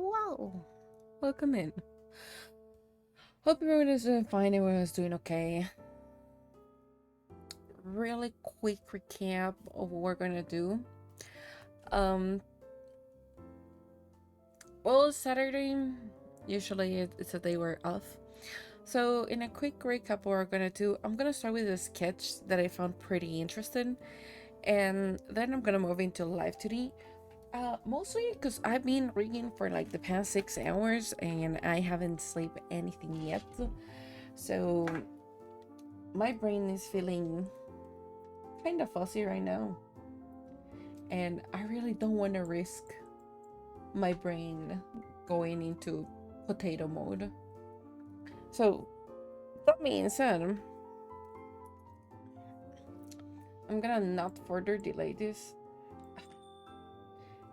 Hello. Welcome in. Hope everyone is doing fine. Everyone is doing okay. Really quick recap of what we're gonna do. Well, Saturday usually it's a day we're off. So in a quick recap, what we're gonna do, I'm gonna start with a sketch that I found pretty interesting, and then I'm gonna move into Live2D. Mostly because I've been reading for like the past 6 hours and I haven't slept anything yet. So my brain is feeling kind of fuzzy right now. And I really don't want to risk my brain going into potato mode. So that being said, I'm gonna not further delay this.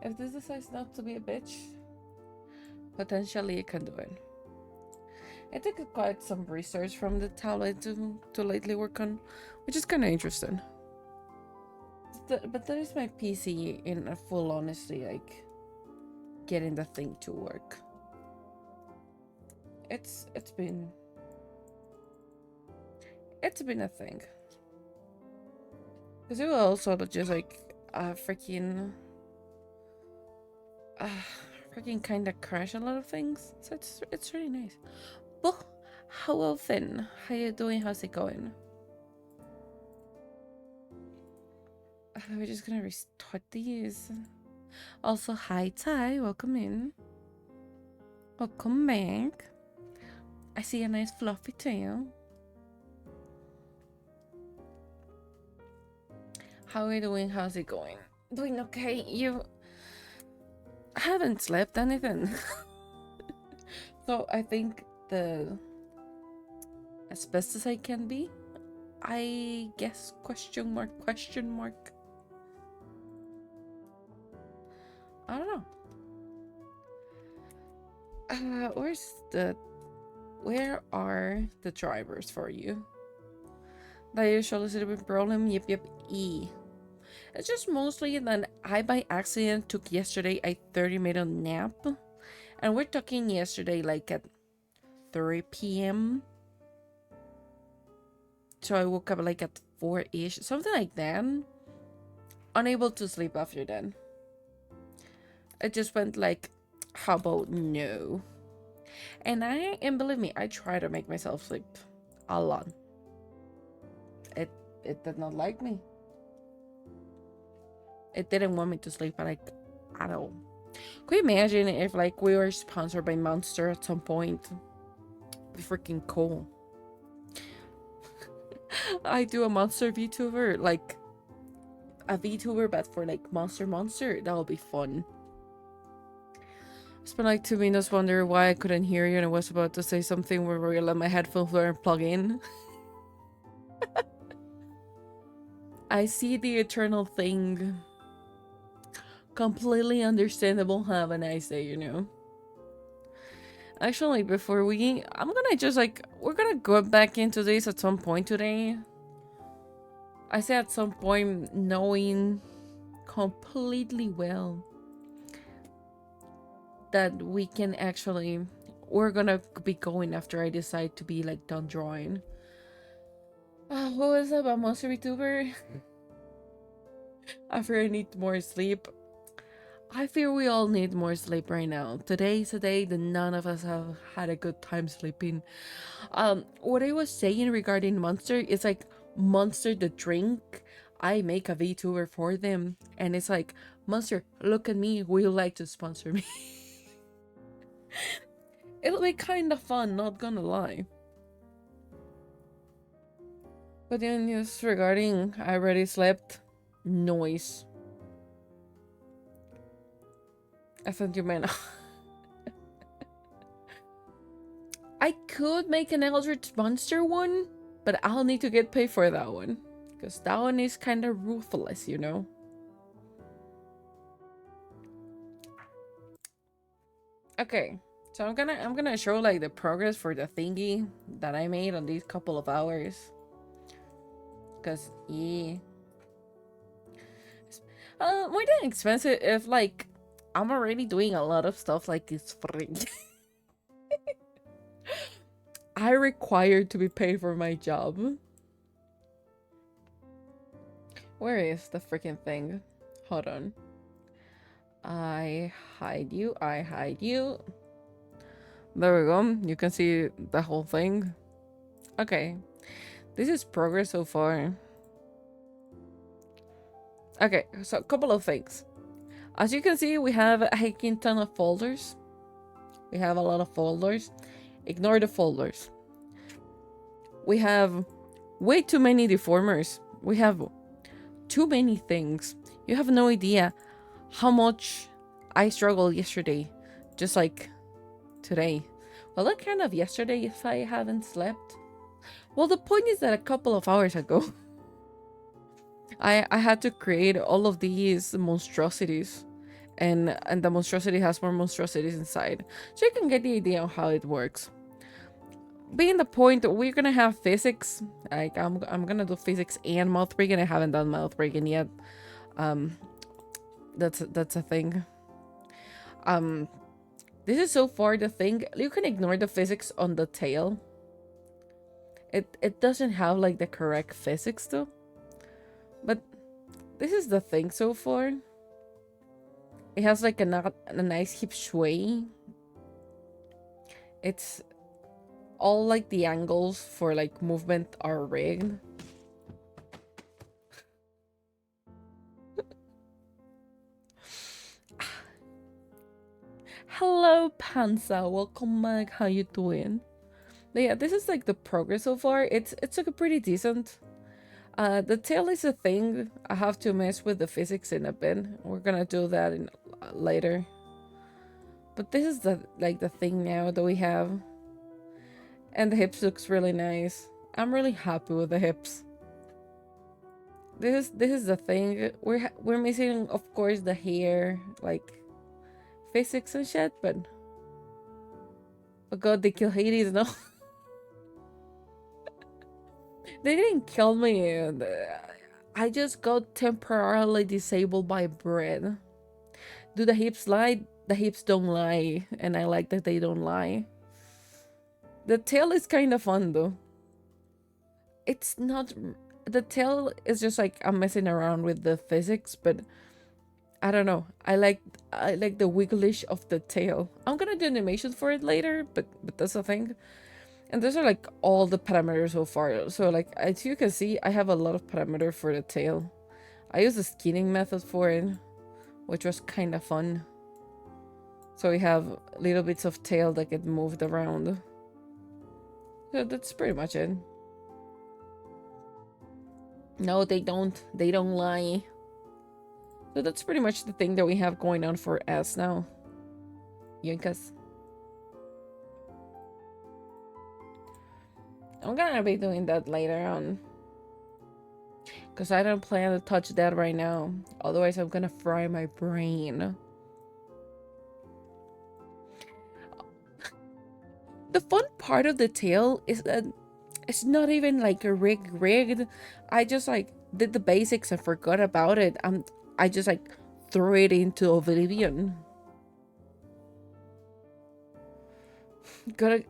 If this decides not to be a bitch, potentially it can do it. I took quite some research from the tablet to lately work on, which is kind of interesting. But that is my PC in full honesty, like getting the thing to work. It's been a thing. Because it will also just like freaking kind of crash a lot of things. So it's really nice. But how often? How you doing? How's it going? We're just gonna restart these. Also, hi Ty, welcome in. Welcome back. I see a nice fluffy tail. How are you doing? How's it going? Doing okay. You haven't slept anything. So I think as best as I can be, I guess question mark. I don't know. Where are the drivers for you? The usual sleeping problem? Yep, E. It's just mostly that I by accident took yesterday a 30-minute nap. And we're talking yesterday like at 3 p.m. So I woke up like at 4-ish, something like that. Unable to sleep after then. I just went like, how about no? And believe me, I try to make myself sleep a lot. It did not like me. It didn't want me to sleep like at all. Could you imagine if like we were sponsored by Monster at some point? It'd be freaking cool. I do a Monster VTuber, like a VTuber but for like Monster. That would be fun. Spent like 2 minutes wondering why I couldn't hear you and I was about to say something where I let my headphones weren't plug in. I see the eternal thing. Completely understandable. Have a nice day, you know. Actually, before I'm gonna just like, we're gonna go back into this at some point today. I say at some point knowing completely well that we can actually, we're gonna be going after I decide to be like done drawing. What was that about Monster VTuber? After I need more sleep. I feel we all need more sleep right now. Today's a day that none of us have had a good time sleeping. What I was saying regarding Monster is like Monster the drink. I make a VTuber for them, and it's like, Monster, look at me. Will you like to sponsor me? It'll be kind of fun, not gonna lie. But the news regarding I already slept. Noise. I sent you man. I could make an Eldritch Monster one, but I'll need to get paid for that one. Because that one is kind of ruthless, you know? Okay, so I'm gonna show like the progress for the thingy that I made on these couple of hours. Because, yeah. More than expensive if like I'm already doing a lot of stuff like it's free. I require to be paid for my job. Where is the freaking thing? Hold on. I hide you. I hide you. There we go. You can see the whole thing. Okay. This is progress so far. Okay, so a couple of things. As you can see, we have a hiking ton of folders. We have a lot of folders. Ignore the folders. We have way too many deformers. We have too many things. You have no idea how much I struggled yesterday. Just like today. Well, not kind of yesterday if I haven't slept. Well, the point is that a couple of hours ago, I had to create all of these monstrosities. And the monstrosity has more monstrosities inside. So you can get the idea of how it works. Being the point, we're gonna have physics. Like I'm gonna do physics and mouth breathing. I haven't done mouth breathing yet. That's a thing. This is so far the thing. You can ignore the physics on the tail. It doesn't have like the correct physics though. But this is the thing so far. It has like a nice hip sway. It's all like the angles for like movement are rigged. Hello Panza, welcome back. How you doing? But yeah, this is like the progress so far. It's like a pretty decent. The tail is a thing. I have to mess with the physics in a bit. We're gonna do that in later. But this is the thing now that we have. And the hips looks really nice. I'm really happy with the hips. This is the thing. We're missing, of course, the hair, like physics and shit, but oh god, they kill Hades, no? They didn't kill me. I just got temporarily disabled by bread. Do the hips lie? The hips don't lie, and I like that they don't lie. The tail is kind of fun though. It's not. The tail is just like I'm messing around with the physics, but I don't know. I like the wigglish of the tail. I'm gonna do animation for it later, but that's the thing. And those are like all the parameters so far. So like as you can see, I have a lot of parameter for the tail. I use the skinning method for it, which was kind of fun. So we have little bits of tail that get moved around. So that's pretty much it. No, they don't. They don't lie. So that's pretty much the thing that we have going on for us now. Yunkas. I'm gonna be doing that later on. Because I don't plan to touch that right now. Otherwise, I'm gonna fry my brain. The fun part of the tail is that it's not even like a rigged. I just like did the basics and forgot about it. I just like threw it into oblivion. Gotta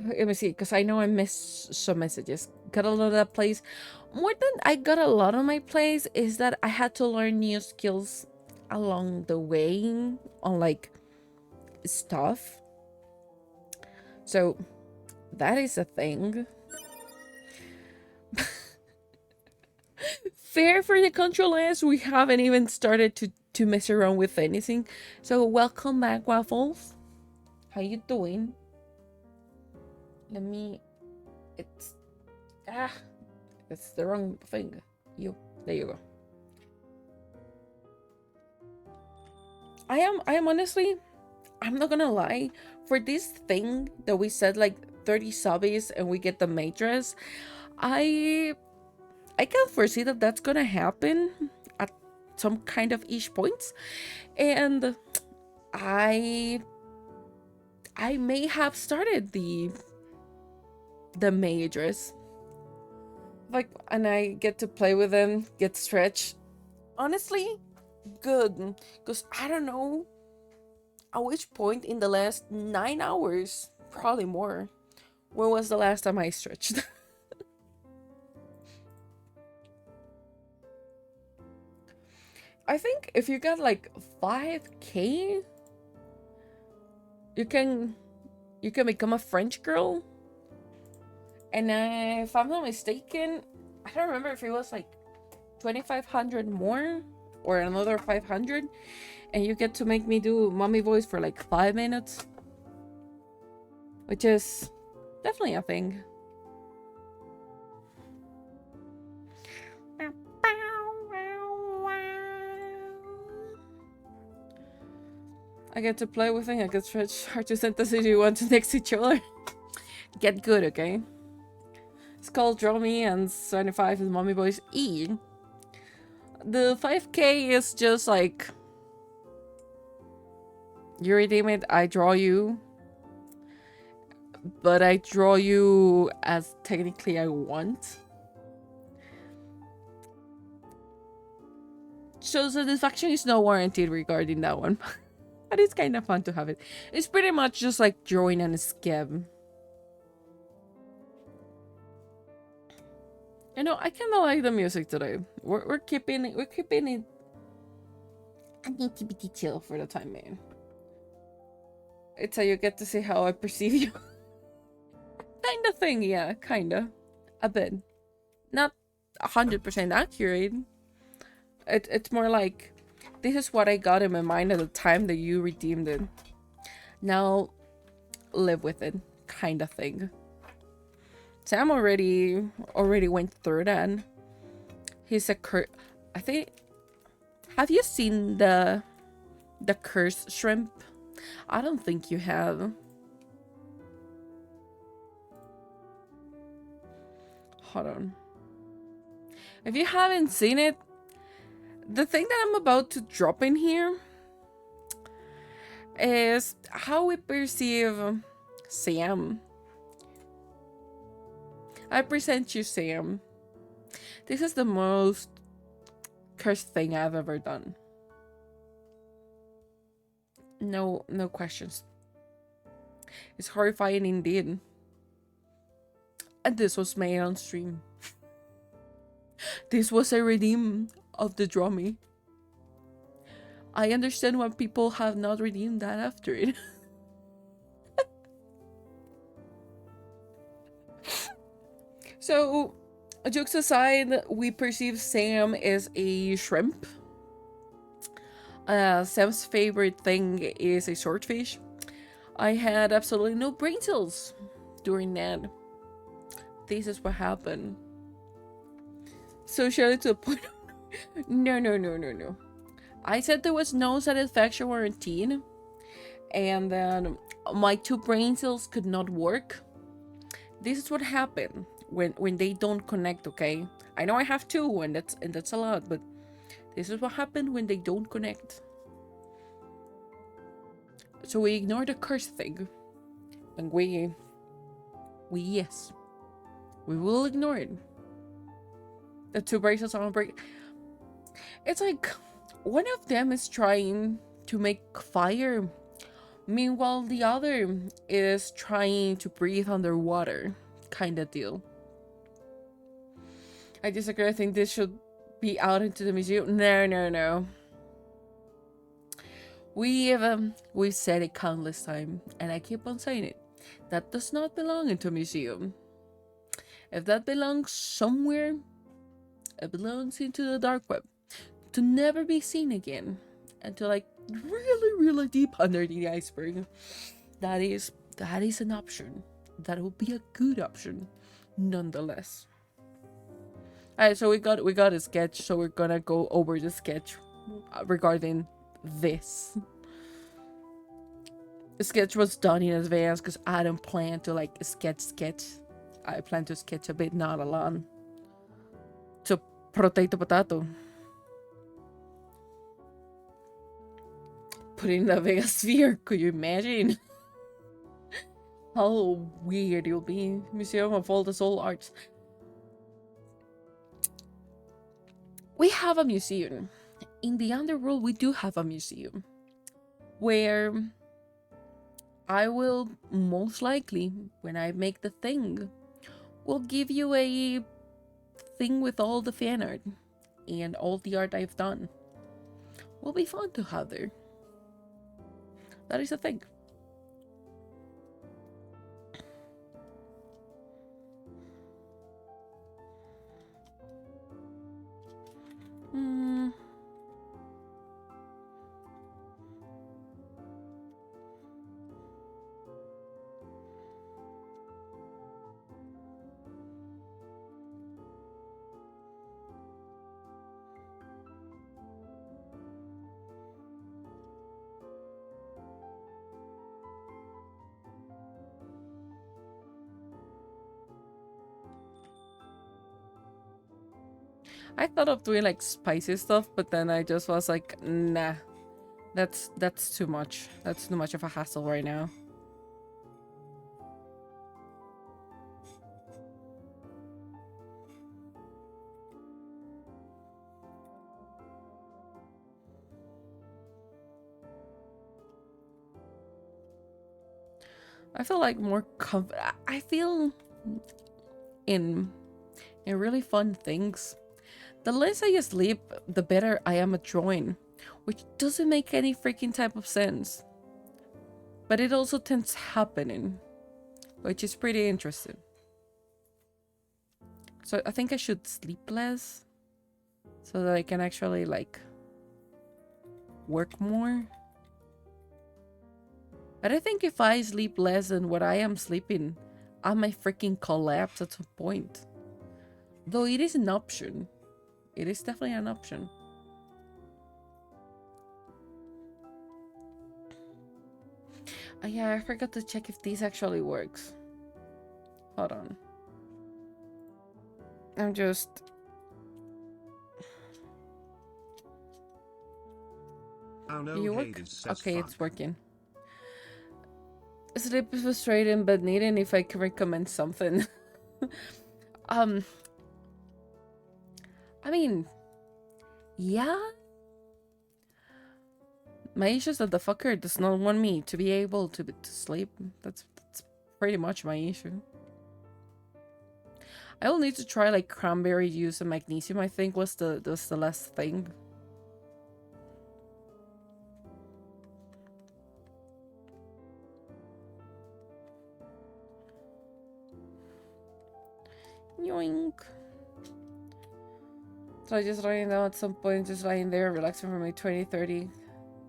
let me see, because I know I missed some messages. Got a lot of that place. More than I got a lot on my place is that I had to learn new skills along the way on like stuff. So that is a thing. Fair for the control S, we haven't even started to mess around with anything. So welcome back, Waffles. How you doing? Let me... It's the wrong thing. There you go. I am honestly, I'm not gonna lie, for this thing that we said like 30 subbies and we get the matrix, I can foresee that that's gonna happen at some kind of ish points, and I may have started the matrix, like, and I get to play with them, get stretched. Honestly, good, because I don't know. at which point in the last 9 hours, probably more, when was the last time I stretched? I think if you got like 5K, you can become a French girl. And if I'm not mistaken, I don't remember if it was like 2,500 more or another 500, and you get to make me do mommy voice for like 5 minutes, which is definitely a thing. I get to play with things. I can stretch hard to synthesis you want to next to each other. Get good, okay? It's called Draw Me, and 75 is Mommy Boys E. The 5K is just like, you redeem it, I draw you. But I draw you as technically I want. So satisfaction is not warranted regarding that one. But it's kind of fun to have it. It's pretty much just like drawing on a scab. You know, I kind of like the music today. We're keeping it. I need to be detailed for the time being. It's how you get to see how I perceive you. Kind of thing, yeah, kinda. A bit. Not 100% accurate. It's more like, this is what I got in my mind at the time that you redeemed it. Now, live with it, kind of thing. Sam already went through that. He's a I think. Have you seen the curse shrimp? I don't think you have. Hold on. If you haven't seen it, the thing that I'm about to drop in here is how we perceive Sam. I present you Sam. This is the most cursed thing I've ever done. No questions. It's horrifying indeed. And this was made on stream. This was a redeem of the Draw Me. I understand why people have not redeemed that after it. So, jokes aside, we perceive Sam as a shrimp. Sam's favorite thing is a swordfish. I had absolutely no brain cells during that. This is what happened. So shout it to the point. No. I said there was no satisfaction guaranteed, and then my 2 brain cells could not work. This is what happened when they don't connect, okay? I know I have 2, and that's a lot, but this is what happened when they don't connect. So we ignore the curse thing, and we will ignore it. The 2 bracelets on break. It's like one of them is trying to make fire, meanwhile the other is trying to breathe underwater, kind of deal. I disagree. I think this should be out into the museum. No. We've said it countless times, and I keep on saying it. That does not belong into a museum. If that belongs somewhere, it belongs into the dark web, to never be seen again, and to like really deep under the iceberg. That is an option. That will be a good option, nonetheless. Alright, so we got a sketch, so we're gonna go over the sketch regarding this. The sketch was done in advance because I don't plan to like sketch. I plan to sketch a bit, not a lot. So, potato. Put in the Vega sphere, could you imagine? How weird it'll be. Museum of all the Soul Arts. We have a museum. In the underworld, we do have a museum. Where I will most likely, when I make the thing, will give you a thing with all the fan art and all the art I've done. Will be fun to have there. That is a thing. Hmm. I thought of doing like spicy stuff, but then I just was like, nah, that's too much. That's too much of a hassle right now. I feel like more I feel in really fun things. The less I sleep, the better I am at drawing, which doesn't make any freaking type of sense. But it also tends happening, which is pretty interesting. So I think I should sleep less so that I can actually like work more. But I think if I sleep less than what I am sleeping, I might freaking collapse at some point. Though it is an option. It is definitely an option. Oh yeah, I forgot to check if this actually works. Hold on. I'm just... Oh no, you work? Okay, fuck. it's working. Sleep is frustrating, but needing if I can recommend something. I mean, yeah. My issue is that the fucker does not want me to be able to sleep. That's pretty much my issue. I will need to try like cranberry juice and magnesium. I think was the last thing. Yoink. So I just lying down at some point, just lying there, relaxing for my 20-30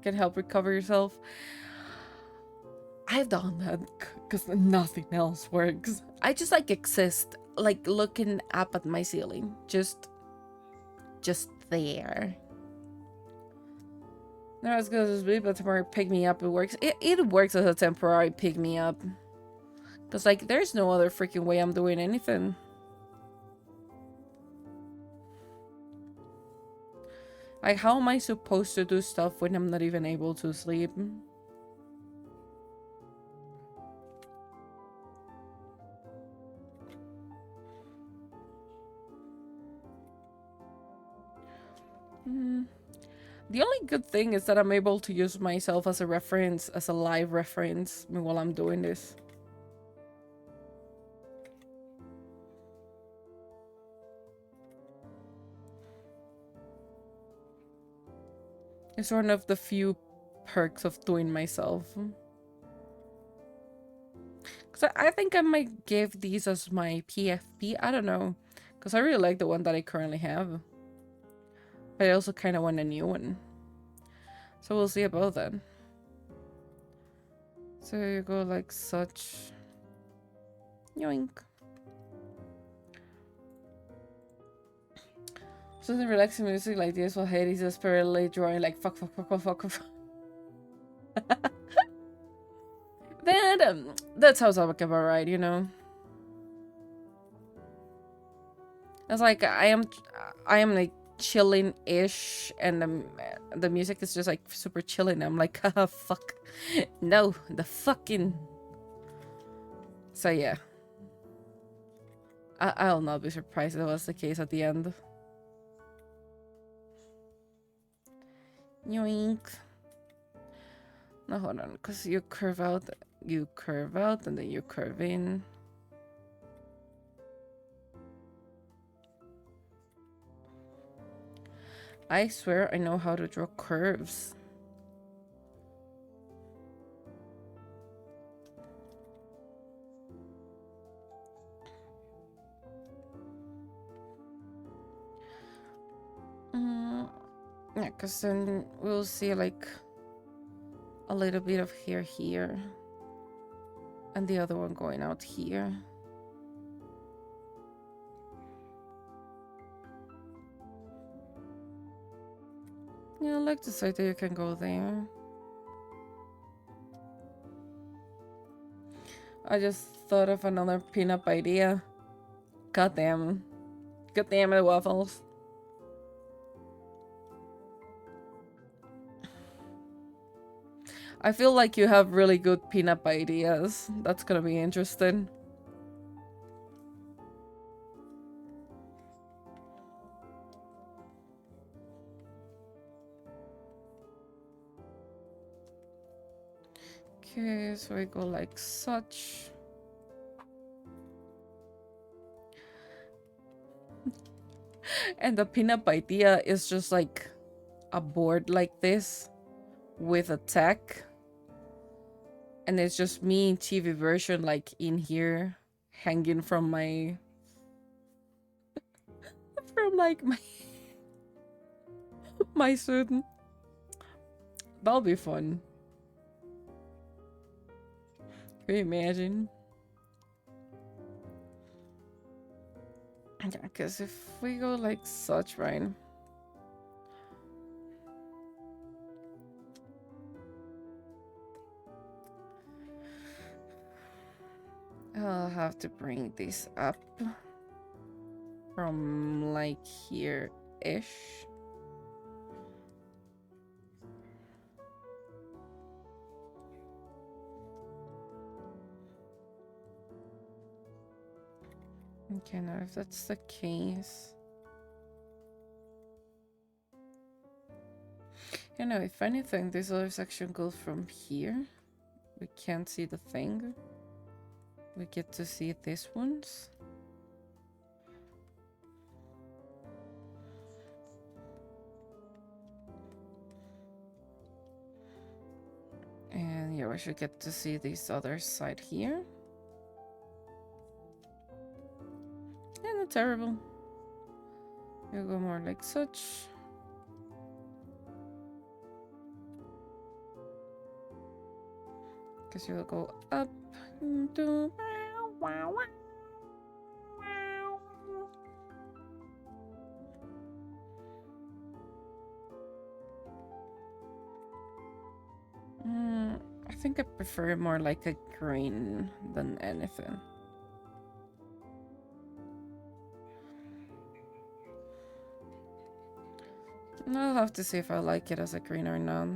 can help recover yourself. I've done that because nothing else works. I just like exist, like looking up at my ceiling, just there. Not as good as sleep, but temporary pick me up. It works. It works as a temporary pick me up. Cause like there's no other freaking way I'm doing anything. Like how am I supposed to do stuff when I'm not even able to sleep? The only good thing is that I'm able to use myself as a reference, as a live reference while I'm doing this. It's one of the few perks of doing myself. Because I think I might give these as my PFP. I don't know. Because I really like the one that I currently have. But I also kind of want a new one. So we'll see about that. So you go like such. Yoink. Something relaxing music like this while Hades is desperately drawing like fuck. That sounds like about right, you know. It's like I am like chilling-ish, and the music is just like super chilling. I'm like, ah, fuck, no, the fucking. So yeah, I'll not be surprised if that was the case at the end. Yoink. No, hold on, because you curve out you curve out and then you curve in. I swear I know how to draw curves. Yeah, because then we'll see like a little bit of hair here and the other one going out here. Yeah, I like this idea. You can go there. I just thought of another pinup idea. God damn. God damn it, Waffles. I feel like you have really good pinup ideas. That's gonna be interesting. Okay, so we go like such. And the pinup idea is just like a board like this with a tech. And it's just me in TV version like in here hanging from my from like my suit. That'll be fun. Can you imagine? Yeah, because if we go like such, right? I'll have to bring this up from like here-ish. Okay, now if that's the case... You know, if anything, this other section goes from here. We can't see the thing. We get to see this ones. And yeah, we should get to see this other side here. Yeah, not terrible. We'll go more like such. Because you'll go up. I think I prefer more like a green than anything. I'll have to see if I like it as a green or not.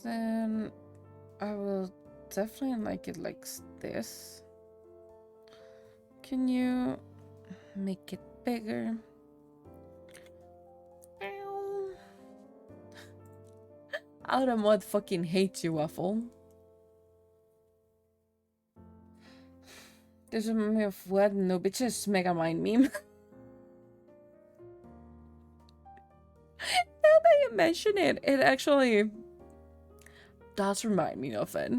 Then I will definitely like it like this. Can you make it bigger? Automod fucking hates you, Waffle. There's a meme of what? No bitches Megamind meme. Now that you mention it, it actually does remind me of it.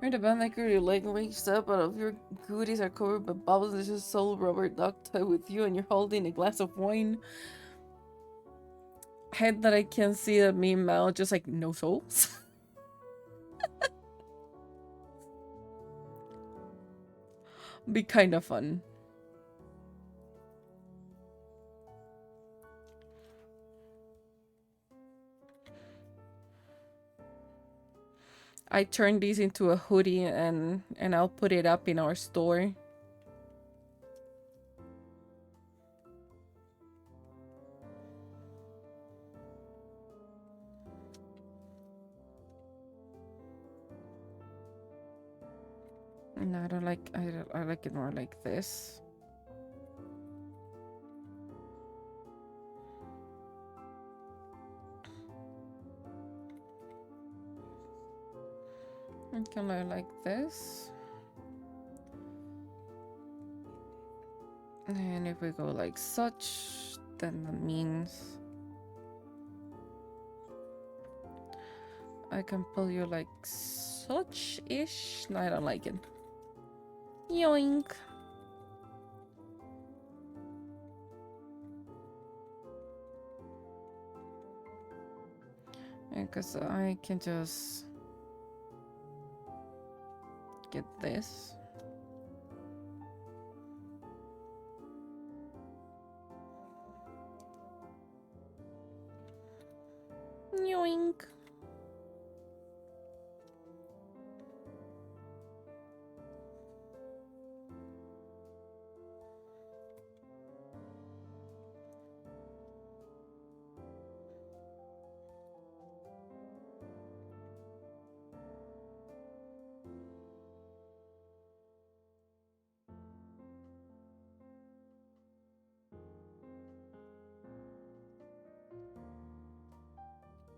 You're the band maker, your leg reached up, out of your goodies are covered by bubbles. There's a soul rubber duck tied with you, and you're holding a glass of wine. Head that I can see a meme mouth, just like no souls. Be kind of fun. I turned these into a hoodie and I'll put it up in our store. No, I don't like. I like it more like this. Color like this. And if we go like such, then that means I can pull you like such-ish. No, I don't like it. Yoink. Because I can just get this. Yoink.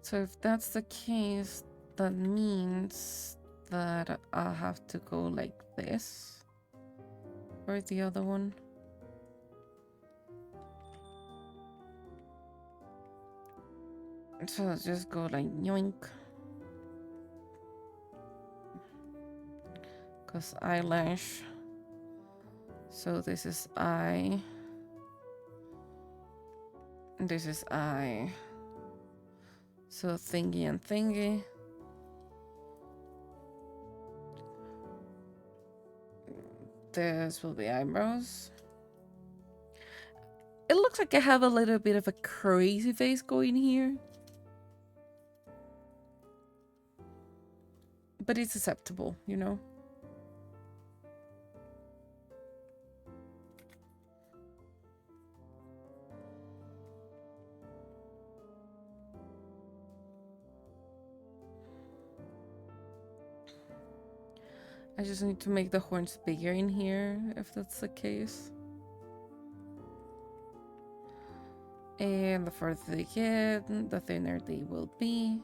So if that's the case, that means that I'll have to go like this. Or the other one. So let's just go like yoink. Because eyelash. So this is eye. This is eye. So thingy and thingy. This will be eyebrows. It looks like I have a little bit of a crazy face going here. But it's acceptable, you know? I just need to make the horns bigger in here, if that's the case. And the further they get, the thinner they will be.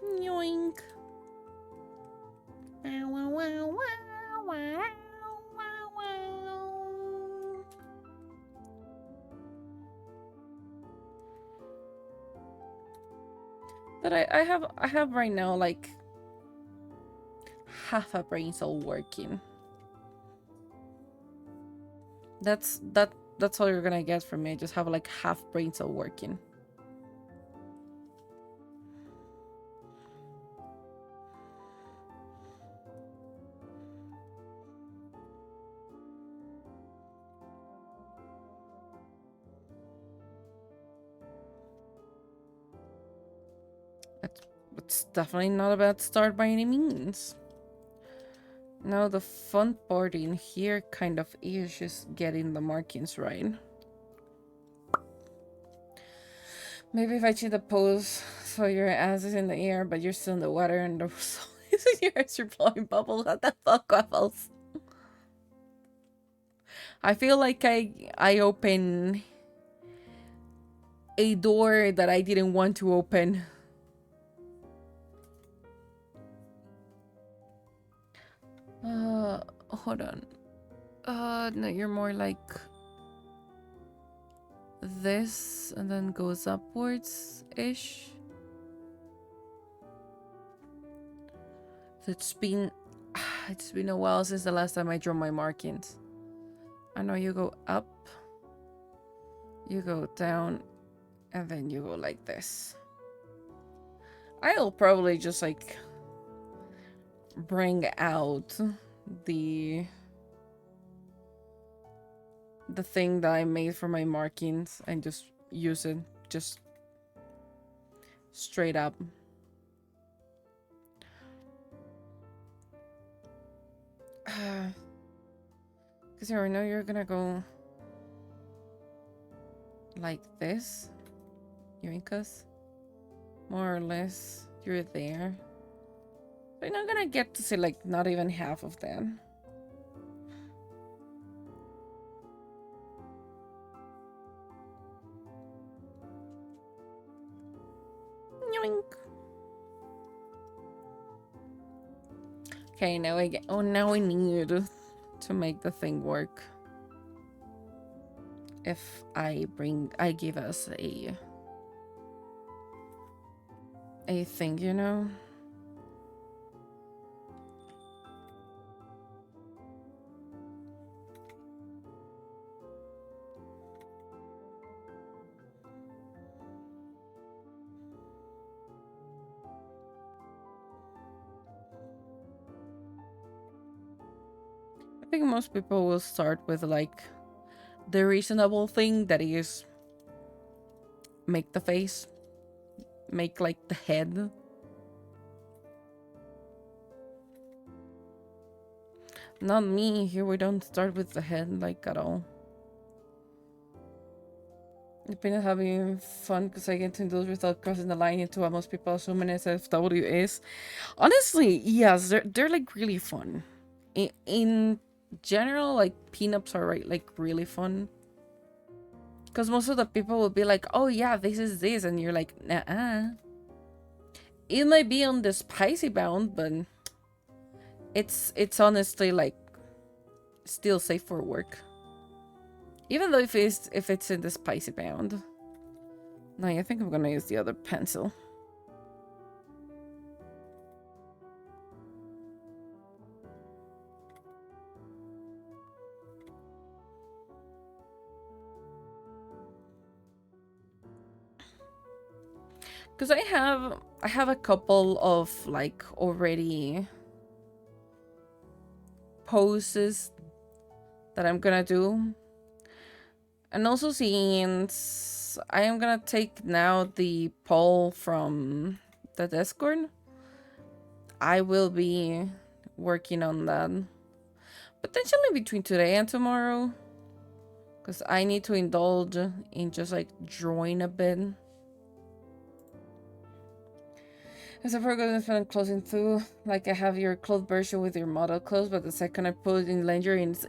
Yoink! Wow, wow, wow, wow, wow, wow, wow. But I have right now like half a brain cell working. That's all you're gonna get from me. I just have like half brain cell working. It's definitely not a bad start by any means. Now the fun part in here kind of is just getting the markings right. Maybe if I change the pose so your ass is in the air but you're still in the water and the you're blowing bubbles. What the fuck, Waffles? I feel like I open a door that I didn't want to open. Hold on. No, you're more like this and then goes upwards-ish. So it's been a while since the last time I drew my markings. I know you go up, you go down, and then you go like this. I'll probably just like bring out the thing that I made for my markings and just use it just straight up. Because I know you're gonna go like this. Yoinkas. More or less, you're there. We're not gonna get to see like not even half of them. Yoink. Okay, now I get. Oh, now we need to make the thing work. If I give us a thing, you know. I think most people will start with like the reasonable thing that is make the face, make like the head. Not me. Here we don't start with the head like at all. I've been having fun because I get to indulge without crossing the line into what most people assume an SFW is. Honestly, yes, they're like really fun. In general, like pinups are like really fun. Because most of the people will be like, oh yeah, this is this, and you're like, nah. It might be on the spicy bound, but it's honestly like still safe for work. Even though if it's in the spicy bound. No, I think I'm gonna use the other pencil. Because I have a couple of like already poses that I'm gonna do. And also since I am gonna take now the poll from the Discord, I will be working on that. Potentially between today and tomorrow. Because I need to indulge in just like drawing a bit. As a program I'm closing through, like I have your clothes version with your model clothes, but the second I put in lingerie, it's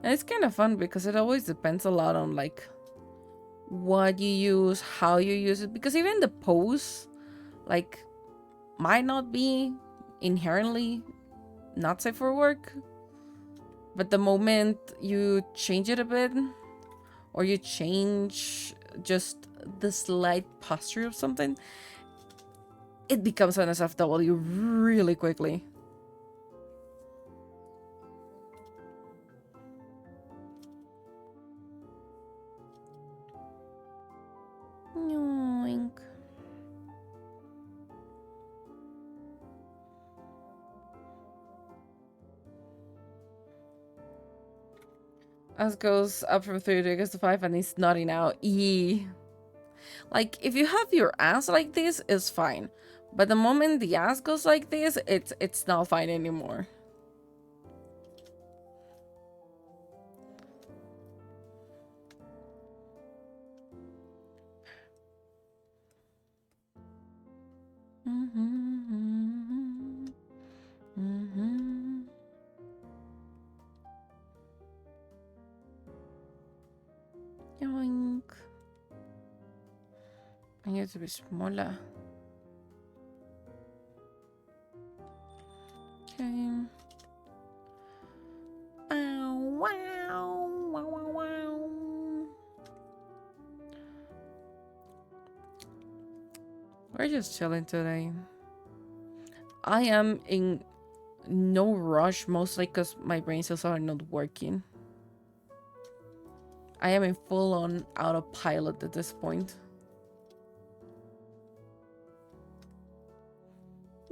And it's kind of fun because it always depends a lot on like what you use, how you use it. Because even the pose, like, might not be inherently not safe for work. But the moment you change it a bit, or you change just the slight posture of something, it becomes an SFW really quickly. Yoink. As goes up from 3 to 5 and he's nodding out. Like, if you have your ass like this, it's fine. But the moment the ass goes like this, it's not fine anymore. Yoink. I need to be smaller. Okay. Wow. We're just chilling today. I am in no rush, mostly because my brain cells are not working. I am in full-on autopilot at this point.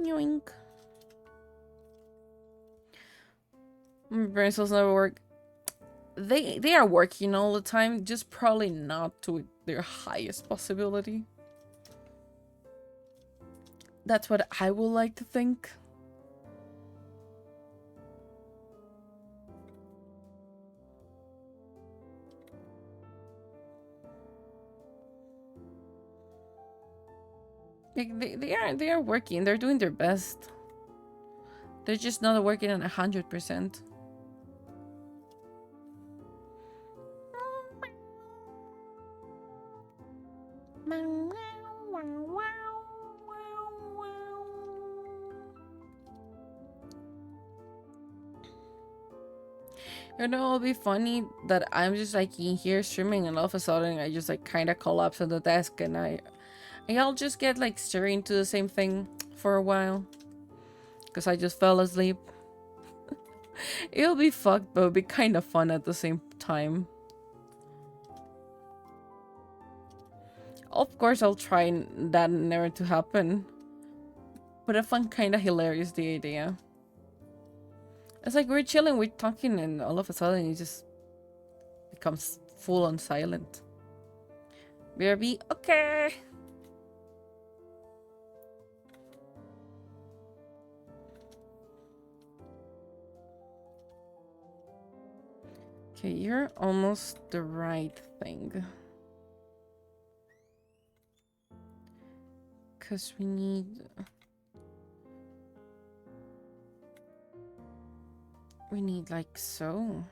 Yoink. My brain cells never work. They are working all the time, just probably not to their highest possibility. That's what I would like to think. Like they are working. They're doing their best. They're just not working at 100%. You know, it'll be funny that I'm just like in here streaming and all of a sudden I just like kind of collapse on the desk and I'll just get like staring to the same thing for a while because I just fell asleep. It'll be fucked, but it'll be kind of fun at the same time. Of course, I'll try that never to happen, but I find kind of hilarious the idea. It's like we're chilling, we're talking, and all of a sudden it just becomes full on silent. BRB, okay. Okay, you're almost the right thing. Because we need... We need like so.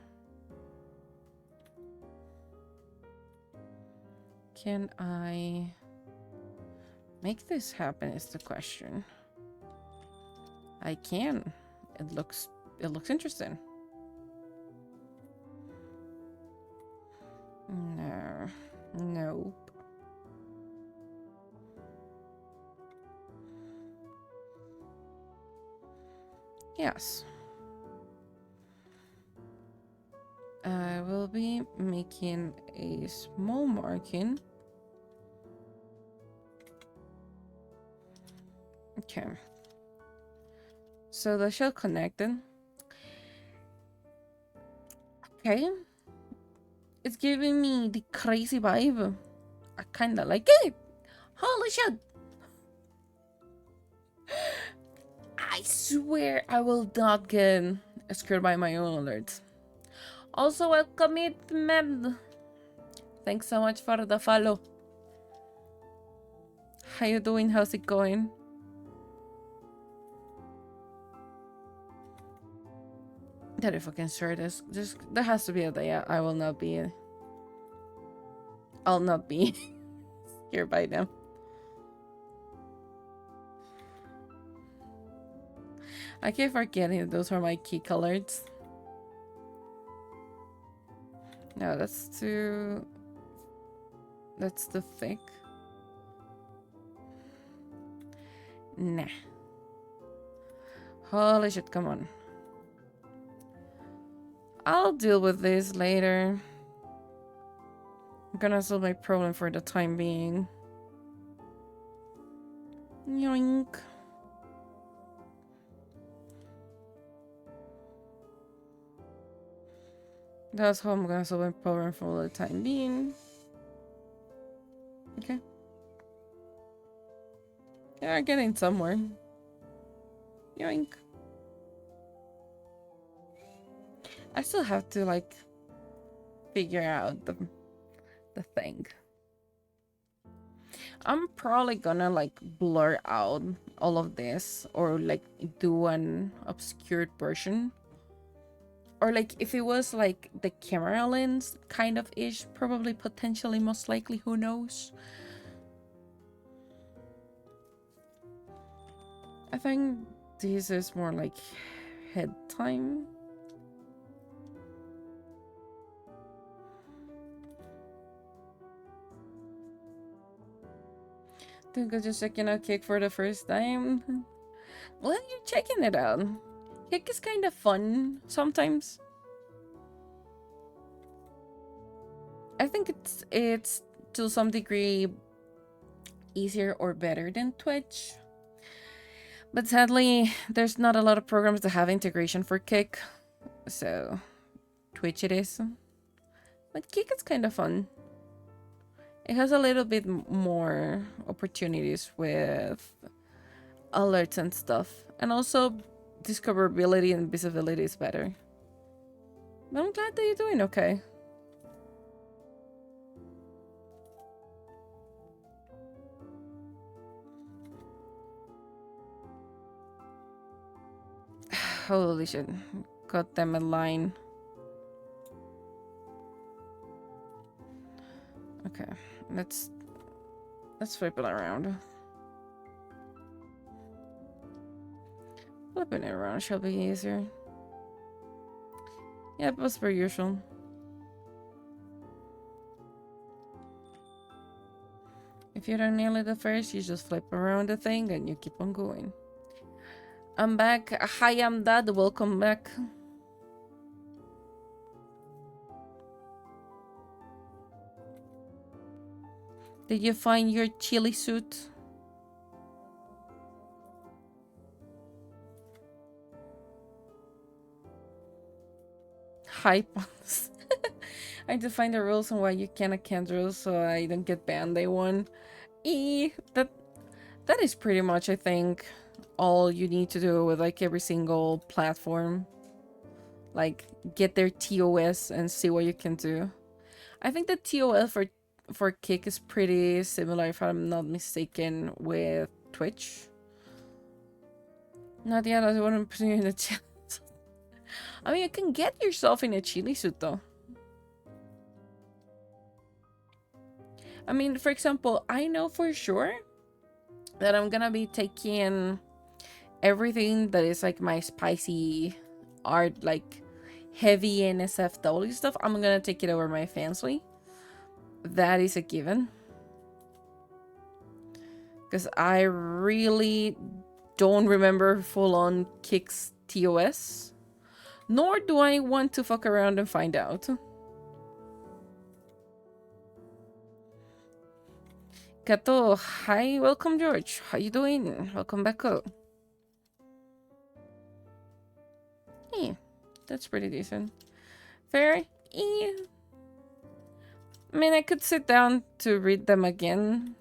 Can I make this happen is the question. I can. It looks interesting. No. Nope. Yes. I will be making a small marking. Okay. So the shell connected. Okay. It's giving me the crazy vibe. I kinda like it. Holy shit. I swear I will not get scared by my own alerts. Also, welcome it, man. Thanks so much for the follow. How you doing? How's it going? That if I can share this, there has to be a day I will not be. I'll not be scared by them. I keep forgetting those are my key colors. No, that's too thick. Nah. Holy shit, come on. I'll deal with this later. I'm gonna solve my problem for the time being. Yoink. That's how I'm gonna solve my problem for the time being. Okay. Yeah, getting somewhere. Yoink. I still have to like figure out the thing. I'm probably gonna like blur out all of this or like do an obscured version. Or like if it was like the camera lens kind of ish, probably potentially most likely, who knows. I think this is more like head time. Think I'm just checking out Kick for the first time. Well, you're checking it out. Kick is kind of fun sometimes. I think it's to some degree easier or better than Twitch. But sadly, there's not a lot of programs that have integration for Kick. So, Twitch it is. But Kick is kind of fun. It has a little bit more opportunities with alerts and stuff. And also discoverability and visibility is better. But I'm glad that you're doing okay. Holy shit. Got them in line. Okay, let's flip it around. Flipping it around shall be easier. Yep, as per usual. If you don't nail it at first, you just flip around the thing and you keep on going. I'm back. Hi, I'm Dad. Welcome back. Did you find your chili suit? Hype. I need to find the rules on why you cannot cancel so I don't get banned day one. That is pretty much, I think, all you need to do with like every single platform. Like, get their TOS and see what you can do. I think the TOS for Kick is pretty similar, if I'm not mistaken, with Twitch. Not yet, I want to put you in the chat. I mean, you can get yourself in a chili suit, though. I mean, for example, I know for sure that I'm gonna be taking everything that is like my spicy art, like heavy NSFW stuff. I'm gonna take it over my Fansly. That is a given. Because I really don't remember full-on Kick's TOS. Nor do I want to fuck around and find out. Kato, hi, welcome George. How you doing? Welcome back up. Hey, that's pretty decent. Fair? I mean, I could sit down to read them again.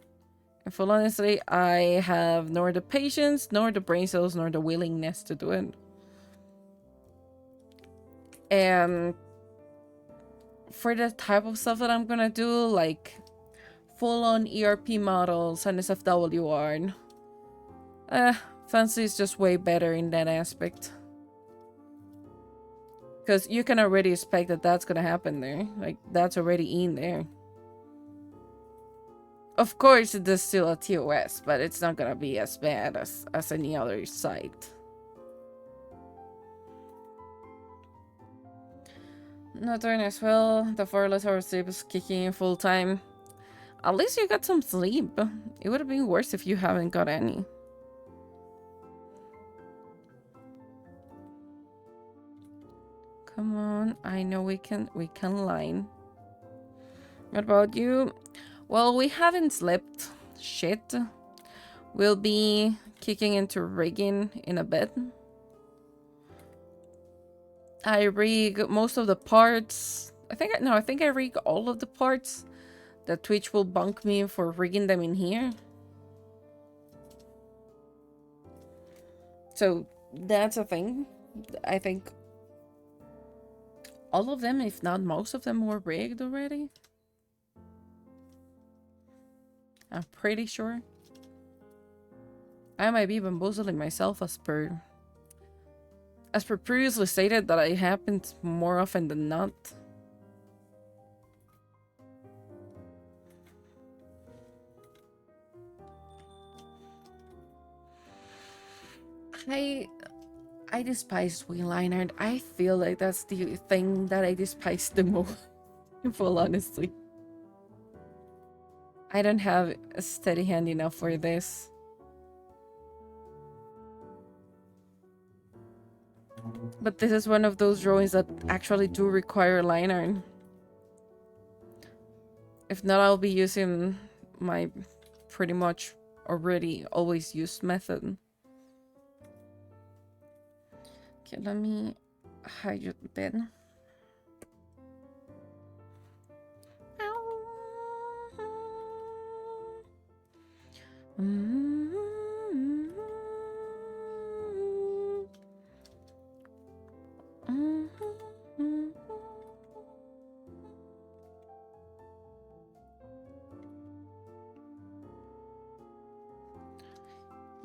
And full honestly, I have nor the patience, nor the brain cells, nor the willingness to do it. And for the type of stuff that I'm gonna do, like full-on ERP models and SFWR, Fancy is just way better in that aspect. Because you can already expect that that's gonna happen there. Like, that's already in there. Of course, it is still a TOS, but it's not gonna be as bad as any other site. Not doing as well. The 4 less hour sleep is kicking in full time. At least you got some sleep. It would have been worse if you haven't got any. Come on, I know we can line. What about you? Well, we haven't slept. Shit. We'll be kicking into rigging in a bit. I rig most of the parts. I think I rig all of the parts that Twitch will bunk me for rigging them in here. So that's a thing. I think all of them, if not most of them, were rigged already. I'm pretty sure. I might be bamboozling myself as per previously stated that it happens more often than not. I despise wheeliner. I feel like that's the thing that I despise the most, in full honesty. I don't have a steady hand enough for this. But this is one of those drawings that actually do require line art. If not, I'll be using my pretty much already always used method. Okay, let me hide your bed.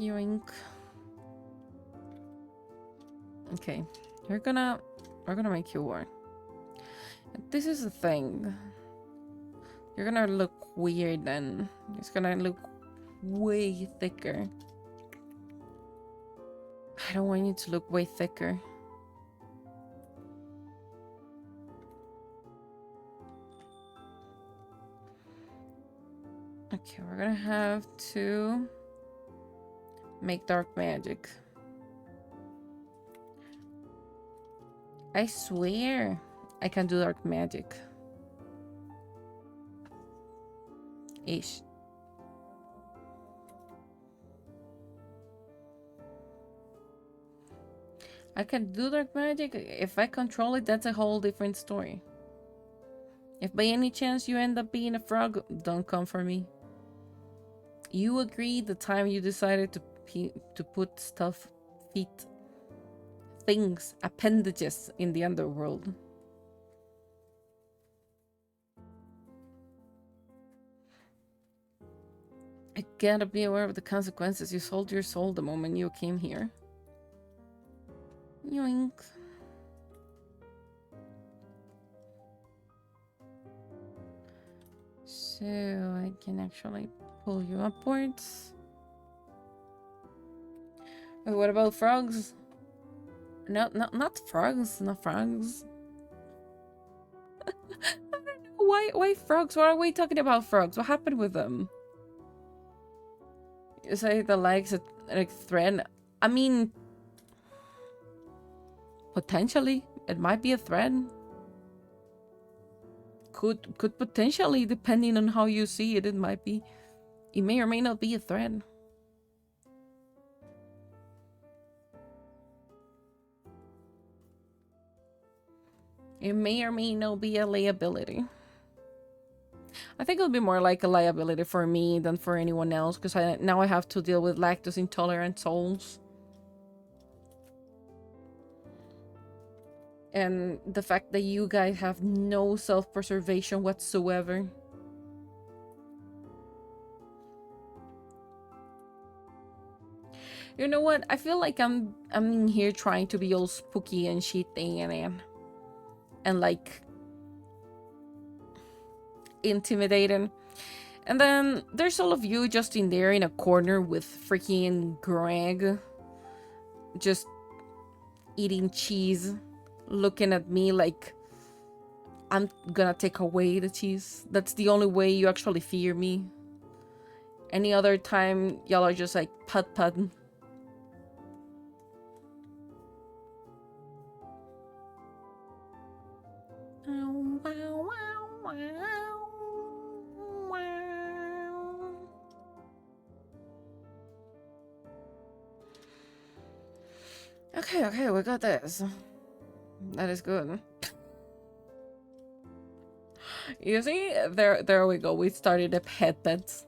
Yoink. Okay, we're gonna make you war. This is the thing. You're gonna look weird then. It's gonna look way thicker. I don't want you to look way thicker. Okay, we're gonna have to make dark magic. I swear I can do dark magic. Ish. I can do dark magic. If I control it, that's a whole different story. If by any chance you end up being a frog, don't come for me. You agreed the time you decided to put stuff, feet, things, appendages in the underworld. I gotta be aware of the consequences. You sold your soul the moment you came here. Yoink. So I can actually pull you upwards. Wait, what about frogs? No, not frogs, not frogs. I don't know why frogs? Why are we talking about frogs? What happened with them? You say the legs like thread. I mean, potentially it might be a thread. Could potentially, depending on how you see it, it might be. It may or may not be a thread. It may or may not be a liability. I think it'll be more like a liability for me than for anyone else, because now I have to deal with lactose intolerant souls. And the fact that you guys have no self-preservation whatsoever. You know what? I feel like I'm in here trying to be all spooky and shit and like intimidating. And then there's all of you just in there in a corner with freaking Greg just eating cheese, looking at me like I'm gonna take away the cheese. That's the only way you actually fear me. Any other time, y'all are just like put. Okay, we got this. That is good. You see, there we go. We started up headbeds.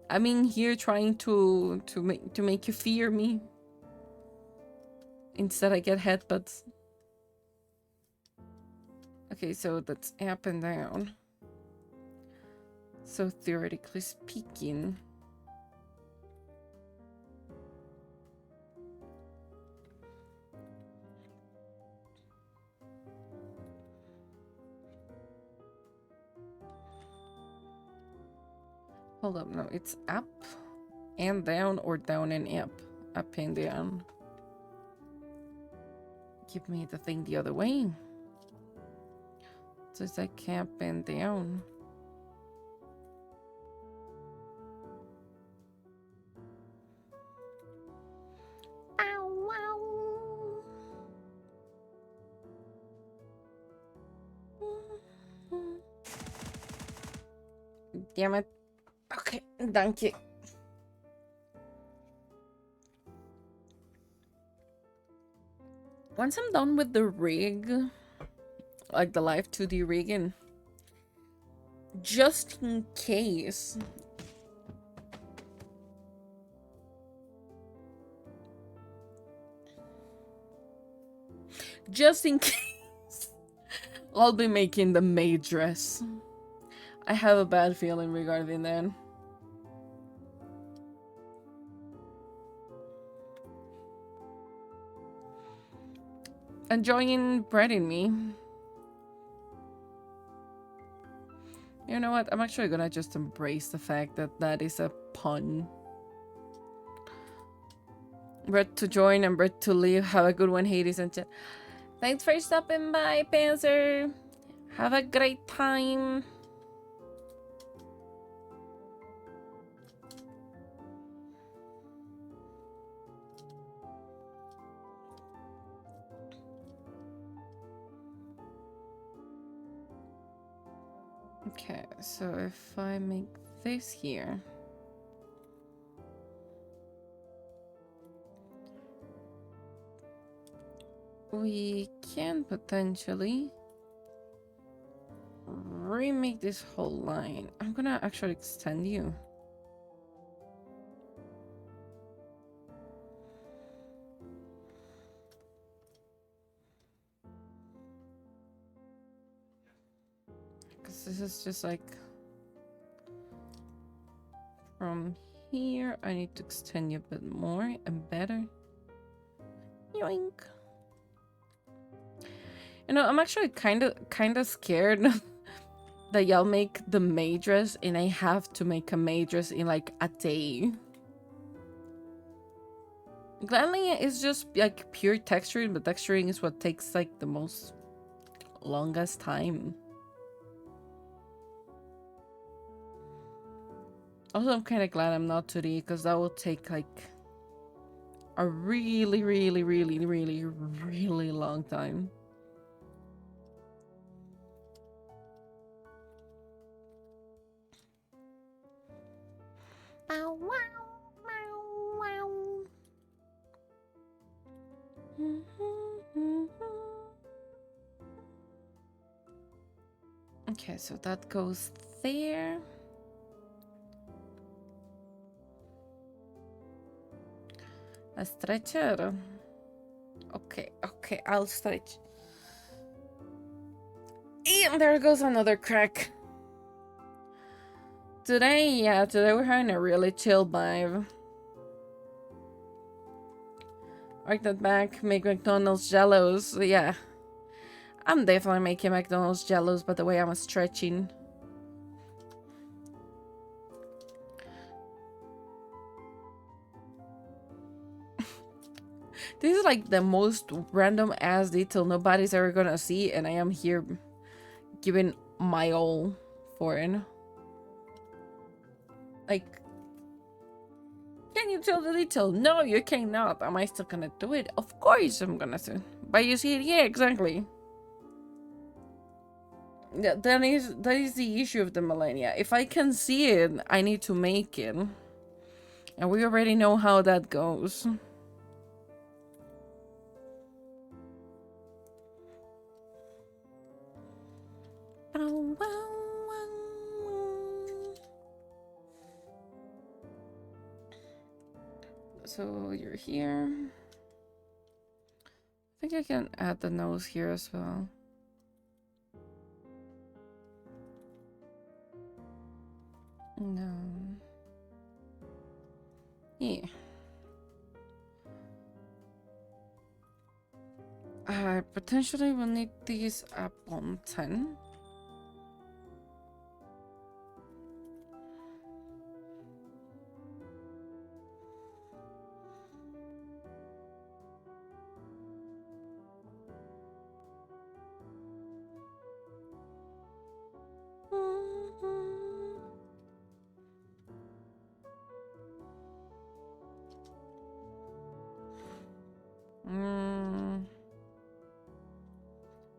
I'm in here trying to make you fear me. Instead, I get headbutts. Okay, so that's up and down. So theoretically speaking, hold up, no, it's up and down or down and up and down. Give me the thing the other way. So it's like up and down. Ow, ow. Damn it. Okay, thank you. Once I'm done with the rig, like the Live2D rigging, just in case, I'll be making the maid dress. I have a bad feeling regarding that. enjoying breading me. You know what? I'm actually gonna just embrace the fact that that is a pun. Bread to join and bread to leave. Have a good one, Hades and chat. Thanks for stopping by, Panzer. Have a great time. Okay, so if I make this here, we can potentially remake this whole line. I'm gonna actually extend you. Because this is just like from here. I need to extend you a bit more and better. Yoink. You know, I'm actually kind of scared that y'all make the mages and I have to make a mages in like a day. Gladly is just like pure texturing, but texturing is what takes like the most longest time. Also, I'm kind of glad I'm not 2D because that will take like a really long time. Bow, wow, wow, wow. Okay, so that goes there. A stretcher. Okay, I'll stretch. And there goes another crack. Today we're having a really chill vibe. Like that back, make McDonald's jellos. Yeah. I'm definitely making McDonald's jellos by the way I'm stretching. This is like the most random ass detail nobody's ever gonna see, and I am here giving my all for it. Like, can you tell the detail? No, you cannot. Am I still gonna do it? Of course I'm gonna do it. But you see it? Yeah, exactly. Yeah, that is the issue of the millennia. If I can see it, I need to make it. And we already know how that goes. So you're here. I think I can add the nose here as well. No. Yeah. I potentially will need these up on 10.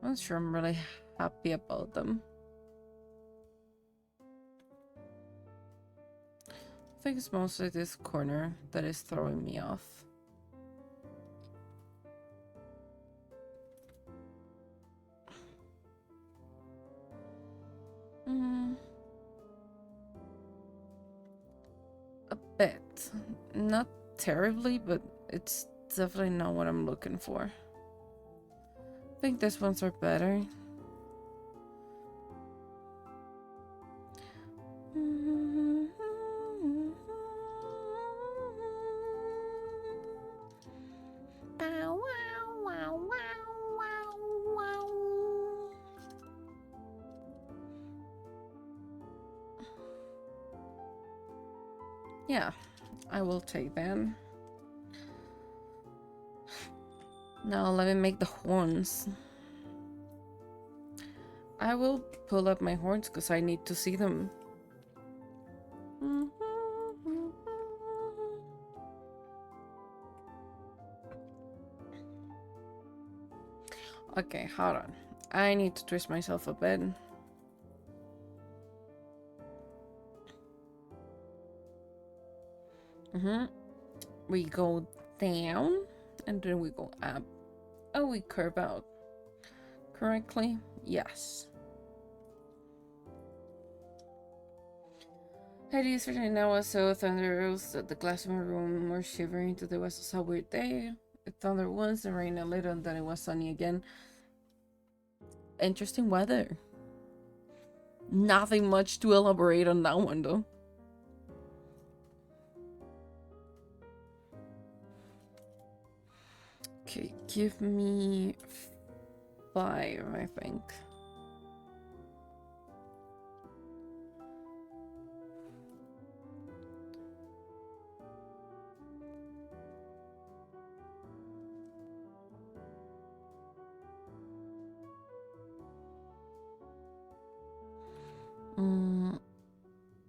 I'm not sure I'm really happy about them. I think it's mostly this corner that is throwing me off. A bit. Not terribly, but it's definitely not what I'm looking for. I think these ones are better. Yeah, I will take that. Now let me make the horns. I will pull up my horns because I need to see them. Okay, hold on. I need to twist myself a bit. We go down and then we go up. Oh, we curve out correctly. Yes. It is right now was so thunderous that the glass in my room were shivering till there was a so weird day. It thundered once and rained a little and then it was sunny again. Interesting weather. Nothing much to elaborate on that one though. Okay, give me 5, I think.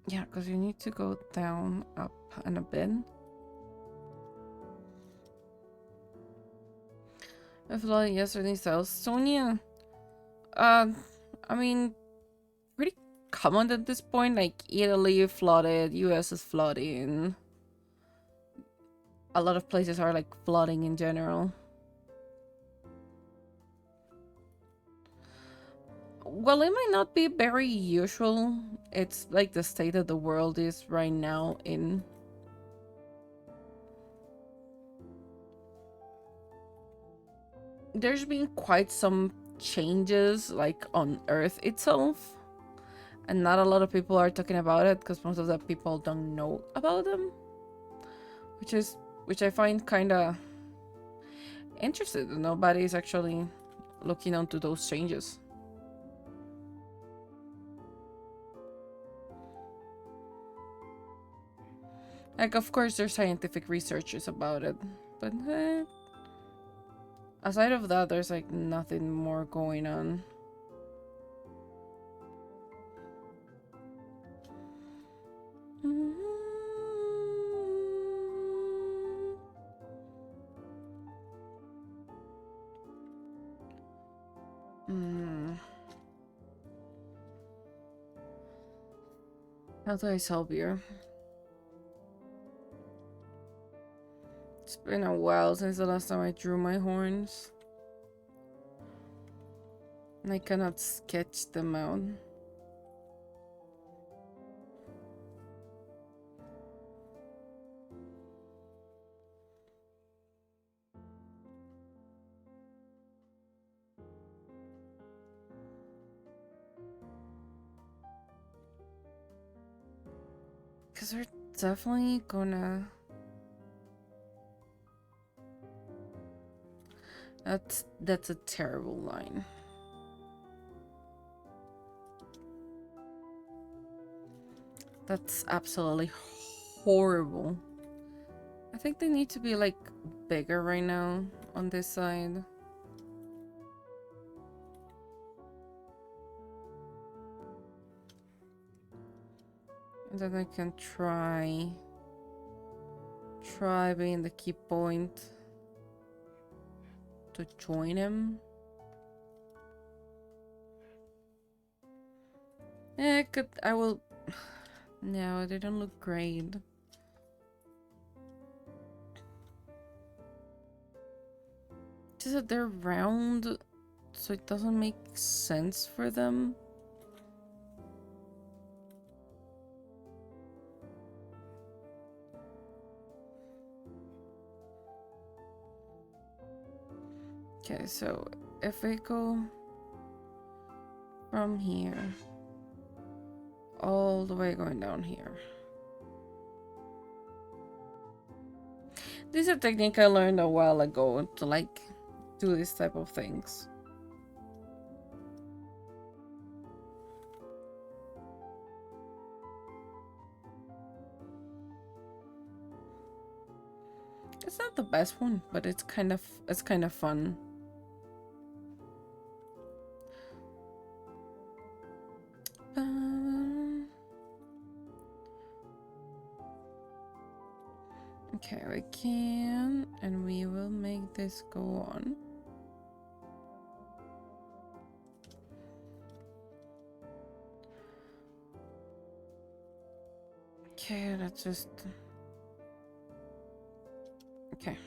Yeah, because you need to go down, up, and a bit. I flooded yesterday's house. Sonia, I mean, pretty common at this point. Like, Italy flooded, US is flooding. A lot of places are, like, flooding in general. Well, it might not be very usual. It's, like, the state that the world is right now in. There's been quite some changes, like, on Earth itself. And not a lot of people are talking about it because most of the people don't know about them. Which I find kind of interesting. Nobody's actually looking onto those changes. Like, of course, there's scientific researches about it. But aside of that, there's, like, nothing more going on. How do I solve here? It's been a while since the last time I drew my horns. And I cannot sketch them out. Because we're definitely gonna... That's a terrible line. That's absolutely horrible. I think they need to be, like, bigger right now on this side. And then I can try being the key point to join him. I will... No, they don't look great. Just that they're round, so it doesn't make sense for them. Okay, so if we go from here all the way going down here. This is a technique I learned a while ago to, like, do this type of things. It's not the best one, but it's kind of fun. Okay, we can, and we will make this go on. Okay, let's just... Okay.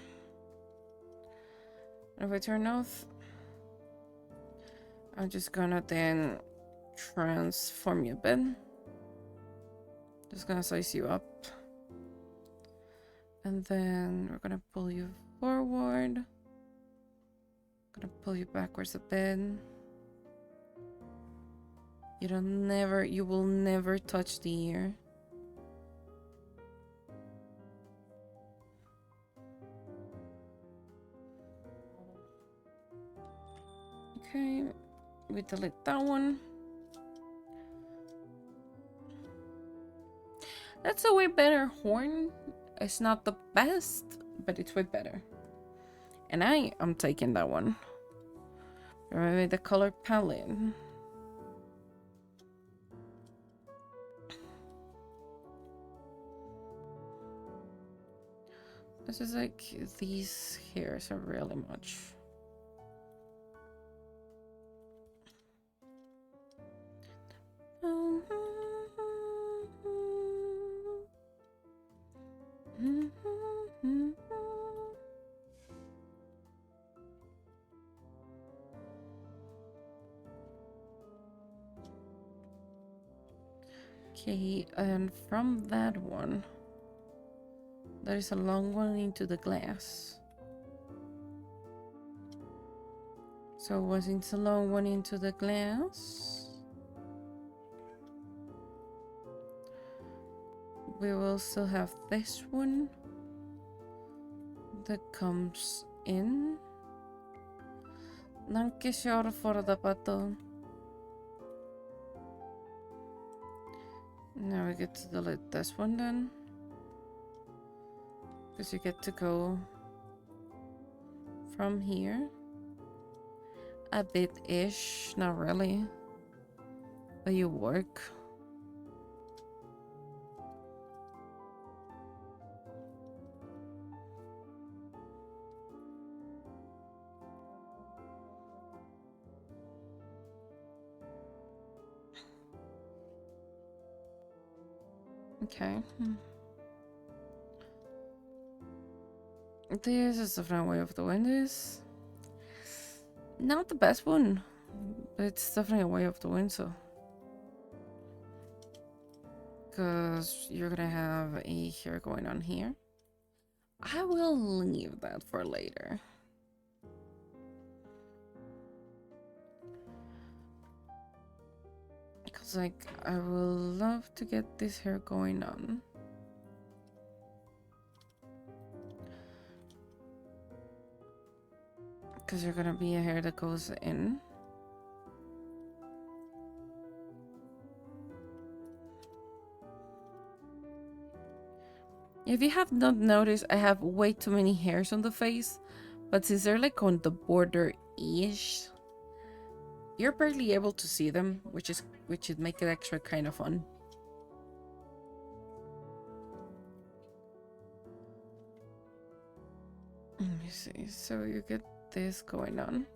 If we turn off, I'm just gonna then transform you a bit. Just gonna size you up. And then we're gonna pull you forward. Gonna pull you backwards a bit. You will never touch the ear. Okay, we delete that one. That's a way better horn. It's not the best, but it's way better. And I am taking that one. Remember the color palette. This is like, these hairs are really much. Okay, and from that one, there is a long one into the glass. So once it's a long one into the glass, we will still have this one that comes in. Danke schön for the pato. Now we get to delete this one then. Because you get to go from here. A bit-ish, not really. But you work. Okay. This is the front way of the windows. Not the best one, but it's definitely a way of the window. Because you're gonna have a hair going on here. I will leave that for later. Because, like, I will love to get this hair going on. Because you're gonna be a hair that goes in. If you have not noticed, I have way too many hairs on the face. But since they're like on the border-ish, you're barely able to see them, which would make it extra kind of fun. Let me see. So you get this going on.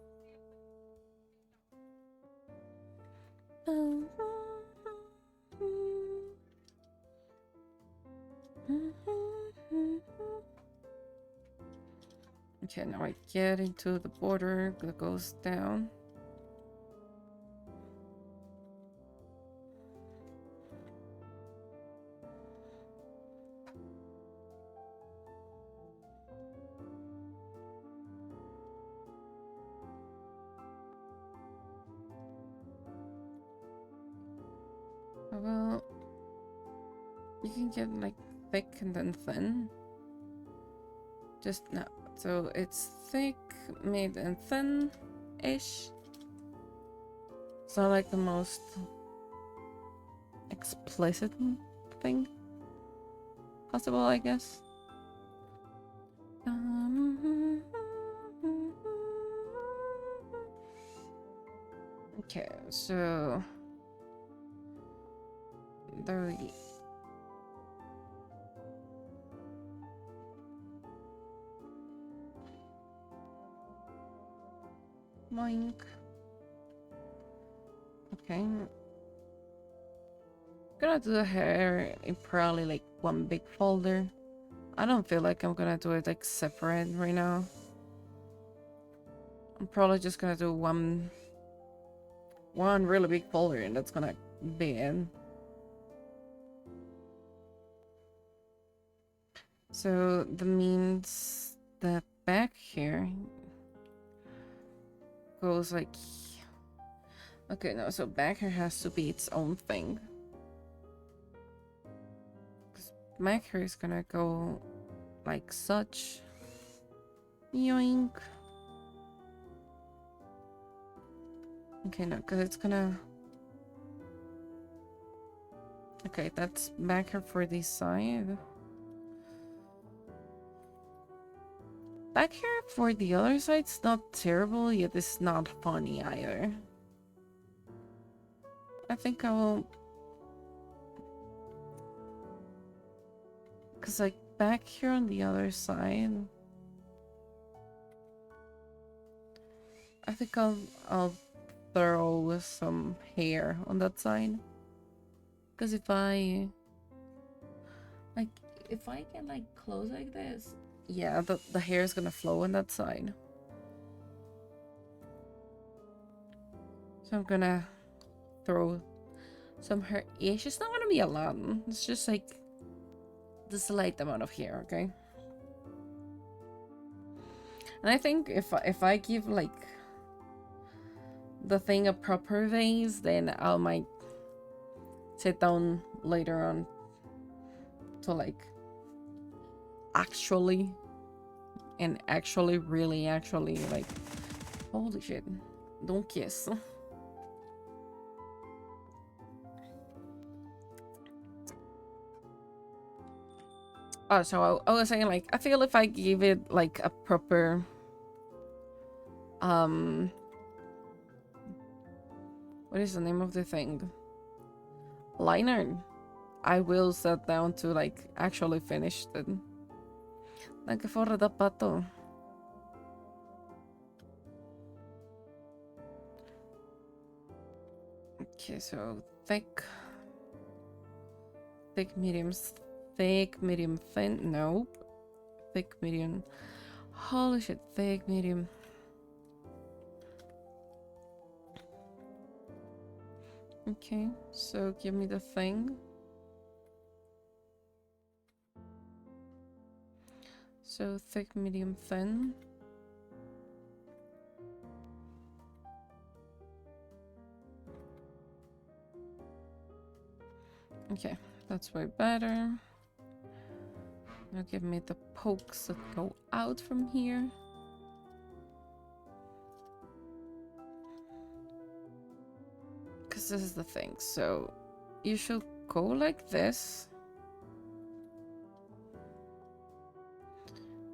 Okay, now I get into the border that goes down. Well, you can get like thick and then thin. Just no. So it's thick, mid, and thin-ish. It's not like the most explicit thing possible, I guess. Okay, so there we Moink. Okay. Gonna do the hair in probably like one big folder. I don't feel like I'm gonna do it like separate right now. I'm probably just gonna do one really big folder and that's gonna be it. So that means that back here goes like, okay, no, so back here has to be its own thing. Because back here is gonna go like such. Yoink. Okay, no, because it's gonna... Okay, that's back here for this side. Back here for the other side's not terrible, yet it's not funny either. I think I will... Because like back here on the other side... I think I'll throw some hair on that side. Because if I... Like, if I can like close like this... Yeah, the hair is gonna flow on that side. So I'm gonna throw some hair. It's just not gonna be a lot. It's just like the slight amount of hair, okay? And I think if I give like the thing a proper vase, then I might sit down later on to like actually really like, holy shit, don't kiss. Oh, so I was saying like, I feel if I give it like a proper what is the name of the thing? Liner. I will sit down to like actually finish it. Danke for the pato. Okay, so thick, medium, thick, medium, thin. Nope. Thick, medium. Holy shit, thick, medium. Okay, so give me the thing. So thick, medium, thin. Okay, that's way better. Now give me the pokes that go out from here. Because this is the thing, so you should go like this.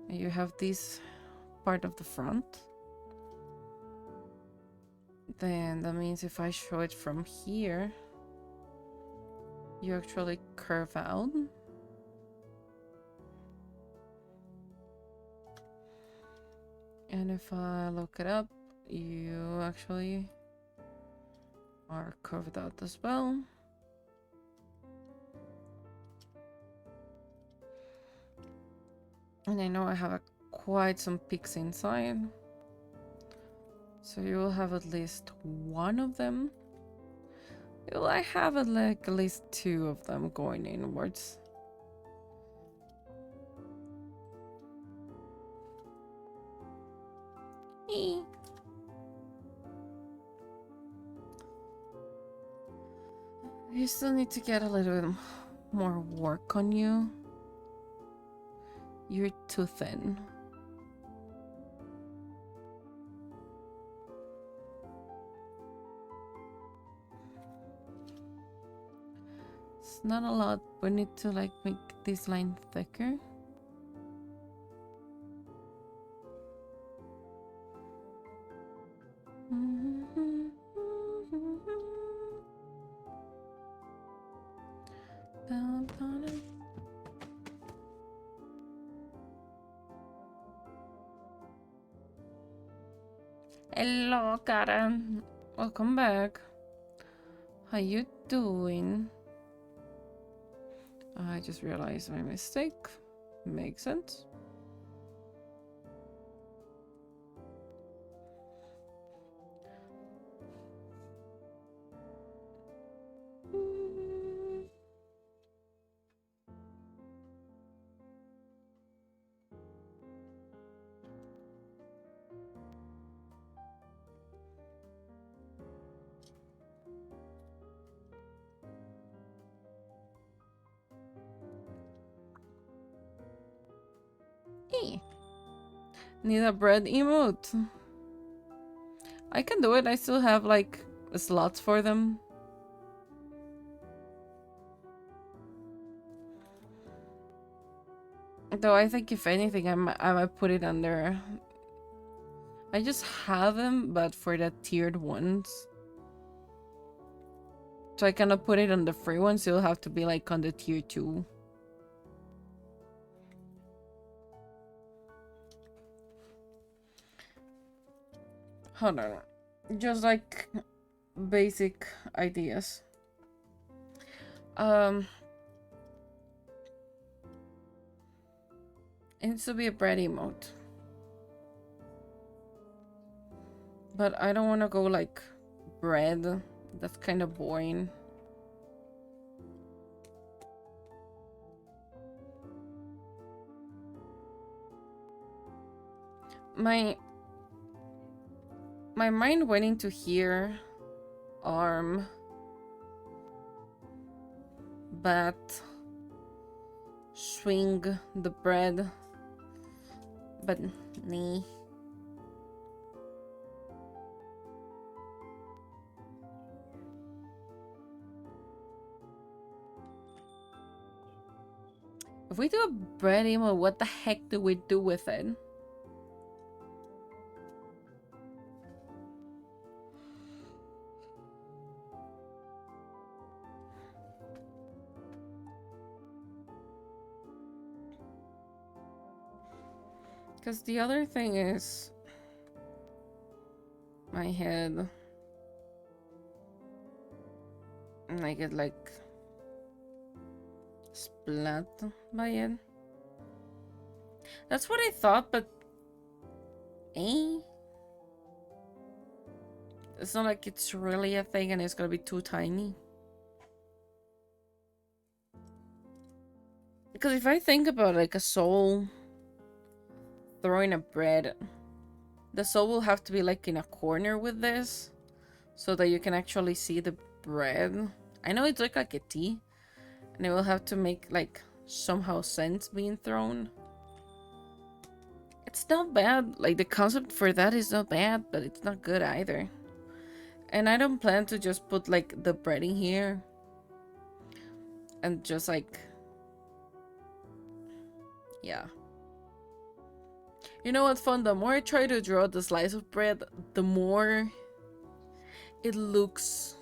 And you have this part of the front. Then that means if I show it from here, you actually curve out. And if I look it up, you actually are curved out as well. And I know I have quite some peaks inside. So you will have at least one of them. Well, I have like at least two of them going inwards. You still need to get a little bit more work on you. You're too thin. It's not a lot. We need to like make this line thicker. Hello, Karen. Welcome back. How you doing? I just realized my mistake. Makes sense. Need a bread emote. I can do it. I still have like slots for them. Though I think if anything, I might put it under. I just have them, but for the tiered ones. So I cannot put it on the free ones. It'll have to be like on the tier 2. Hold on. Just like basic ideas. It needs to be a bread emote. But I don't want to go like bread. That's kind of boring. My mind went into here. Arm. Bat. Swing the bread. But nee. If we do a bread emote, what the heck do we do with it? Because the other thing is my head. And I get like splat by it. That's what I thought, but it's not like it's really a thing and it's gonna be too tiny. Because if I think about like a soul throwing a bread, the soul will have to be like in a corner with this so that you can actually see the bread. I know it's like a T, and it will have to make like somehow sense being thrown. It's not bad. Like the concept for that is not bad, but it's not good either. And I don't plan to just put like the breading here and just like, yeah. You know what's fun? The more I try to draw the slice of bread, the more it looks,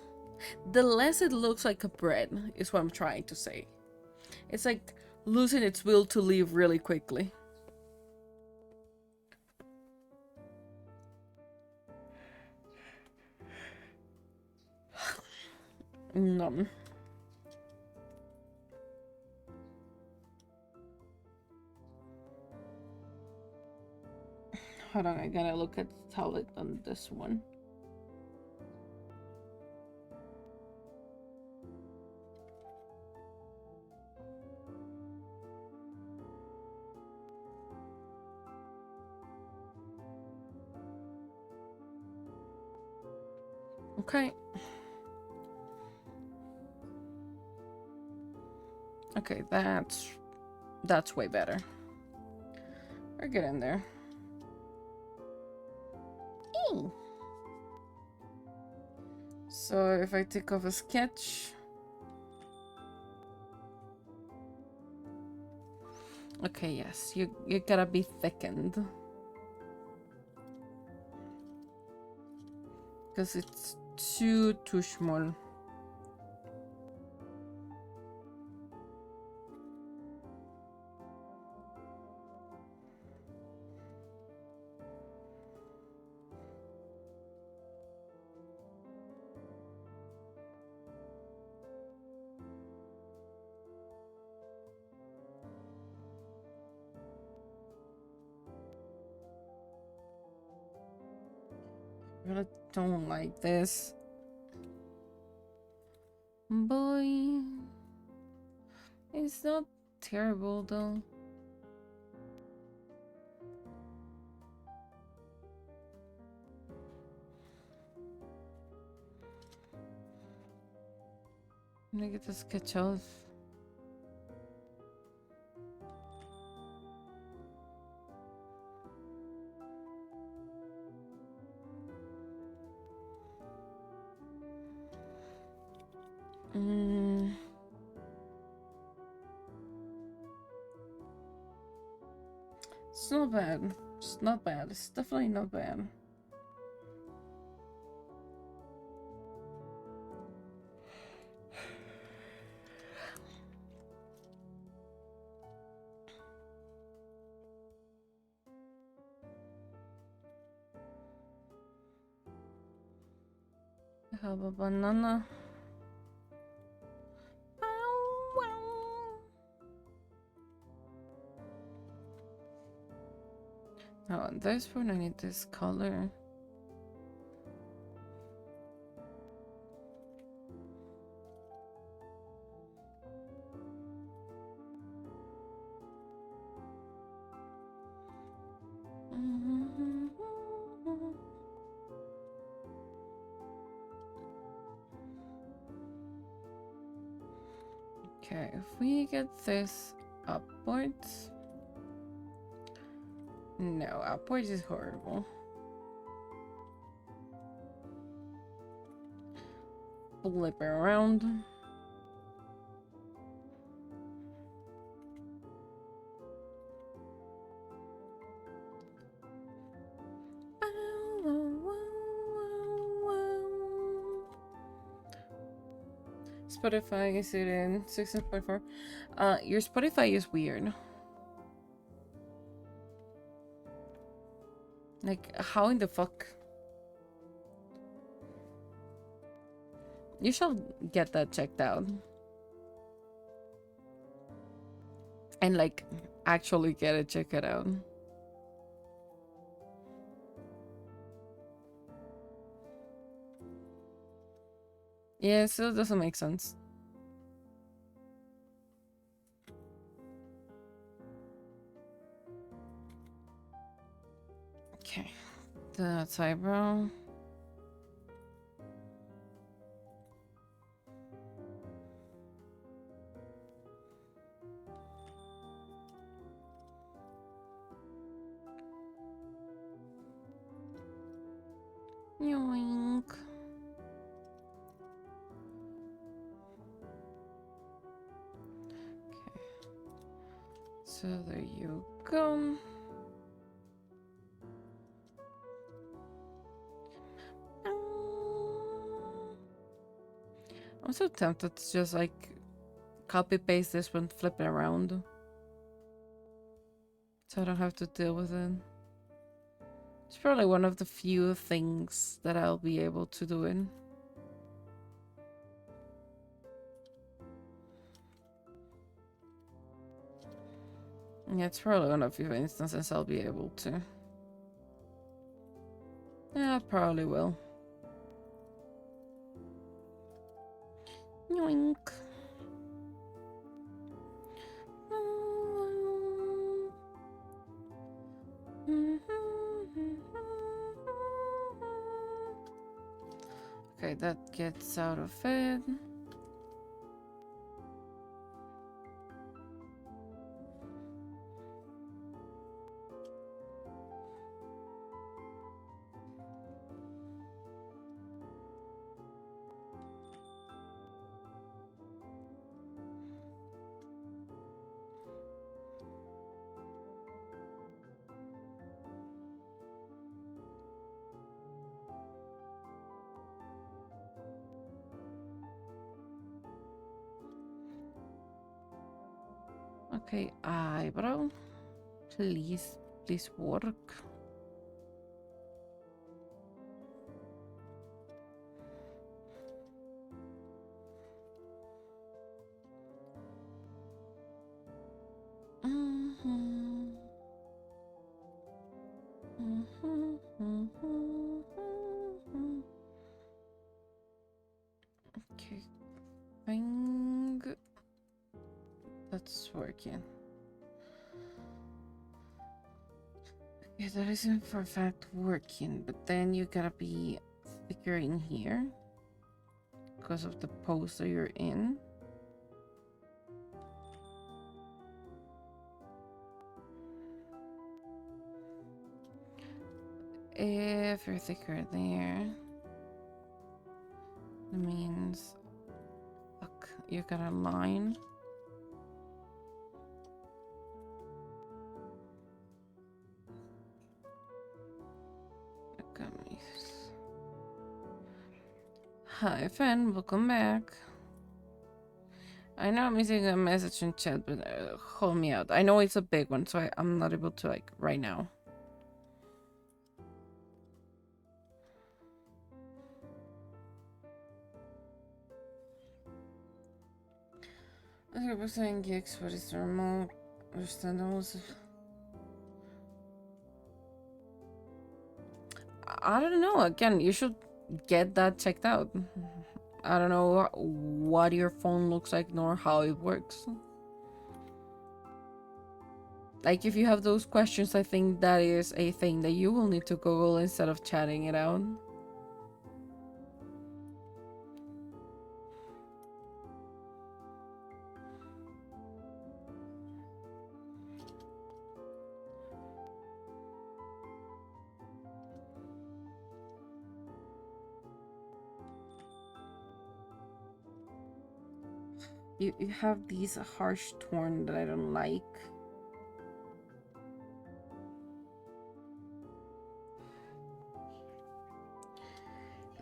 the less it looks like a bread is what I'm trying to say. It's like losing its will to live really quickly. No. Hold on, I gotta look at the tablet on this one. Okay. Okay, that's way better. We're getting there. Eee. So if I take off a sketch. Okay, yes, you gotta be thickened. Because it's too small. really don't like this. Boy. It's not terrible though. I'm gonna get this sketch off. It's not bad. It's not bad. It's definitely not bad. I have a banana. Now on this one I need this color. Okay, if we get this upwards. No, upwards is horrible. Flip it around. Spotify is it in 16.4? Your Spotify is weird. Like, how in the fuck? You shall get that checked out. And like, actually get it checked out. Yeah, it still doesn't make sense. Okay, that's eyebrow. Yoink. Okay. So there you go. I'm so tempted to just like copy paste this one, flip it around. So I don't have to deal with it. It's probably one of the few things that I'll be able to do it. Yeah, it's probably one of the few instances I'll be able to. Yeah, I probably will. Yoink. Okay, that gets out of it. Okay, eyebrow. Please work. that's working. Yeah, that isn't for a fact working, but then you gotta be thicker in here because of the pose that you're in. If you're thicker there, that means, look, you got a line. Look at me. Hi, Fen, welcome back. I know I'm missing a message in chat, but hold me out. I know it's a big one, so I'm not able to, like, right now. I think we're saying gigs, what is normal? Understandable. I don't know. Again, you should get that checked out. I don't know what your phone looks like nor how it works. Like, if you have those questions, I think that is a thing that you will need to Google instead of chatting it out. You have these harsh tone that I don't like.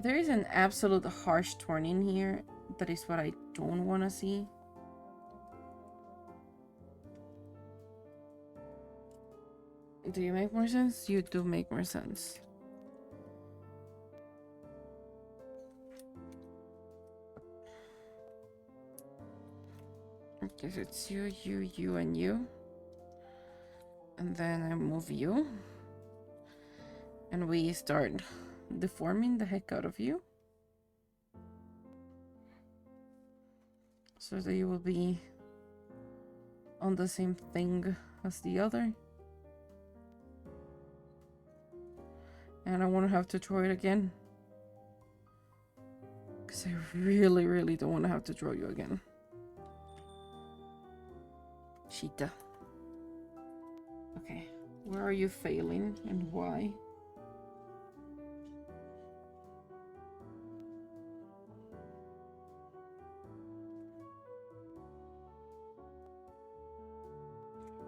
There is an absolute harsh tone in here. That is what I don't want to see. Do you make more sense? You do make more sense. Okay, so it's you, you, and you. And then I move you. And we start deforming the heck out of you. So that you will be on the same thing as the other. And I want to have to draw it again. Because I really, really don't want to have to draw you again. Cheetah. Okay, where are you failing and why?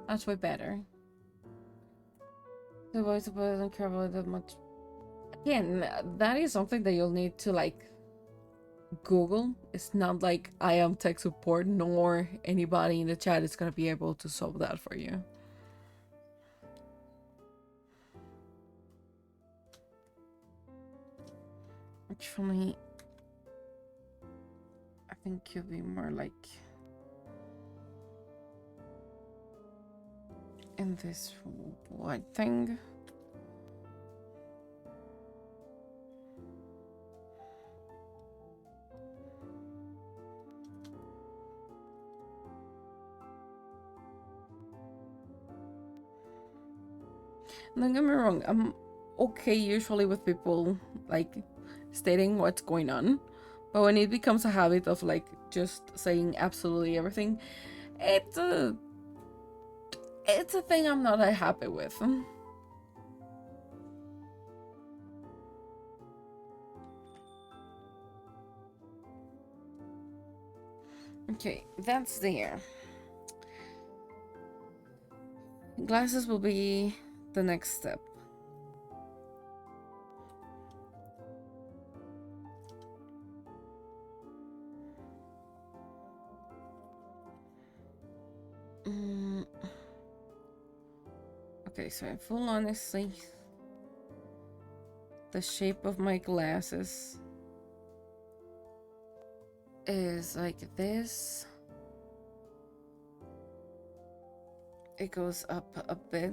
That's way better. The voice doesn't care about it that much. Again, that is something that you'll need to, like, Google. It's not like I am tech support, nor anybody in the chat is gonna be able to solve that for you. Actually, I think you'll be more like in this white thing. Don't get me wrong, I'm okay usually with people like stating what's going on, but when it becomes a habit of like just saying absolutely everything, it's a thing I'm not that happy with. Okay, that's there. Glasses will be the next step. Okay, so in full honesty, the shape of my glasses is like this. It goes up a bit.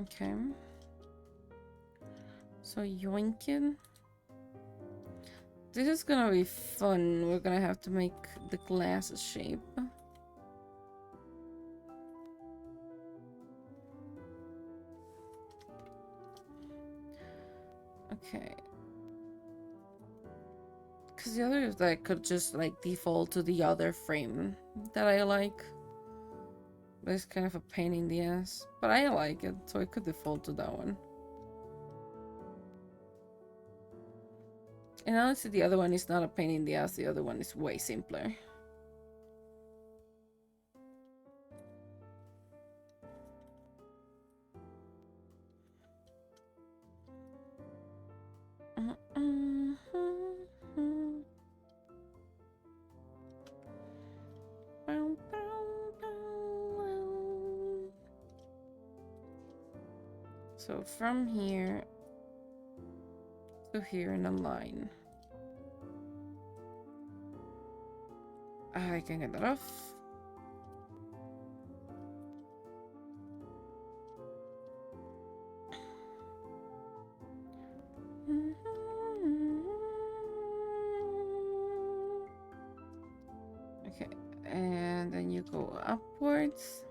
Okay. So yoinking. This is gonna be fun. We're gonna have to make the glass shape. Okay. Because the other is that I could just like default to the other frame that I like. But it's kind of a pain in the ass. But I like it, so I could default to that one. And honestly, the other one is not a pain in the ass. The other one is way simpler. So from here to here in a line. I can get that off. Okay, and then you go upwards.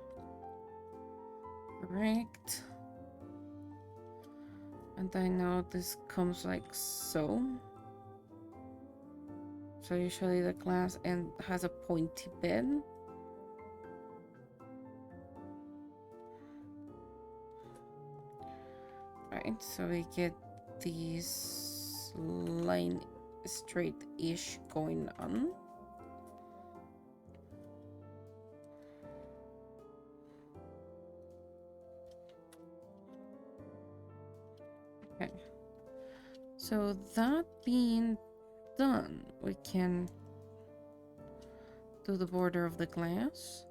Correct. And I know this comes like so. So usually the glass end has a pointy bit. Right, so we get these line straight-ish going on. Okay. So that being done, we can do the border of the glass.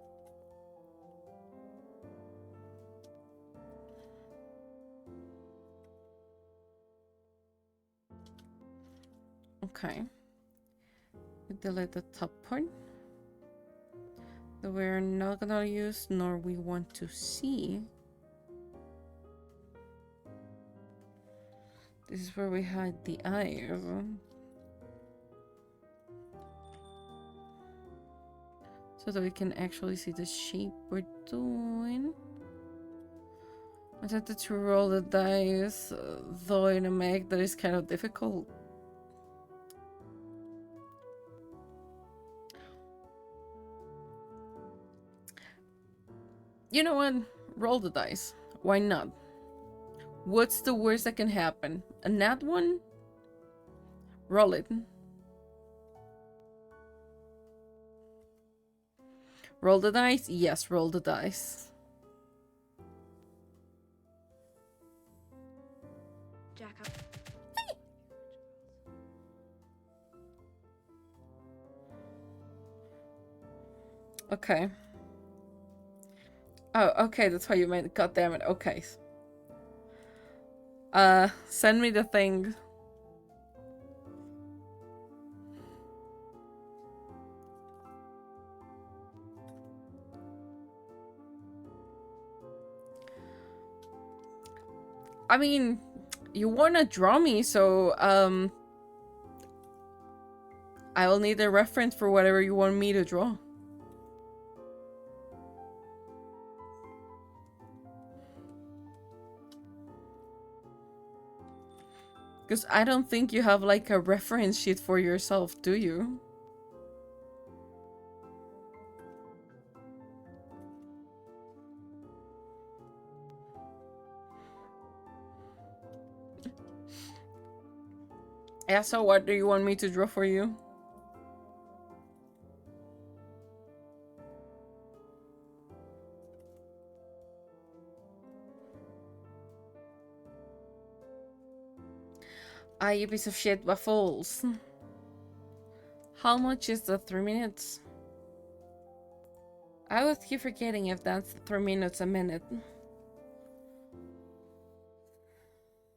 Okay. We delete the top part that we're not gonna use nor we want to see. This is where we hide the eyes. So that we can actually see the shape we're doing. I tempted to roll the dice, though in a mech that is kind of difficult. You know what? Roll the dice. Why not? What's the worst that can happen? A nat one? Roll it. Roll the dice? Yes, roll the dice. Jack up. Okay. Oh, okay, that's what you meant. God damn it. Okay. Send me the thing. I mean, you wanna draw me, so, I will need a reference for whatever you want me to draw. Because I don't think you have, like, a reference sheet for yourself, do you? Yeah, so what do you want me to draw for you? Ah, you piece of shit, waffles. How much is the 3 minutes? I would keep forgetting if that's 3 minutes a minute.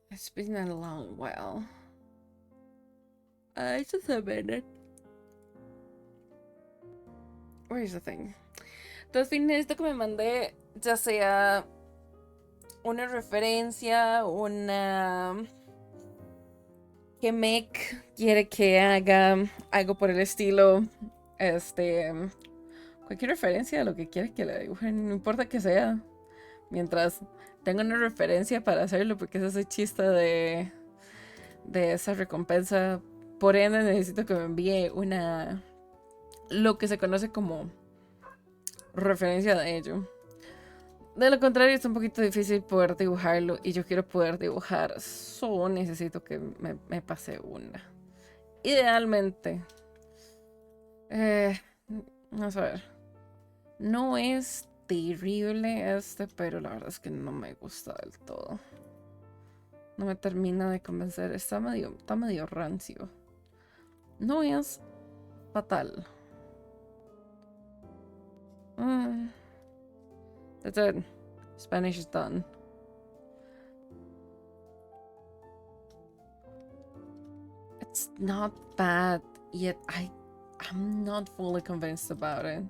It's been a long while. It's just a minute. Where is the thing? Entonces, necesito que me mande ya sea una referencia, una que Mech quiere que haga, algo por el estilo, cualquier referencia a lo que quiere que le dibujen, no importa que sea, mientras tenga una referencia para hacerlo, porque es ese chiste de esa recompensa. Por ende, necesito que me envíe lo que se conoce como referencia de ello. De lo contrario, es un poquito difícil poder dibujarlo y yo quiero poder dibujar. Solo necesito que me pase una. Idealmente. Eh, Vamos a ver. No es terrible pero la verdad es que no me gusta del todo. No me termina de convencer. Está medio rancio. No es fatal. That's it. Spanish is done. It's not bad, yet I'm not fully convinced about it.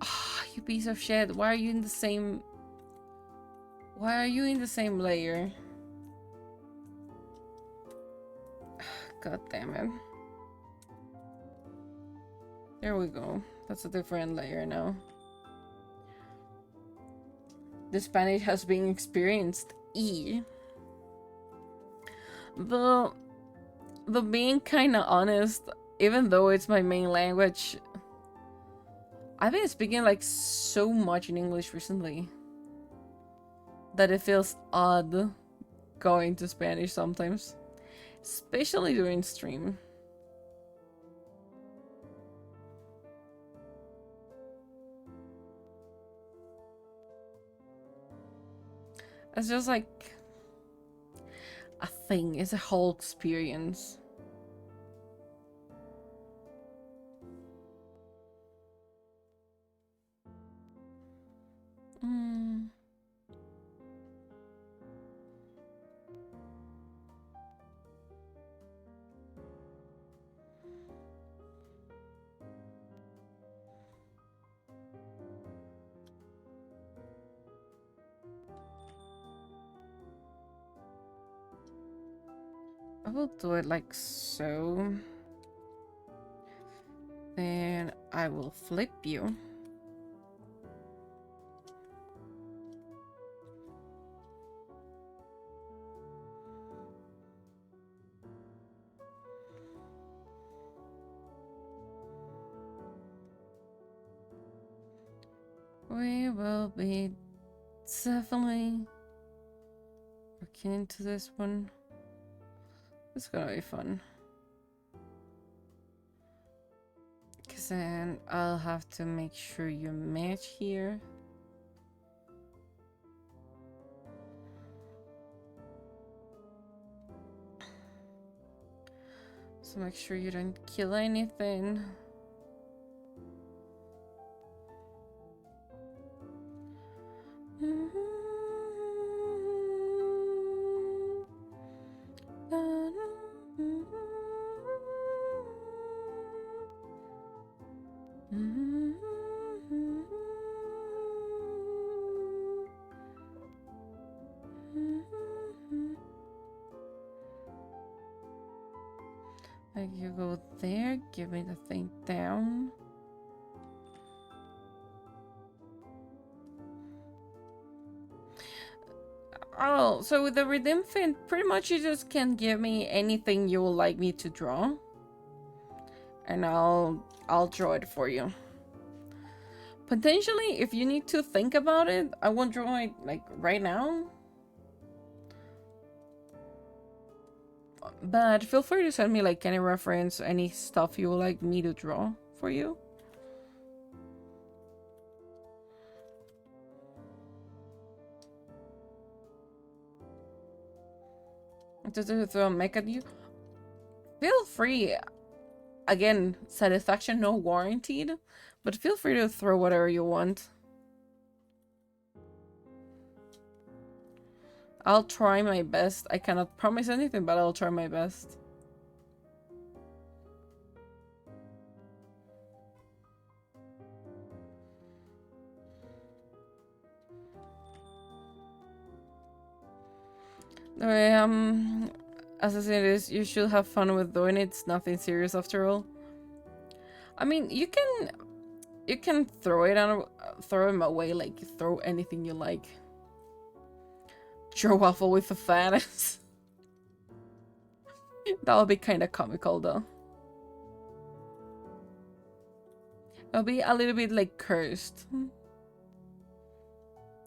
Ah, you piece of shit. Why are you in the same... Why are you in the same layer? God damn it. There we go. That's a different layer now. The Spanish has been experienced. The being kinda honest, even though it's my main language, I've been speaking like so much in English recently that it feels odd going to Spanish sometimes, especially during stream. It's just like a thing, it's a whole experience. I will do it like so. Then I will flip you. We will be definitely looking into this one. It's gonna be fun. Because then I'll have to make sure you match here. So make sure you don't kill anything. Like you go there, give me the thing down. Oh, so with the redeem fin, pretty much you just can give me anything you would like me to draw, and I'll draw it for you. Potentially, if you need to think about it, I won't draw it like right now. But feel free to send me like any reference, any stuff you would like me to draw for you. Just to throw a mech at you. Feel free. Again, satisfaction no warranted, but feel free to throw whatever you want. I'll try my best. I cannot promise anything, but I'll try my best. As I said, is you should have fun with doing it. It's nothing serious after all. I mean, you can throw it on, throw him away, like throw anything you like. Your waffle with a fat ass. That would be kind of comical, though. It'll be a little bit like cursed.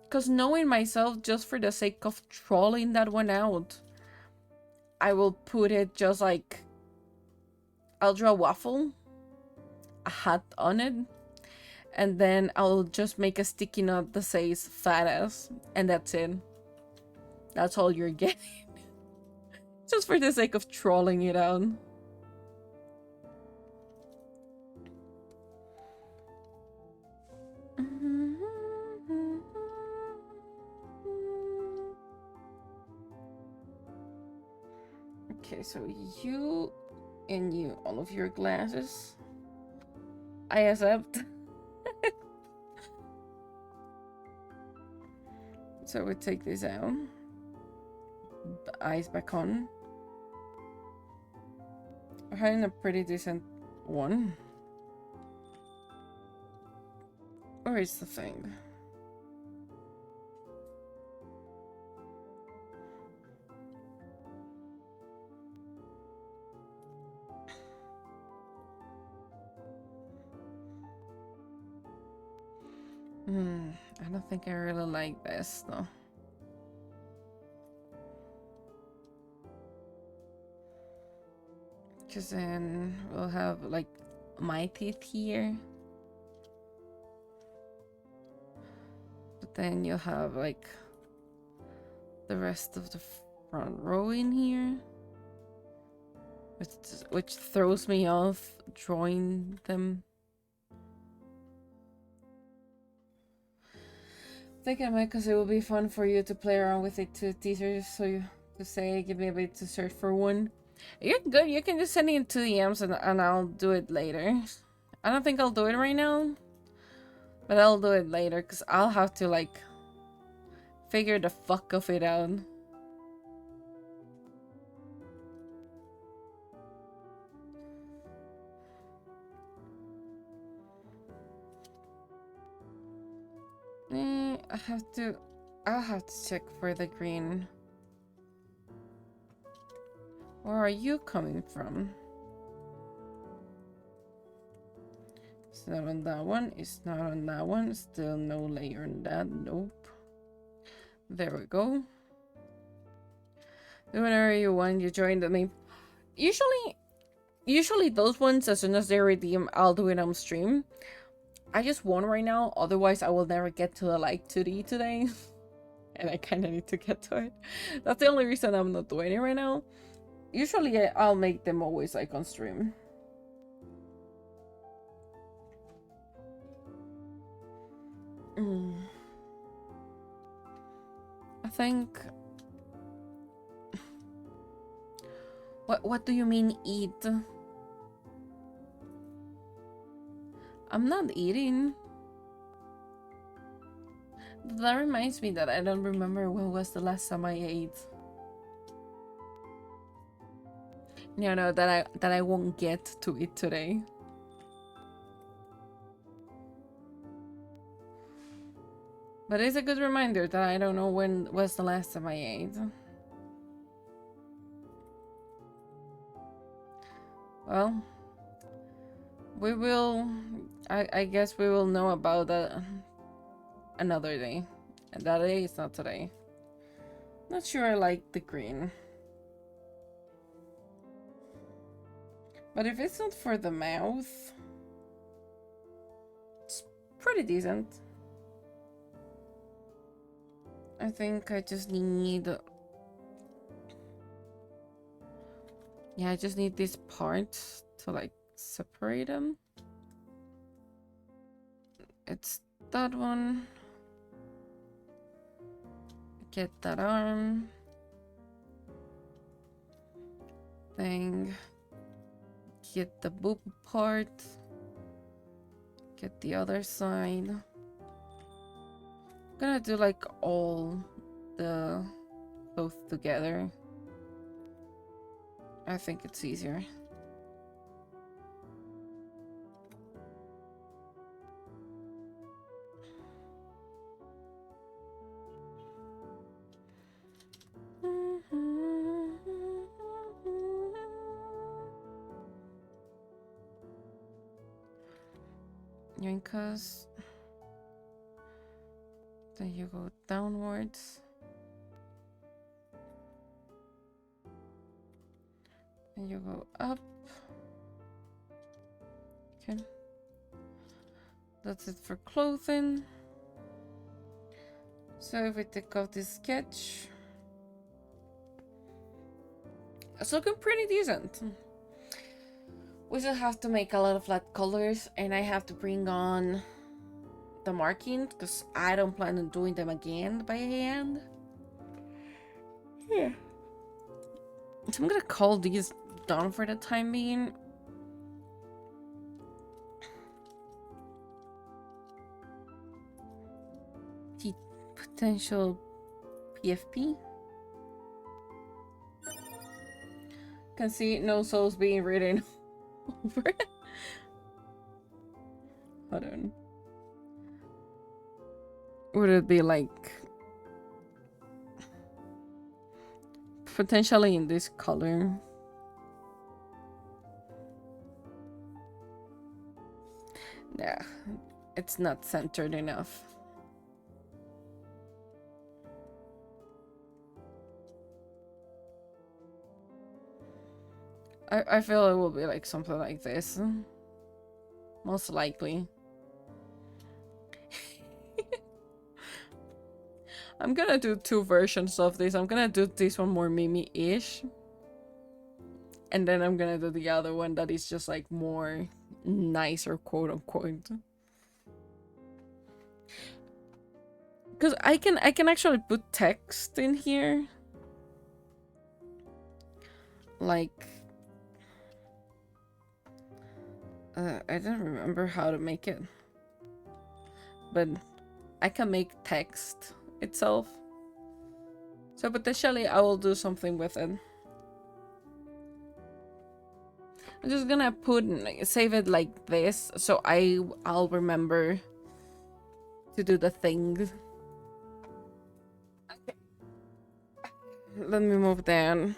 Because knowing myself, just for the sake of trolling that one out, I will put it just like, I'll draw a waffle, a hat on it, and then I'll just make a sticky note that says fat ass, and that's it. That's all you're getting. Just for the sake of trolling it out. Okay, so you and you, all of your glasses. I accept. So we take this out. The eyes back on. We're having a pretty decent one. Where is the thing? I don't think I really like this though. Because then we'll have like my teeth here. But then you'll have like the rest of the front row in here. Which throws me off drawing them. Thinking about, because it will be fun for you to play around with it to teasers, so you to say, give me a bit to search for one. You're good, you can just send it to DMs and I'll do it later. I don't think I'll do it right now, but I'll do it later, because I'll have to like figure the fuck of it out. I'll have to check for the green. Where are you coming from? It's not on that one. It's not on that one. Still no layer on that. Nope. There we go. Do whatever you want. You join the main. Usually those ones, as soon as they redeem, I'll do it on stream. I just won right now. Otherwise, I will never get to the Live2D today. And I kind of need to get to it. That's the only reason I'm not doing it right now. Usually, I'll make them always like on stream. I think... What do you mean eat? I'm not eating. That reminds me that I don't remember when was the last time I ate. No, that I won't get to eat today. But it's a good reminder that I don't know when was the last time I ate. Well, we will... I guess we will know about that another day. And that day is not today. Not sure I like the green. But if it's not for the mouth, it's pretty decent. I think I just need... Yeah, I just need this part to like separate them. It's that one. Get that arm thing. Get the boob part. Get the other side. I'm gonna do like all the both together. I think it's easier. Yoinkas. Then you go downwards. And you go up. Okay. That's it for clothing. So if we take out this sketch, it's looking pretty decent. We still have to make a lot of flat colors, and I have to bring on the marking because I don't plan on doing them again by hand. Yeah. So I'm gonna call these done for the time being. The potential PFP. Can see no souls being written over it. Hold on. Would it be like potentially in this color? Nah, it's not centered enough. I feel it will be like something like this. Most likely. I'm gonna do two versions of this. I'm gonna do this one more Mimi-ish. And then I'm gonna do the other one that is just like more nicer, quote unquote. Because I can actually put text in here. Like I don't remember how to make it. But I can make text itself. So potentially I will do something with it. I'm just gonna save it like this so I'll remember to do the thing. Okay. Let me move down.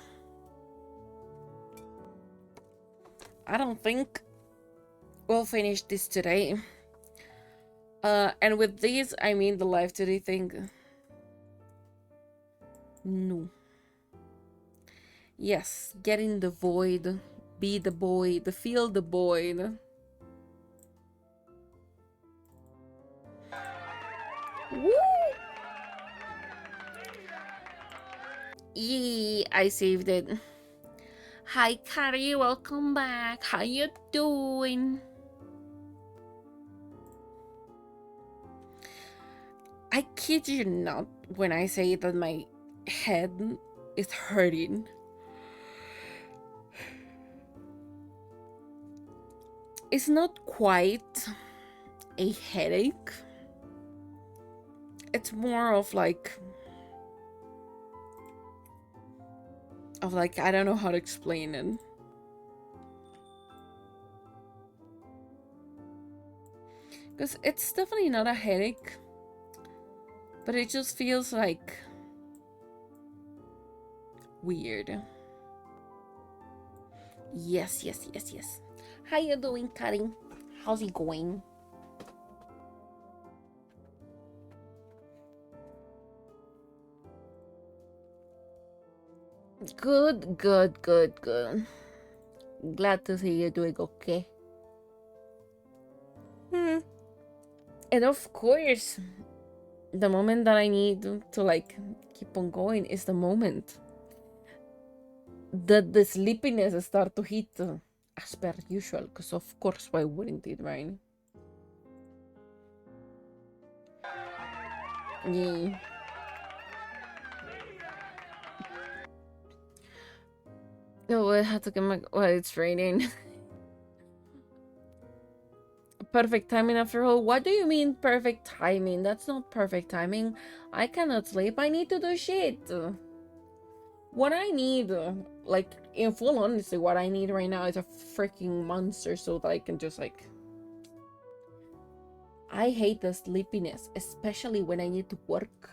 I don't think we'll finish this today. And with these, I mean the Live2D thing. No. Yes, get in the void. Be the void. Feel the void. Woo! Yee, I saved it. Hi, Carrie. Welcome back. How you doing? I kid you not when I say that my head is hurting. It's not quite a headache. It's more of like I don't know how to explain it. Because it's definitely not a headache. But it just feels like weird. Yes. How you doing, Karin? How's it going? Good. Glad to see you doing okay. And of course, the moment that I need to like keep on going is the moment that the sleepiness start to hit as per usual, because of course, why wouldn't it, right? Yeah. Oh, I had to get my... Well, it's raining. Perfect timing after all. What do you mean perfect timing? That's not perfect timing. I cannot sleep. I need to do shit. What I need, like, in full honesty, what I need right now is a freaking monster so that I can just, like... I hate the sleepiness, especially when I need to work.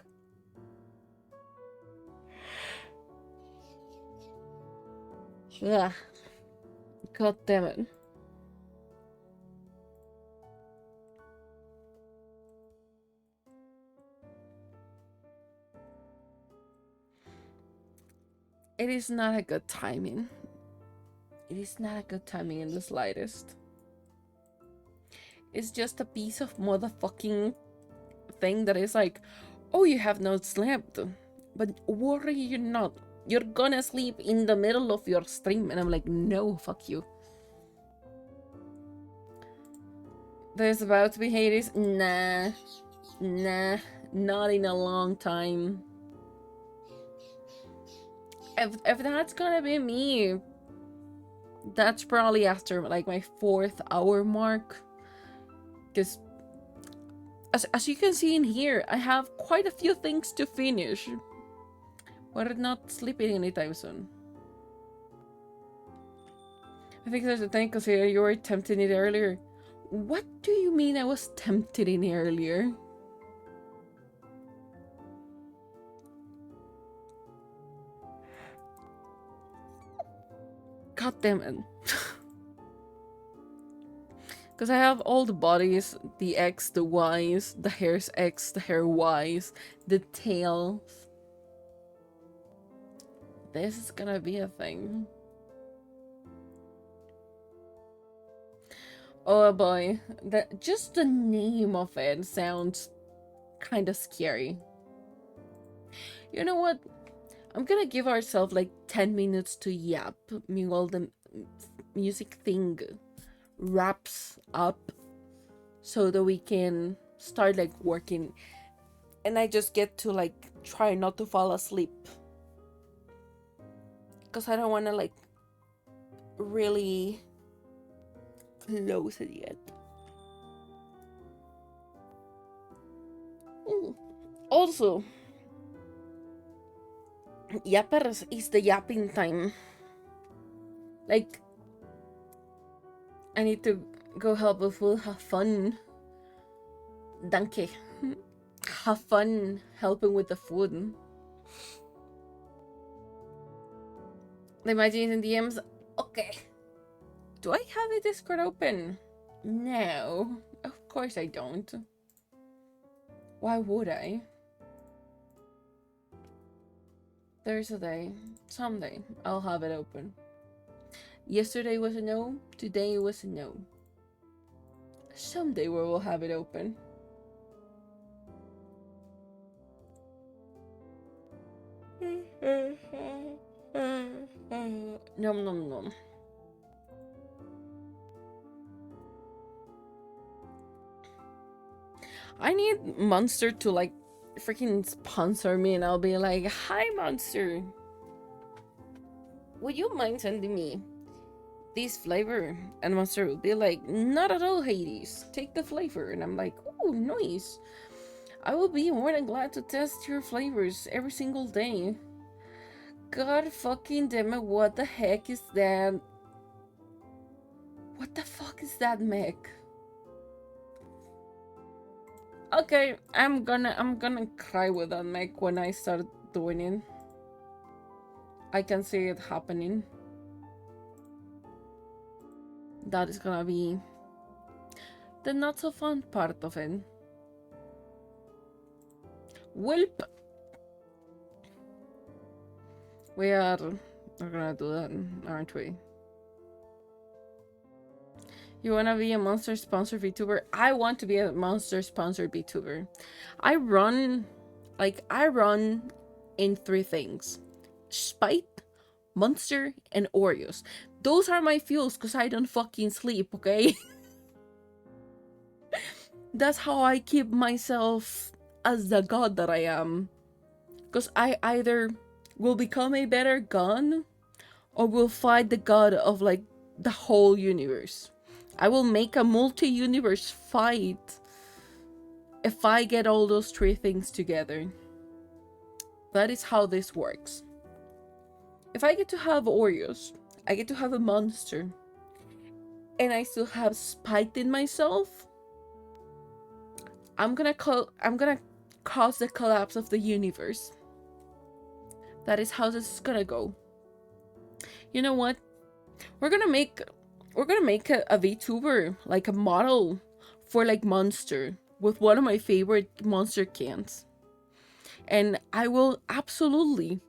Ugh. God damn it. It is not a good timing. It is not a good timing in the slightest. It's just a piece of motherfucking thing that is like, oh, you have not slept. But worry you're not. You're gonna sleep in the middle of your stream. And I'm like, no, fuck you. There's about to be Hades. Nah. Nah. Not in a long time. If that's gonna be me, that's probably after like my 4th hour mark. Because as you can see in here, I have quite a few things to finish. We're not sleeping anytime soon. I think there's a thing because you were tempting it earlier. What do you mean I was tempted in earlier? God damn it. Because I have all the bodies, the X, the Ys, the hair's X, the hair Ys, the tails. This is gonna be a thing. Oh boy, just the name of it sounds kind of scary. You know what? I'm gonna give ourselves like 10 minutes to yap while the music thing wraps up so that we can start like working and I just get to like try not to fall asleep because I don't want to like really close it yet. Also, yappers is the yapping time. Like, I need to go help with food. Have fun. Danke. Have fun helping with the food. The imagination DMs. Okay. Do I have the Discord open? No. Of course I don't. Why would I? There's a day. Someday I'll have it open. Yesterday was a no. Today was a no. Someday we will have it open. Nom nom nom. I need Monster to like freaking sponsor me and I'll be like, hi Monster, would you mind sending me this flavor? And Monster will be like, not at all, Hades, take the flavor. And I'm like, oh, nice. I will be more than glad to test your flavors every single day. God fucking damn it, what the heck is that? What the fuck is that mech? Okay, I'm gonna cry with that mech when I start doing it. I can see it happening. That is gonna be the not so fun part of it. Welp. We're gonna do that, aren't we? You wanna be a monster sponsored VTuber? I want to be a monster sponsored VTuber. I run in 3 things: Spite, Monster, and Oreos. Those are my fuels because I don't fucking sleep, okay? That's how I keep myself as the god that I am. Because I either will become a better god or will fight the god of like the whole universe. I will make a multi-universe fight if I get all those 3 things together. That is how this works. if I get to have Oreos, I get to have a monster, and I still have spite in myself, I'm gonna cause the collapse of the universe. That is how this is gonna go. You know what? We're gonna make a VTuber, like a model for like Monster with one of my favorite Monster cans. And I will absolutely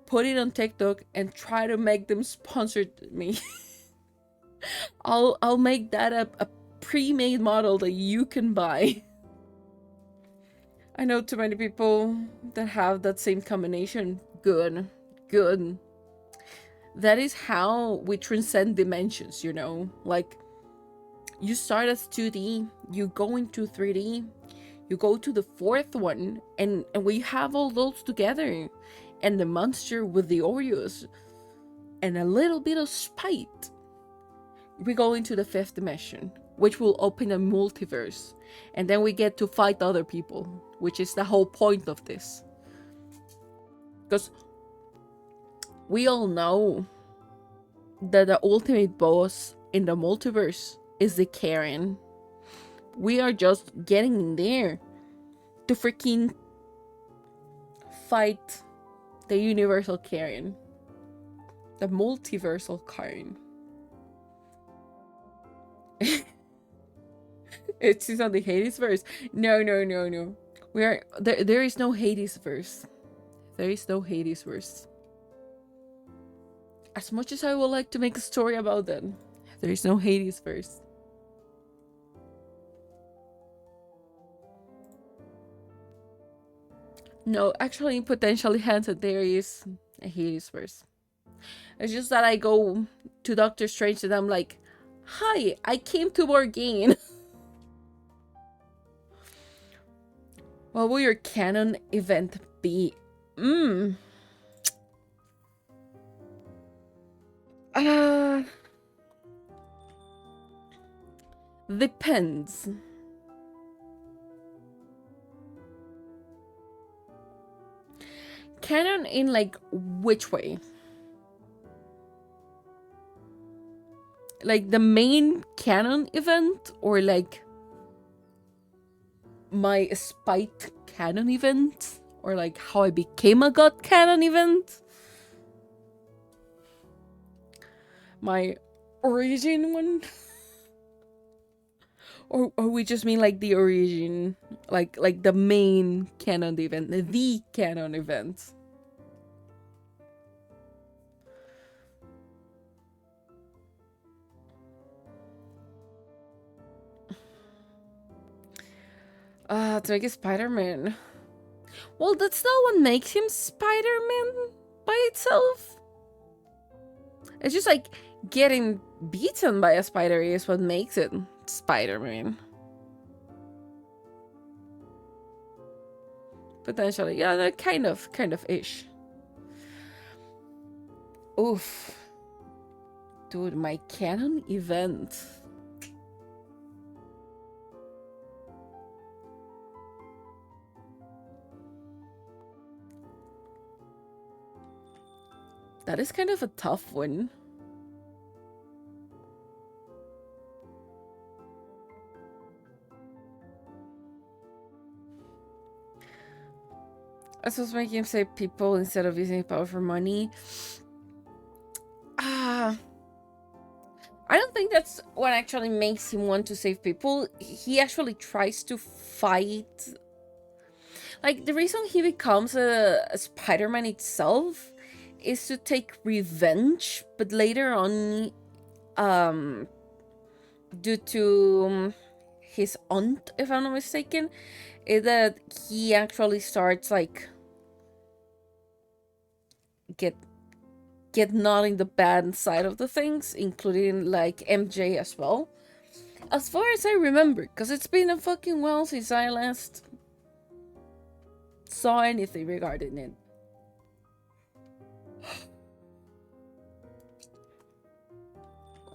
put it on TikTok and try to make them sponsor me. I'll make that a pre-made model that you can buy. I know too many people that have that same combination. Good. Good. That is how we transcend dimensions, you know? Like, you start as 2D, you go into 3D, you go to the fourth one, and we have all those together. And the monster with the Oreos, and a little bit of spite. We go into the fifth dimension, which will open a multiverse. And then we get to fight other people, which is the whole point of this. Because we all know that the ultimate boss in the multiverse is the Karen. We are just getting in there to freaking fight the universal Karen. The multiversal Karen. It's on the Hades verse. No. We are there is no Hades verse. There is no Hades verse. As much as I would like to make a story about that, there is no Hades verse. No, actually, potentially, Hansa, there is a Hades verse. It's just that I go to Doctor Strange and I'm like, "Hi, I came to bargain." What will your canon event be? Depends. Canon in like which way? Like the main canon event, or like my spite canon event, or like how I became a god canon event? My origin one? Or we just mean like the origin, like the main canon event, the canon event. To make a Spider-Man. Well, that's not what makes him Spider-Man by itself. It's just like getting beaten by a spider is what makes it Spider-Man. Potentially, yeah, that kind of ish. Oof. Dude, my canon event. That is kind of a tough one. I suppose making him save people instead of using power for money. I don't think that's what actually makes him want to save people. He actually tries to fight. Like, the reason he becomes a Spider-Man itself is to take revenge, but later on, due to his aunt, if I'm not mistaken, is that he actually starts like get not in the bad side of the things, including like MJ as well. As far as I remember, because it's been a fucking while since I last saw anything regarding it.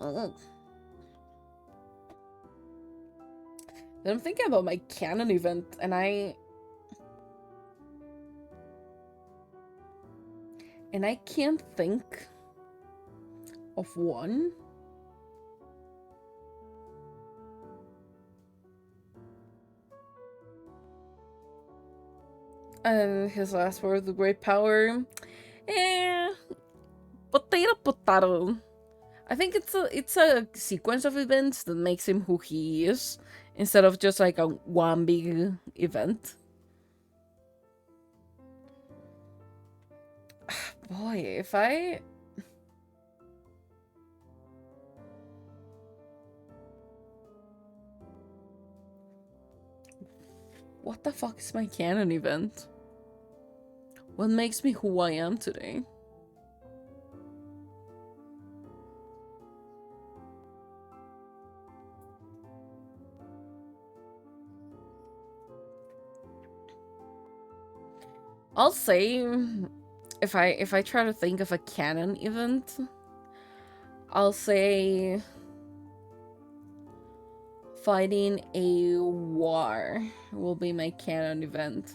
Then I'm thinking about my canon event, and and I can't think of one. And his last word, the great power. Eh, potato. I think it's a sequence of events that makes him who he is, instead of just like a one big event. Boy, if I... What the fuck is my canon event? What makes me who I am today? I'll say, if I try to think of a canon event, I'll say fighting a war will be my canon event.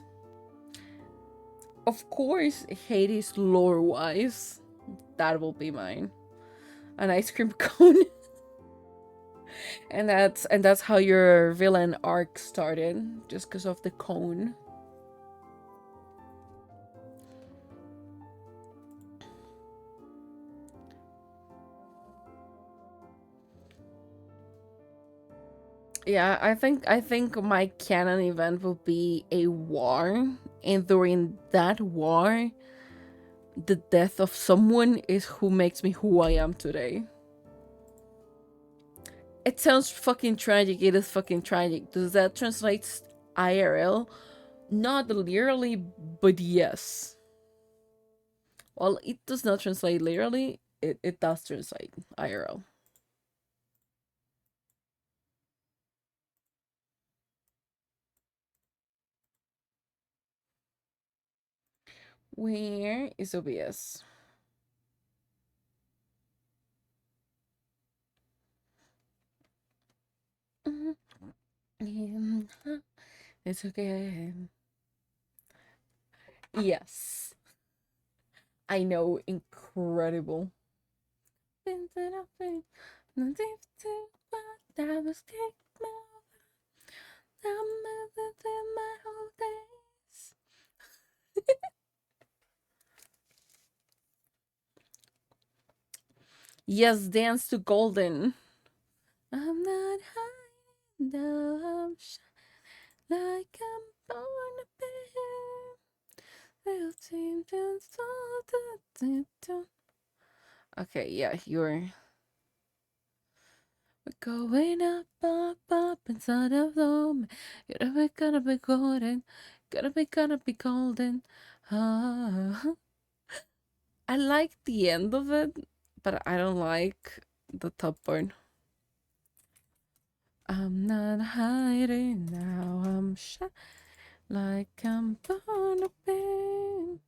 Of course, Hades lore-wise, that will be mine. An ice cream cone. and that's how your villain arc started, just because of the cone. Yeah, I think my canon event will be a war, and during that war, the death of someone is who makes me who I am today. It sounds fucking tragic. It is fucking tragic. Does that translate IRL? Not literally, but yes. Well, it does not translate literally. It does translate IRL. Where is OBS? It's okay. Yes. I know, incredible. Yes, dance to Golden. I'm not high, no, I'm shy, like I'm born to be. Okay, yeah, you're going up, up, up inside of them. Gotta be golden, gotta be golden. Ah. I like the end of it, but I don't like the top part. I'm not hiding now, I'm shy, like I'm born to be.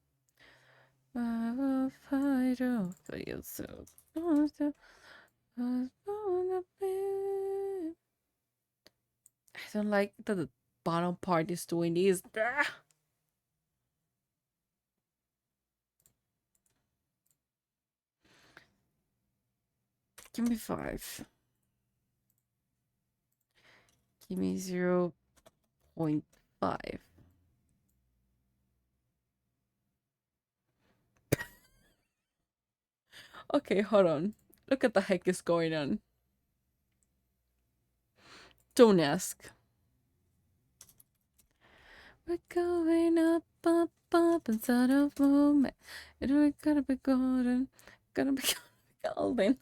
A fighter for yourself. I don't like that the bottom part is doing this. Give me 5. Give me 0.5. Okay, hold on. Look at the heck is going on. Don't ask. We're going up, up, up inside of moment. We gotta be golden. Gotta be golden.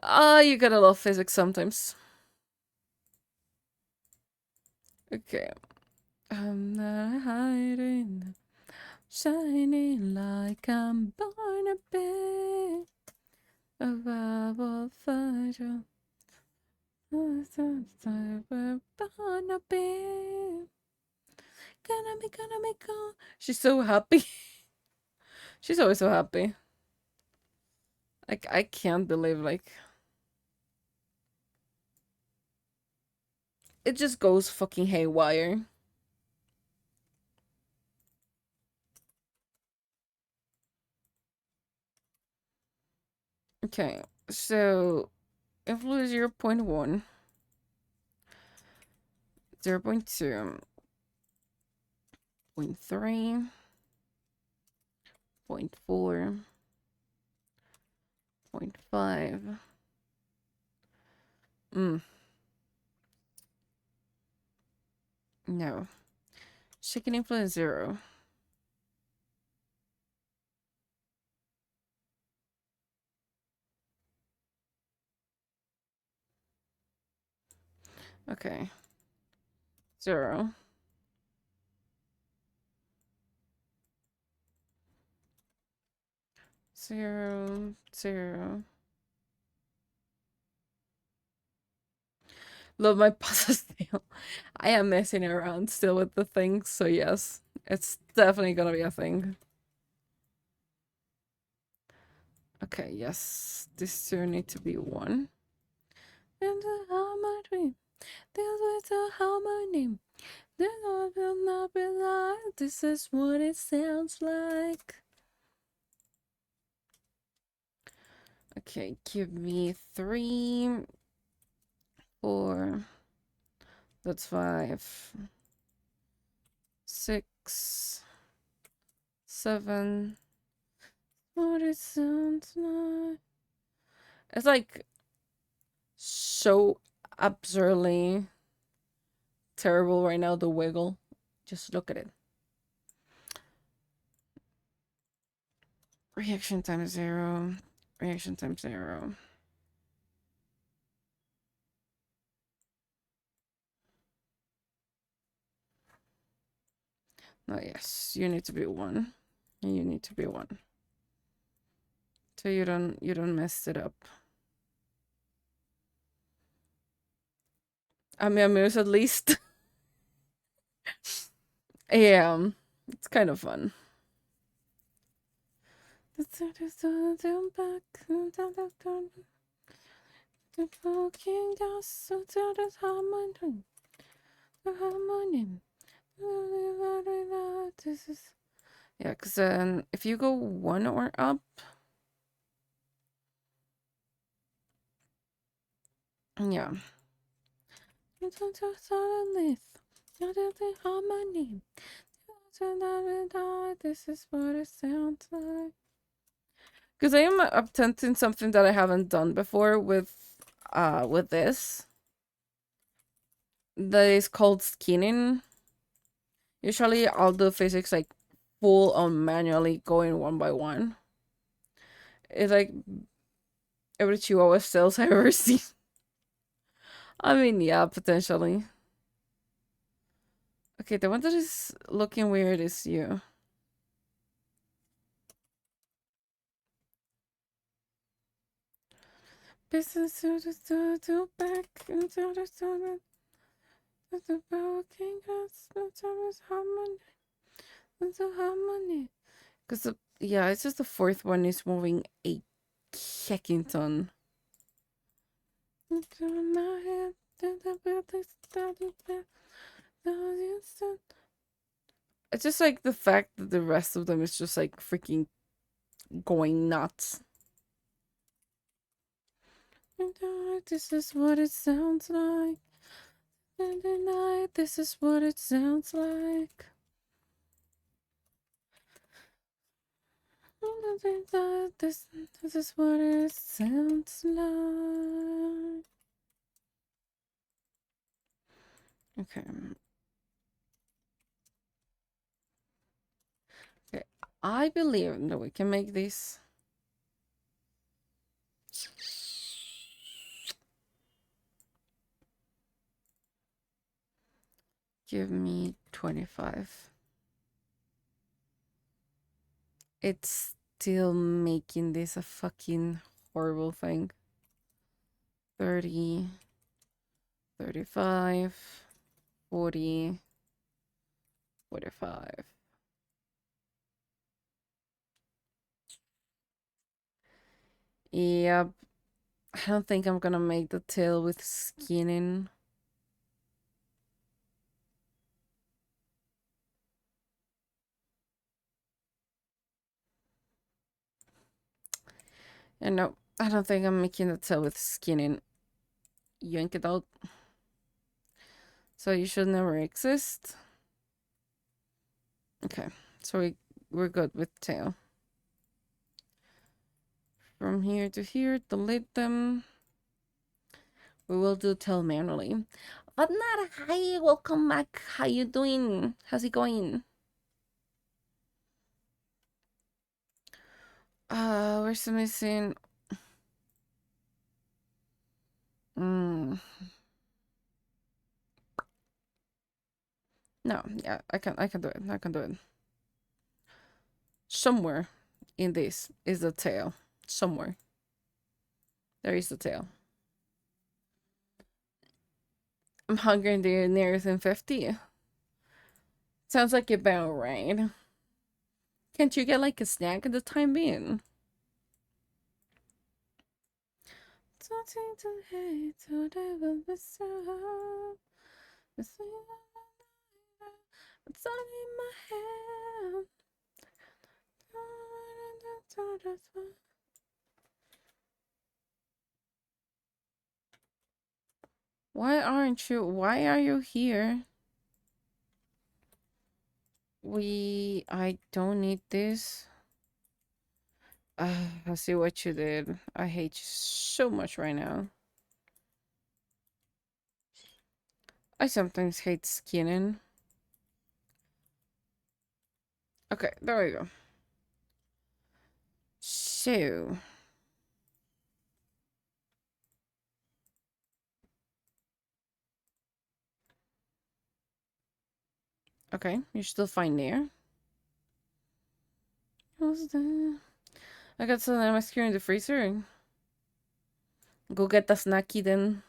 Ah, you gotta love physics sometimes. Okay. I'm not hiding, shining like I'm born to be a rival fighter. We're born to be. Gonna be gone. She's so happy. She's always so happy. Like, I can't believe, like, it just goes fucking haywire. Okay, so influence 0.1, 0.2, 0.3, 0.4, 0.5. No. Shaking influence 0. Okay. 0. 0, 0. Love my pasta still. I am messing around still with the things, so yes. It's definitely gonna be a thing. Okay, yes. This two need to be 1. And the harmony. This is the harmony. This will not be like. This is what it sounds like. Okay, give me 3, 4. That's 5. 6, 7. What it sounds like. It's like so absurdly terrible right now, the wiggle. Just look at it. Reaction time 0. Reaction time 0. Oh yes, you need to be 1. And you need to be 1. So you don't mess it up. I mean, amuse at least. Yeah, it's kind of fun. This is, yeah, because if you go 1 or up, yeah. This is what it sounds like. Because I am attempting something that I haven't done before with this. That is called skinning. Usually I'll do physics like full on manually going 1 by 1. It's like every Chihuahua sales I've ever seen. I mean, yeah, potentially. Okay, the one that is looking weird is you. Business to back into the broken glass, harmony. Because yeah, it's just the fourth one is moving a hecking ton. It's just like the fact that the rest of them is just like freaking going nuts. This is what it sounds like. This is what it sounds like. This is what it sounds like. Okay. Okay. I believe that we can make this. Give me 25. It's still making this a fucking horrible thing. 30, 35, 40, 45. Yep. I don't think I'm gonna make the tail with skinning. And no, I don't think I'm making the tail with skin in. Yank it out. So you should never exist. Okay, so we're good with tail. From here to here, delete them. We will do tail manually. But not hi, welcome back. How you doing? How's it going? We're still missing. No, yeah, I can do it. I can do it. Somewhere in this is the tail. Somewhere. There is the tail. I'm hungry nearer than 50. Sounds like about right. Can't you get like a snack at the time being? Something to hate, so they will be so. It's all in my hand. Why aren't you? Why are you here? I don't need this. I see what you did. I hate you so much right now. I sometimes hate skinning. Okay, there we go. So. Okay, you're still fine there. What's that? I got some ice cream in the freezer. Go get the snacky then.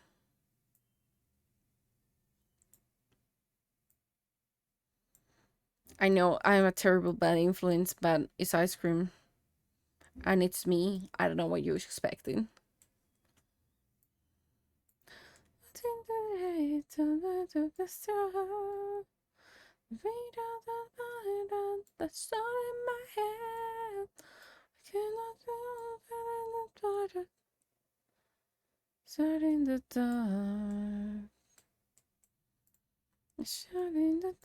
I know I'm a terrible bad influence, but it's ice cream. And it's me. I don't know what you're expecting. That's all in my head. I cannot do it. Shut in the dark. Shut in the dark.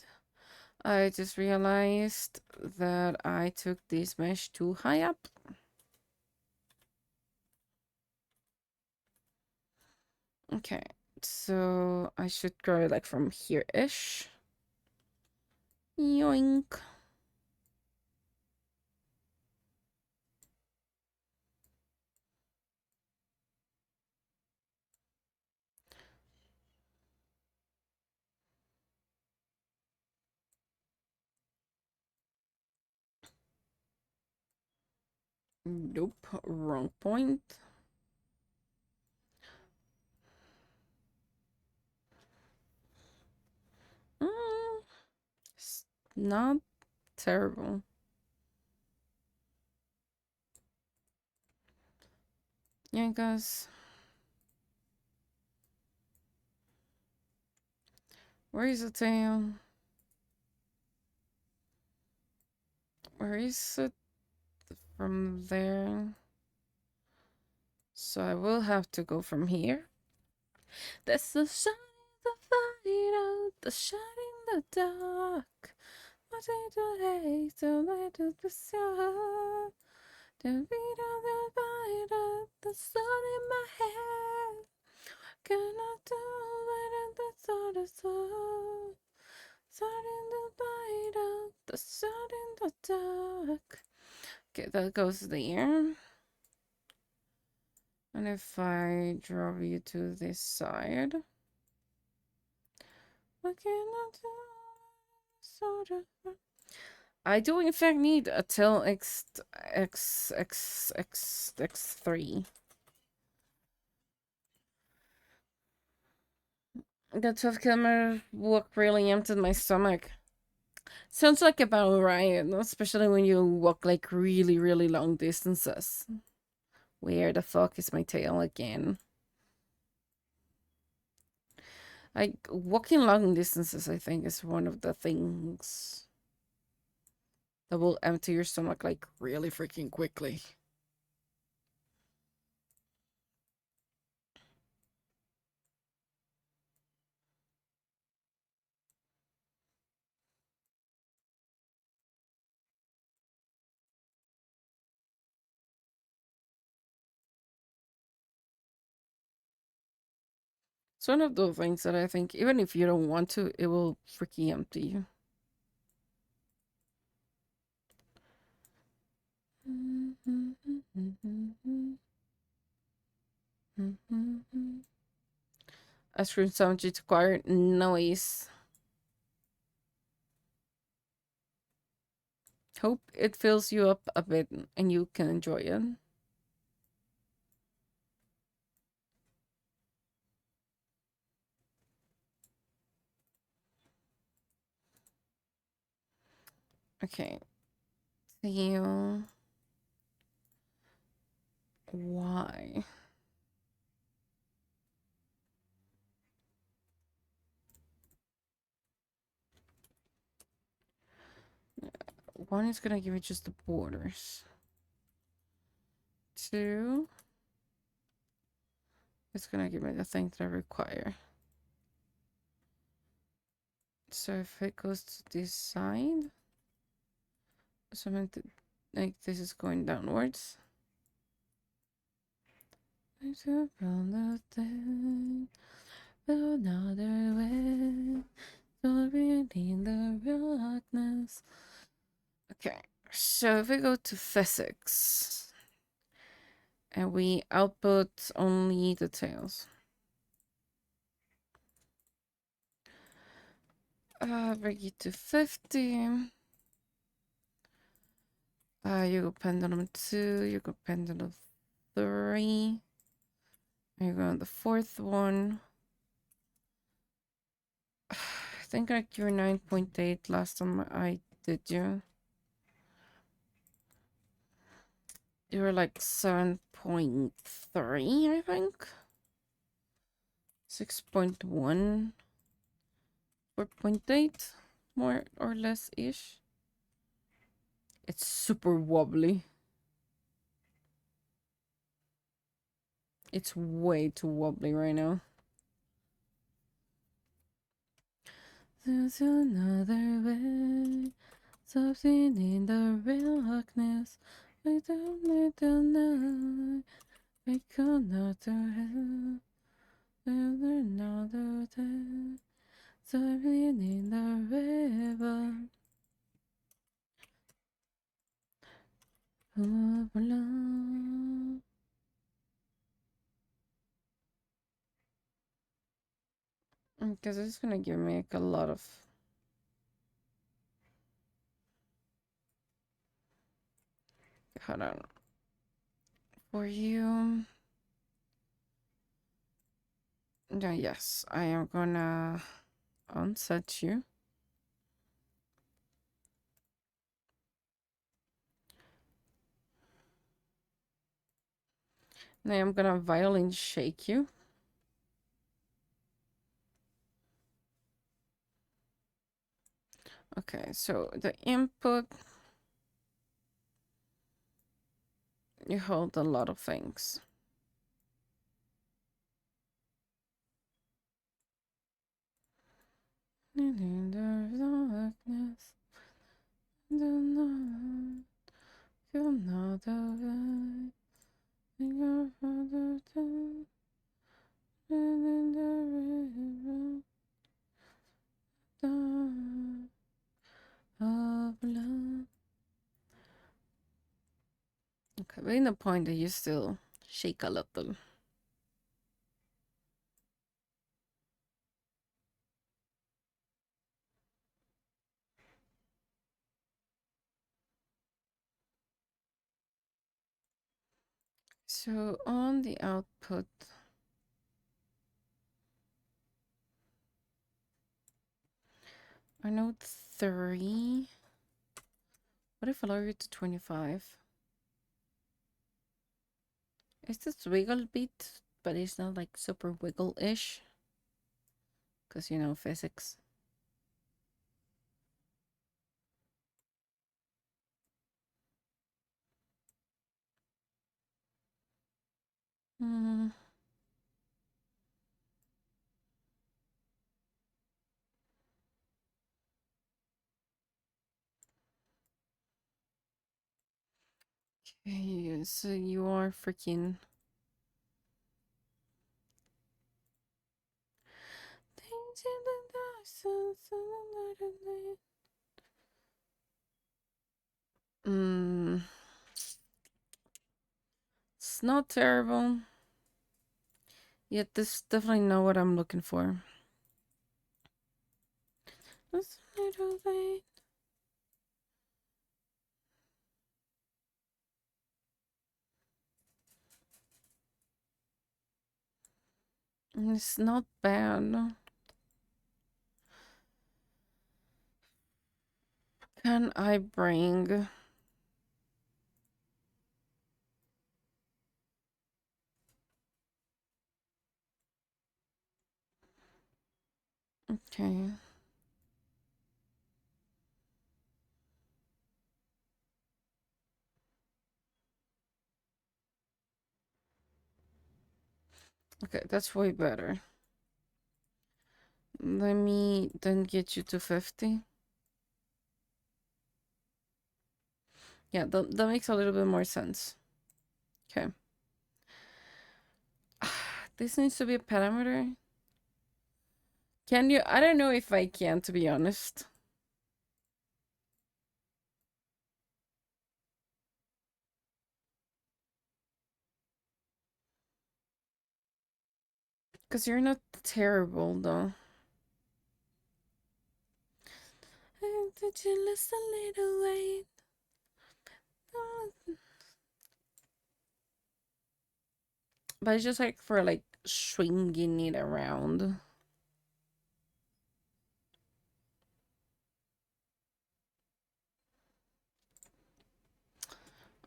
I just realized that I took this mesh too high up. Okay, so I should grow it like from here-ish. Yoink. Nope, wrong point. It's not terrible. Yeah, guys. Where is the tail? Where is it? From there. So I will have to go from here. That's the shine, the fight out, the shine in the dark. What did you hate? So let it be so. The beat of the fight out, the sun in my head. Cannot do it, the thought is so. Sun in the light out, the sun in the dark. Okay, that goes there. And if I drop you to this side, I cannot do sort of. I do in fact need a till x3. The 12 kilometer walk really emptied my stomach. Sounds like about right, especially when you walk like really long distances. Where the fuck is my tail again? Like, walking long distances, I think, is one of the things that will empty your stomach, like, really freaking quickly. It's one of those things that I think, even if you don't want to, it will freaking empty you. Ice cream sandwich acquired noise. Hope it fills you up a bit and you can enjoy it. Okay. So, why? One is gonna give me just the borders. Two, it's gonna give me the thing that I require. So if it goes to this side, something like this is going downwards. Another way, so in the darkness. Okay, so if we go to physics and we output only the tails. Bring it to 50. You go pendulum 2, you go pendulum 3. You go on the fourth one. I think like you were 9.8 last time I did you. You were like 7.3, I think. 6.1. 4.8, more or less ish. It's super wobbly. It's way too wobbly right now. There's another way, something in the darkness. We don't need to know. We could not do hell. There's another day, something in the river. Oh, below. Because it's gonna give me like a lot of. Hold on. For you. Yes, I am gonna unset you. Now I'm gonna violin shake you. Okay, so the input, you hold a lot of things. In the darkness, you're not away. Your father too, and in the river of love. Okay, but in the point that you still shake a little. So on the output, I note 3. What if I lower it to 25? Is this wiggle bit, but it's not like super wiggle-ish? Because, you know, physics. Hmm. Okay, so you are freaking... It's not terrible. Yet this is definitely not what I'm looking for. It's a little late. It's not bad. Can I bring... Okay. Okay, that's way better. Let me then get you to 50. Yeah, that makes a little bit more sense. Okay. This needs to be a parameter. Can you? I don't know if I can, to be honest. Because you're not terrible, though. Did you listen a little late? But it's just like for like swinging it around.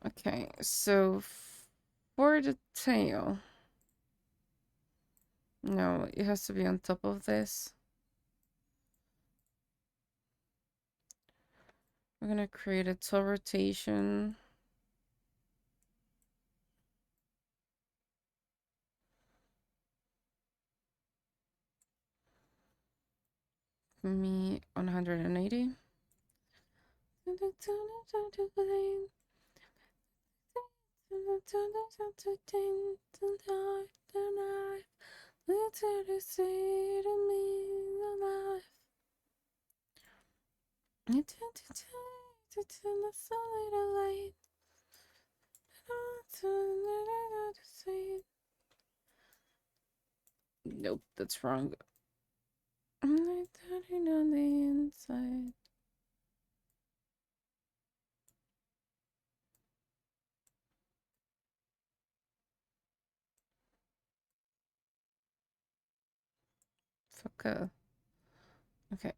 Okay, so for the tail, no, it has to be on top of this. We're gonna create a tail rotation. Me 180. Nope, that's wrong. I'm like turning on the inside. Fuck. Okay.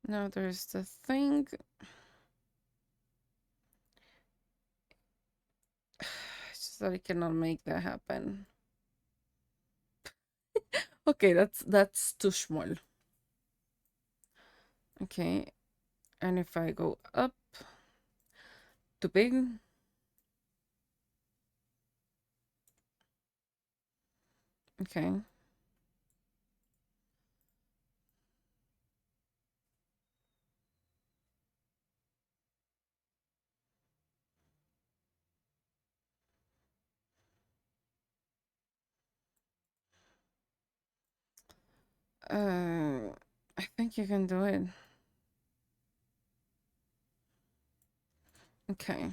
Now there's the thing. It's just that I cannot make that happen. Okay, that's too small. Okay, and if I go up, too big. Okay. I think you can do it. Okay.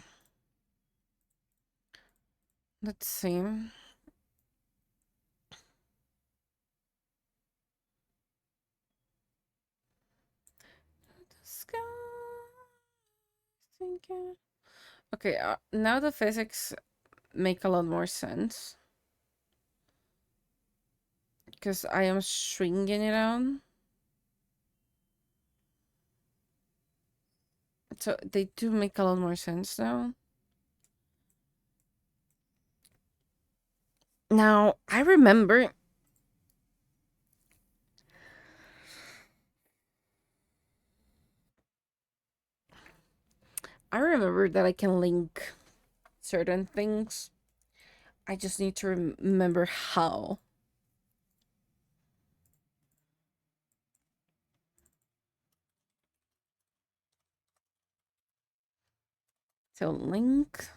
Let's see. Okay, now the physics make a lot more sense. Because I am stringing it out. So they do make a lot more sense now. Now, I remember... I remember that I can link certain things. I just need to remember how. So link.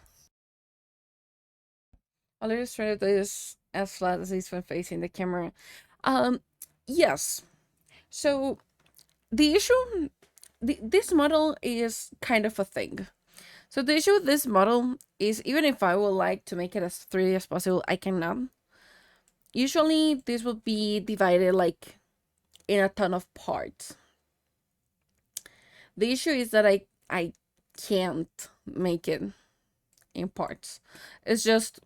I'll illustrate this as flat as it's when facing the camera. Yes. So the issue this model is kind of a thing. So the issue with this model is even if I would like to make it as 3D as possible, I cannot. Usually this would be divided like in a ton of parts. The issue is that I can't make it in parts. It's just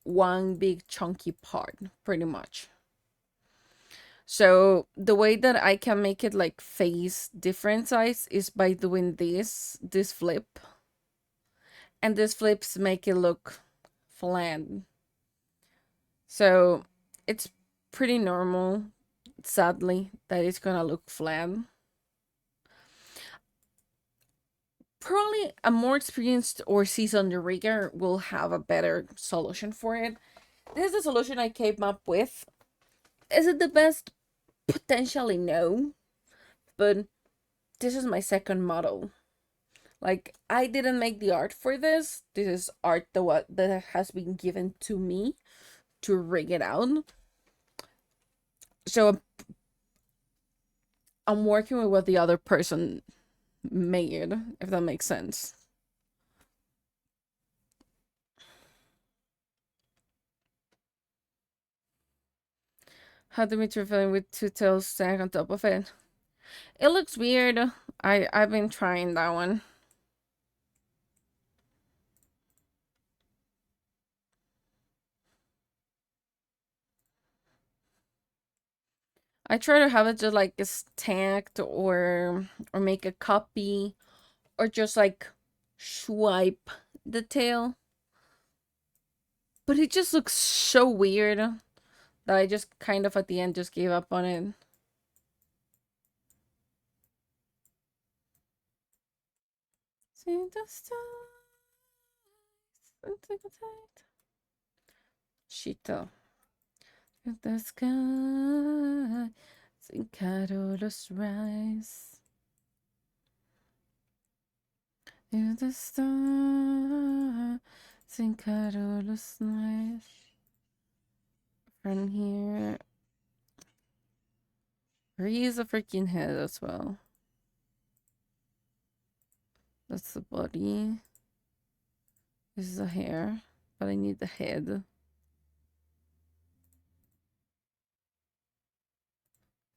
one big chunky part, pretty much. So the way that I can make it like face different size is by doing this flip. And these flips make it look flat. So it's pretty normal, sadly, that it's gonna look flat. Probably a more experienced or seasoned rigger will have a better solution for it. This is the solution I came up with. Is it the best? Potentially no. But this is my second model. Like, I didn't make the art for this. This is art that has been given to me to rig it out. So I'm working with what the other person made, if that makes sense. How Dimitri feeling with two tails stacked on top of it? It looks weird. I've been trying that one. I try to have it just like stacked or make a copy or just like swipe the tail. But it just looks so weird that I just kind of at the end just gave up on it. See the stars. Shito. The sky. Sin Carolus rise. In the star. Sin Carolus rise. From here. Raise a freaking head as well. That's the body. This is the hair, but I need the head.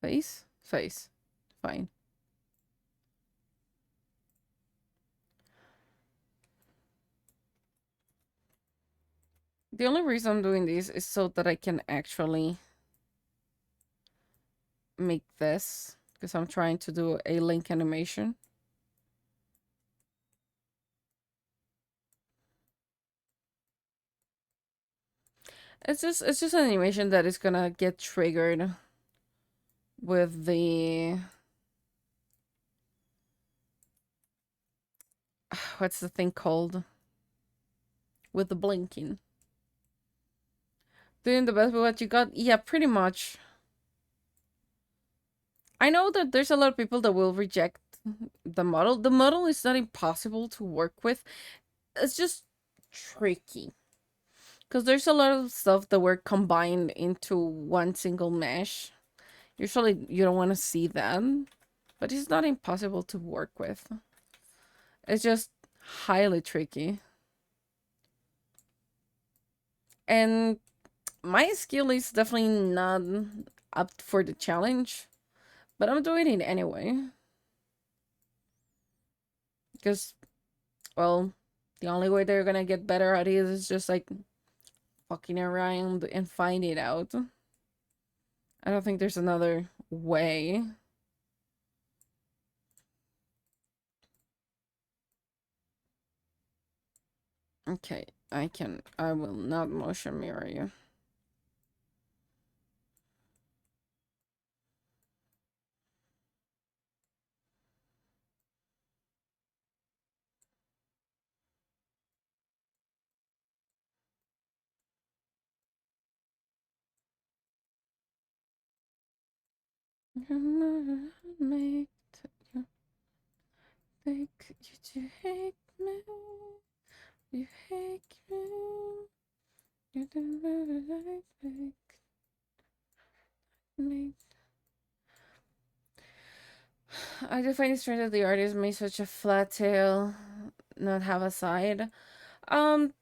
Face? Face. Fine. The only reason I'm doing this is so that I can actually make this, because I'm trying to do a link animation. It's just an animation that is gonna get triggered with the what's the thing called? With the blinking. Doing the best with what you got? Yeah, pretty much. I know that there's a lot of people that will reject the model. The model is not impossible to work with. It's just tricky. Because there's a lot of stuff that were combined into one single mesh. Usually you don't want to see them. But it's not impossible to work with. It's just highly tricky. And my skill is definitely not up for the challenge. But I'm doing it anyway. Because, well, the only way they're gonna get better at it is just like fucking around and find it out. I don't think there's another way. Okay, I will not motion mirror you. Make you think you hate me. You hate me. You don't like me. I do find it strange that the artist made such a flat tail, not have a side. Um,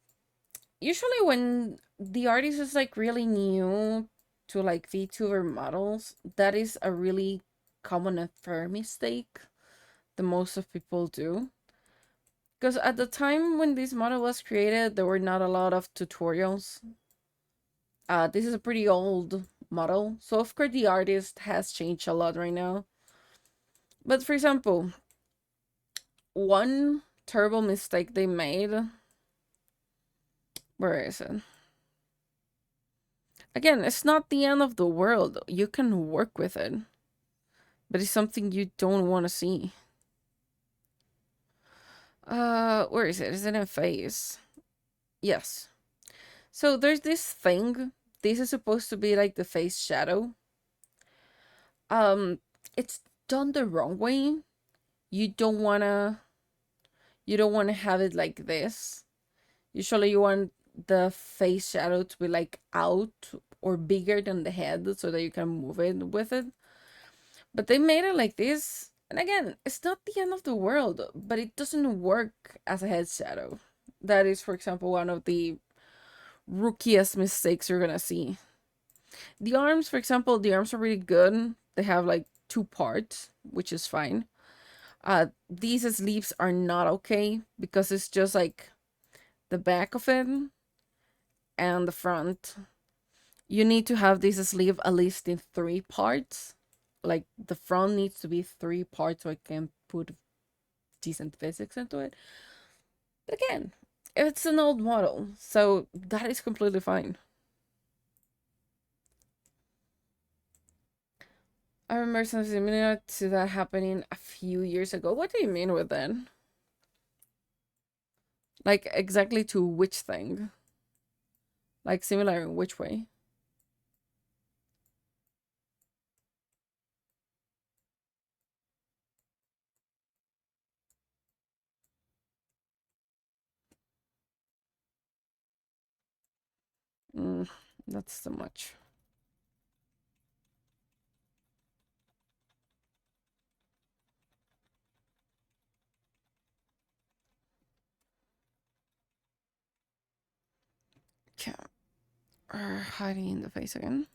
Usually when the artist is like really new to like VTuber models, that is a really common and fair mistake that most of people do. Because at the time when this model was created, there were not a lot of tutorials. This is a pretty old model, so of course the artist has changed a lot right now. But for example, one terrible mistake they made, where is it? Again, it's not the end of the world. You can work with it, but it's something you don't want to see. Where is it? Is it in phase? Yes. So there's this thing. This is supposed to be like the face shadow. Um, it's done the wrong way. You don't wanna you don't wanna have it like this. Usually you want the face shadow to be like out or bigger than the head so that you can move it with it. But they made it like this. And again, it's not the end of the world, but it doesn't work as a head shadow. That is, for example, one of the rookiest mistakes you're gonna see. The arms, for example, the arms are really good. They have like two parts, which is fine. These sleeves are not okay because it's just like the back of it and the front. You need to have this sleeve at least in three parts. Like the front needs to be three parts so I can put decent physics into it. But again, it's an old model, so that is completely fine. I remember something similar to that happening a few years ago. What do you mean with that? Like exactly to which thing? Like similar in which way? Mm, that's too much. Yeah. Hiding in the face again.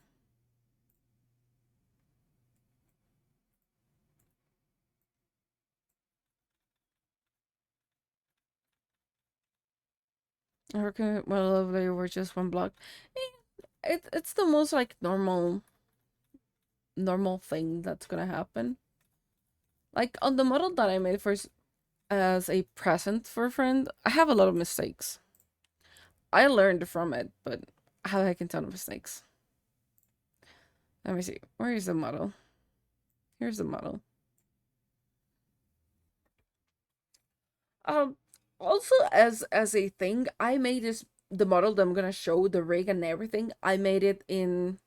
I reckon well they were just one block. It's the most like normal thing that's gonna happen. Like on the model that I made for as a present for a friend, I have a lot of mistakes. I learned from it, but I have like a ton of mistakes. Let me see. Where is the model? Here's the model. Um, Also as a thing, I made this the model that I'm gonna show, the rig and everything. I made it in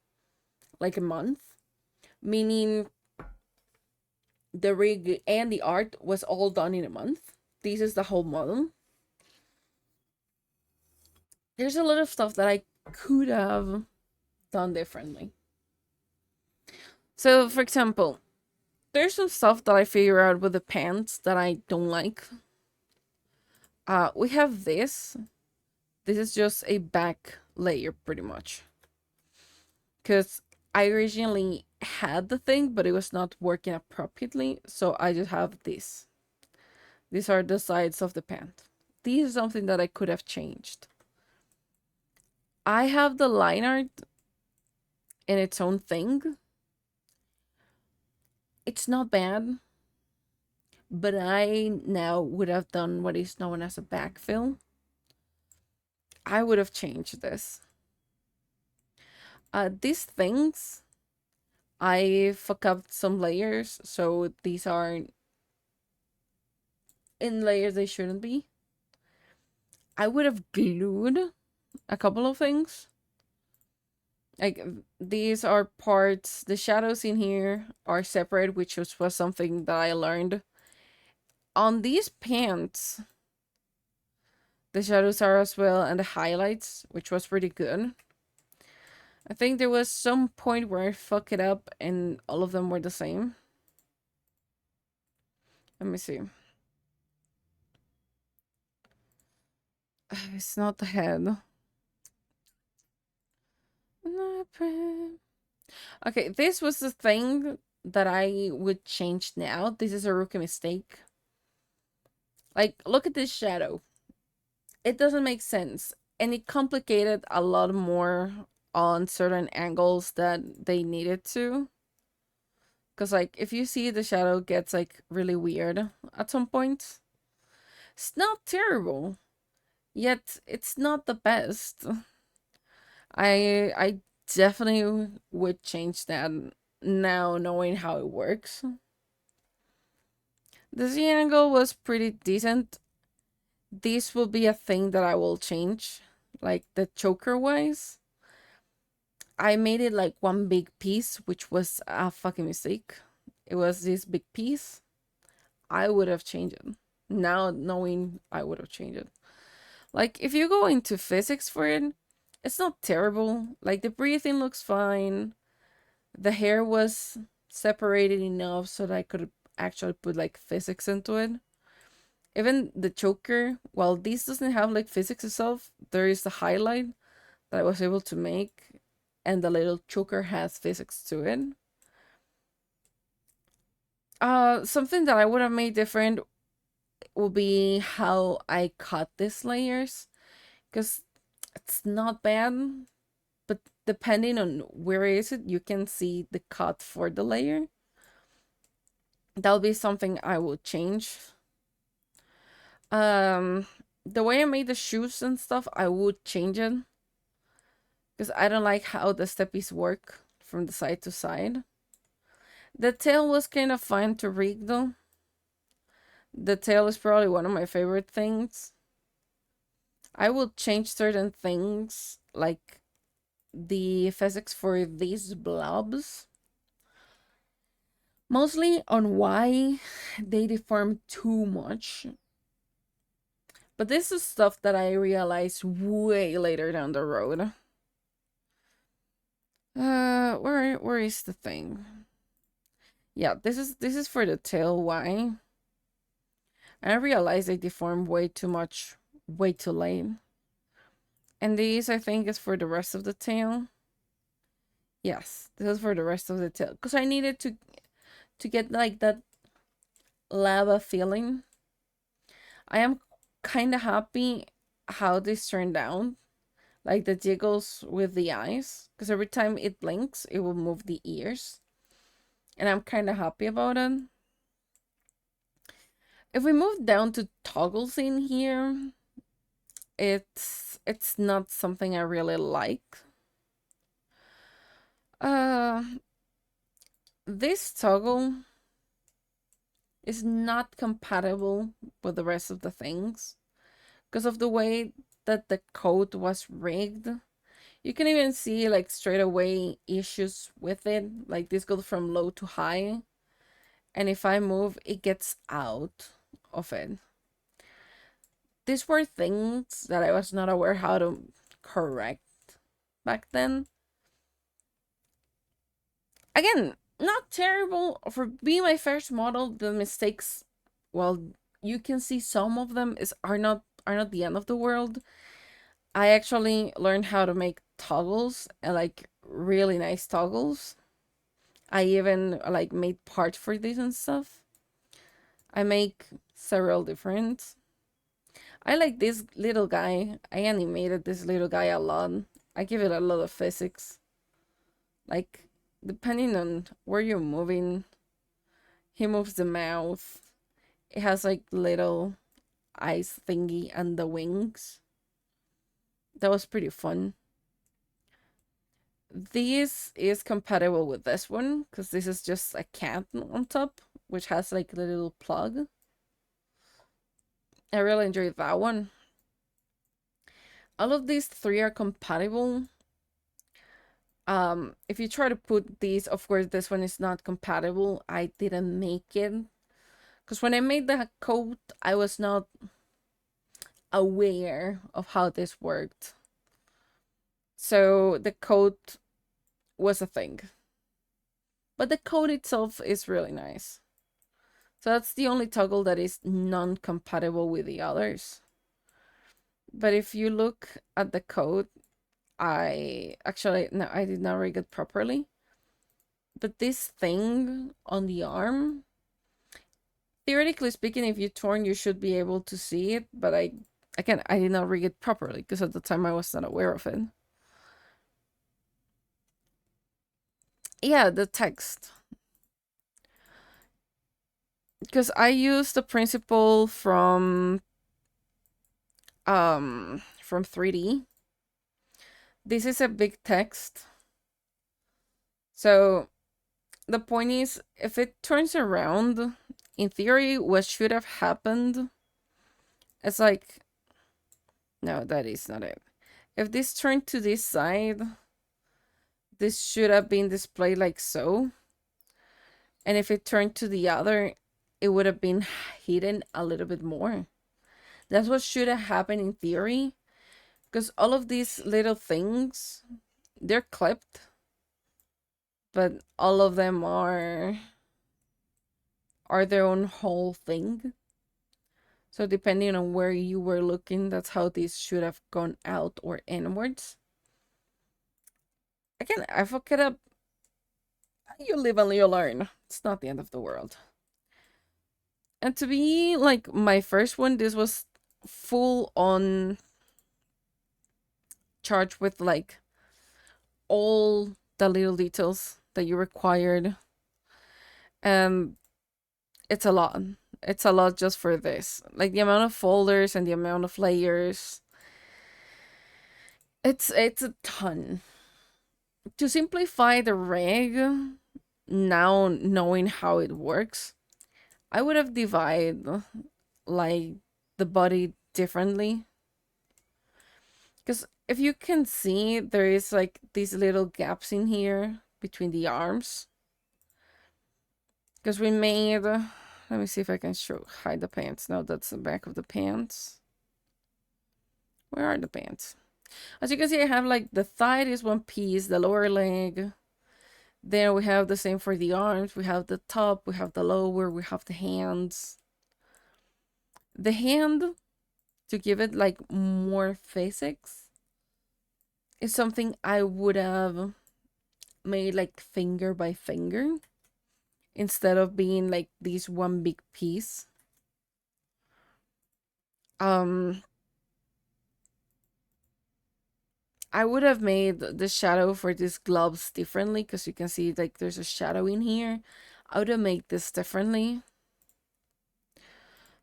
like a month, meaning the rig and the art was all done in a month. This is the whole model. There's a lot of stuff that I could have done differently. So, for example, there's some stuff that I figure out with the pants that I don't like. We have this. This is just a back layer, pretty much. Because I originally had the thing, but it was not working appropriately, so I just have this. These are the sides of the pant. This is something that I could have changed. I have the line art in its own thing. It's not bad, but I now would have done what is known as a backfill. I would have changed this. These things, I fuck up some layers, so these are in layers they shouldn't be. I would have glued a couple of things. Like these are parts, the shadows in here are separate, which was something that I learned. On these pants, the shadows are as well, and the highlights, which was pretty good. I think there was some point where I fucked it up and all of them were the same. Let me see. It's not the head. Okay, this was the thing that I would change now. This is a rookie mistake. Like, look at this shadow. It doesn't make sense. And it complicated a lot more on certain angles that they needed to. Because, like, if you see the shadow gets, like, really weird at some point, it's not terrible. Yet, it's not the best. I definitely would change that now knowing how it works. The Z angle was pretty decent. This will be a thing that I will change, like the choker wise. I made it like one big piece, which was a fucking mistake. It was this big piece. I would have changed it. Now knowing I would have changed it. Like if you go into physics for it, it's not terrible. Like the breathing looks fine. The hair was separated enough so that I could actually put like physics into it. Even the choker, while this doesn't have like physics itself, there is the highlight that I was able to make, and the little choker has physics to it. Something that I would have made different will be how I cut these layers, because it's not bad, but depending on where is it, you can see the cut for the layer. That'll be something I will change. The way I made the shoes and stuff, I would change it because I don't like how the steppies work from the side to side. The tail was kind of fun to rig though. The tail is probably one of my favorite things. I will change certain things like the physics for these blobs. Mostly on why they deform too much. But this is stuff that I realized way later down the road. Where is the thing? Yeah, this is for the tail Y. And I realized they deform way too much, way too late. And these I think is for the rest of the tail. Yes, this is for the rest of the tail. Because I needed to get like that lava feeling. I am kinda happy how this turned out. Like the jiggles with the eyes. Because every time it blinks, it will move the ears. And I'm kinda happy about it. If we move down to toggles in here, it's not something I really like. Uh, this toggle is not compatible with the rest of the things because of the way that the code was rigged. You can even see like straight away issues with it. Like this goes from low to high. And if I move, it gets out of it. These were things that I was not aware how to correct back then. Again, not terrible for being my first model. The mistakes, well, you can see some of them are not the end of the world. I actually learned how to make toggles and like really nice toggles. I even like made parts for this and stuff. I make several different. I like this little guy. I animated this little guy a lot. I give it a lot of physics. Like, depending on where you're moving, he moves the mouth. It has like little eyes thingy and the wings. That was pretty fun. This is compatible with this one because this is just a cat on top, which has like a little plug. I really enjoyed that one. All of these three are compatible. If you try to put these, of course, this one is not compatible. I didn't make it because when I made the coat, I was not aware of how this worked. So the coat was a thing. But the coat itself is really nice. So that's the only toggle that is non-compatible with the others. But if you look at the code, no, I did not read it properly. But this thing on the arm, theoretically speaking, if you turn, you should be able to see it. But again, I did not read it properly because at the time I was not aware of it. Yeah, the text. Because I used the principle from 3D. This is a big text. So the point is, if it turns around, in theory, what should have happened is like, no, that is not it. If this turned to this side, this should have been displayed like so. And if it turned to the other, it would have been hidden a little bit more. That's what should have happened in theory. Because all of these little things, they're clipped. But all of them are their own whole thing. So depending on where you were looking, that's how this should have gone out or inwards. Again, I fuck it up. You live and you learn. It's not the end of the world. And to be like my first one, this was full on charged with like all the little details that you required. It's a lot. It's a lot just for this. Like the amount of folders and the amount of layers. It's a ton. To simplify the rig, now knowing how it works, I would have divided like the body differently. Because if you can see, there is like these little gaps in here between the arms. Because we made, let me see if I can hide the pants. No, that's the back of the pants. Where are the pants? As you can see, I have like the thigh is one piece, the lower leg. Then we have the same for the arms. We have the top, we have the lower, we have the hands. The hand, to give it like more physics, is something I would have made like finger by finger instead of being like this one big piece. I would have made the shadow for these gloves differently because you can see like there's a shadow in here. I would have made this differently.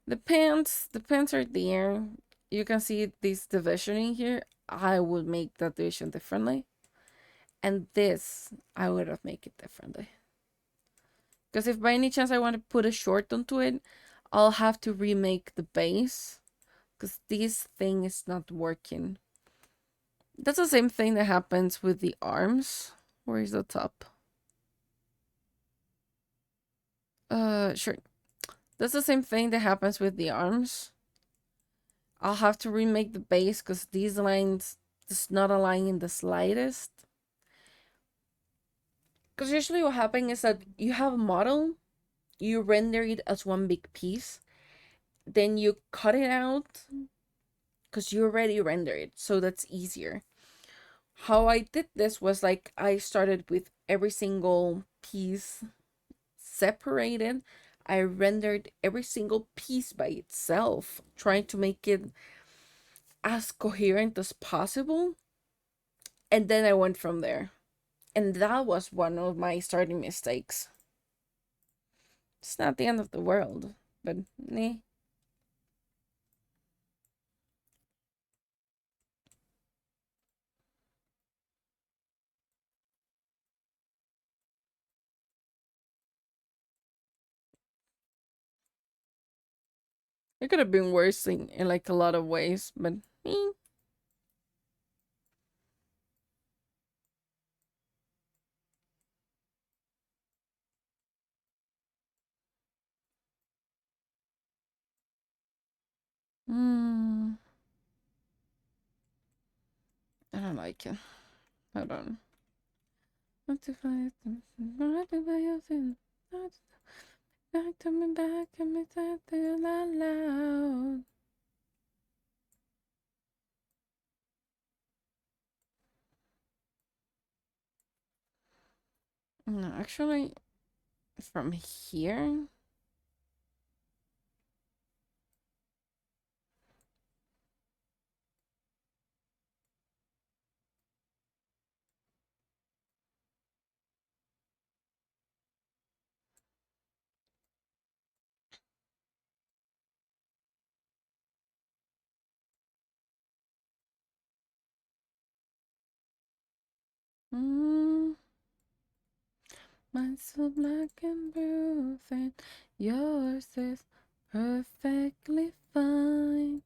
The pants are there. You can see this division in here. I would make that division differently. And this, I would have made it differently. Because if by any chance I want to put a short onto it, I'll have to remake the base. Because this thing is not working. That's the same thing that happens with the arms. Where is the top? Sure. That's the same thing that happens with the arms. I'll have to remake the base because these lines does not align in the slightest. Because usually what happens is that you have a model, you render it as one big piece, then you cut it out because you already rendered it, so that's easier. How I did this was like I started with every single piece separated. I rendered every single piece by itself, trying to make it as coherent as possible. And then I went from there. And that was one of my starting mistakes. It's not the end of the world, but nah. It could have been worse in like a lot of ways, but eh. Mm, I don't like it. Hold on. Back to me, back to me, back to you loud. No, actually, from here. Mm, mine's so black and blue, and yours is perfectly fine.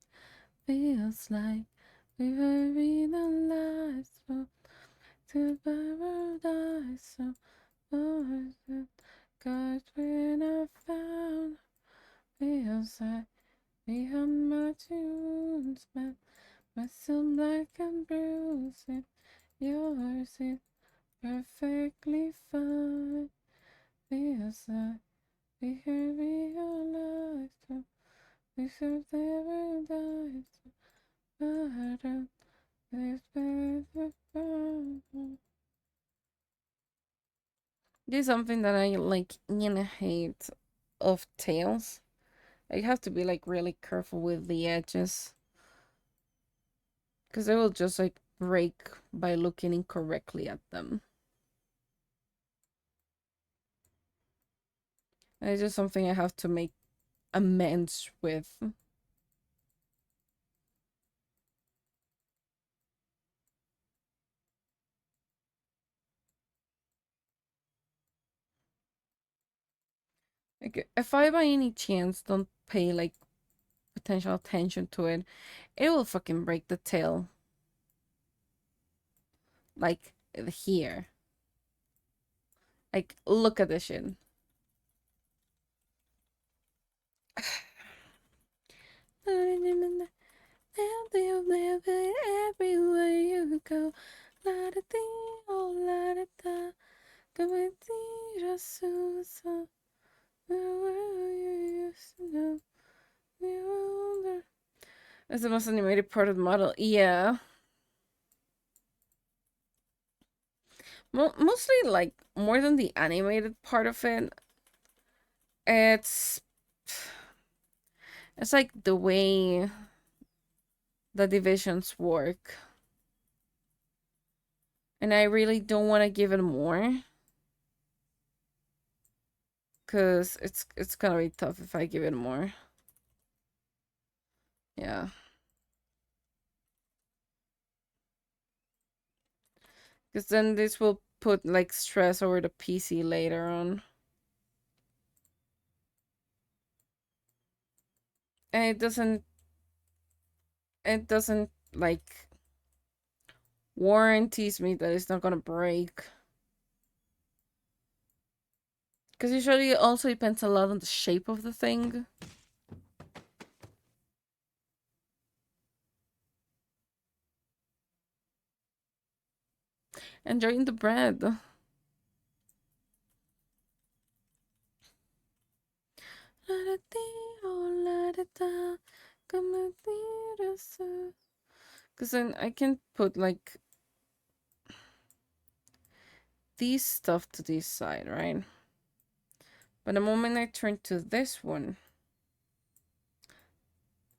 Feels like we were in a life to paradise. So far, cause when I found feels like we had my tunes, but so black and bruised, and yours is perfectly fine. Feels like we have realized we should never die. But this is something that I like in hate of tails. I have to be like really careful with the edges because they will just like break by looking incorrectly at them. And it's just something I have to make amends with. Like, if I by any chance don't pay like potential attention to it, it will fucking break the tail. Like here. Like, look at this shit. Everywhere you go, la da dee, oh la da da, come and see just so. Where you used to know, we wonder. It's the most animated part of the model. Yeah, mostly like more than the animated part of it. It's it's like the way the divisions work, and I really don't want to give it more. Cause it's gonna be tough if I give it more. Yeah. Cause then this will put like stress over the PC later on. And it doesn't like warranties me that it's not gonna break. Cause usually it also depends a lot on the shape of the thing. Enjoying the bread. Cause then I can put like these stuff to this side, right? But the moment I turn to this one,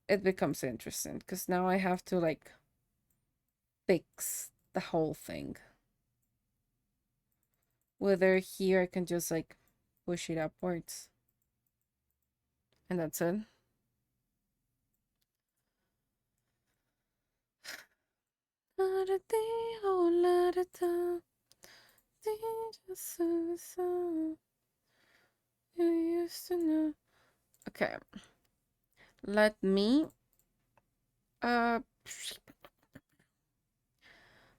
it becomes interesting because now I have to like fix the whole thing. Whether here I can just like push it upwards. And that's it. Okay. Let me uh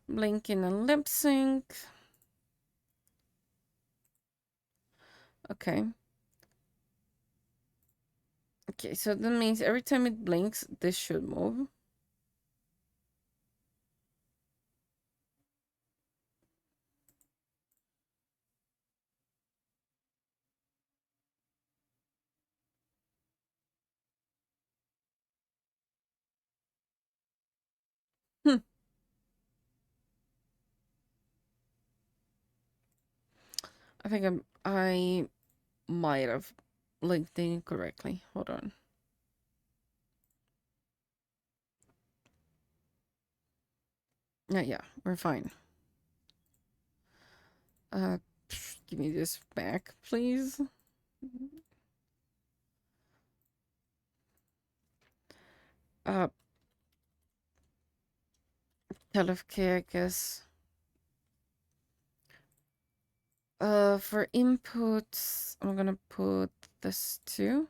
blink in a lip sync. Okay. Okay, so that means every time it blinks, this should move. I think I might have linked it incorrectly. Hold on. Yeah, we're fine. Give me this back, please. LFK, I guess. For inputs, I'm gonna put this too.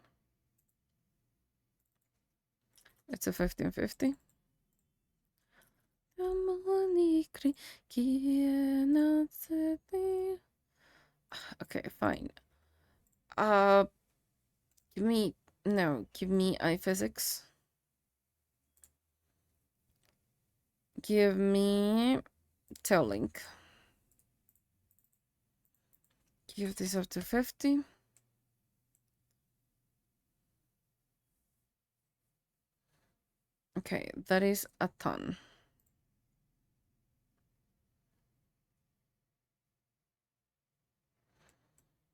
It's a 1550. Okay, fine. Uh, give me iPhysics. Give me Telink. Give this up to 50. Okay, that is a ton.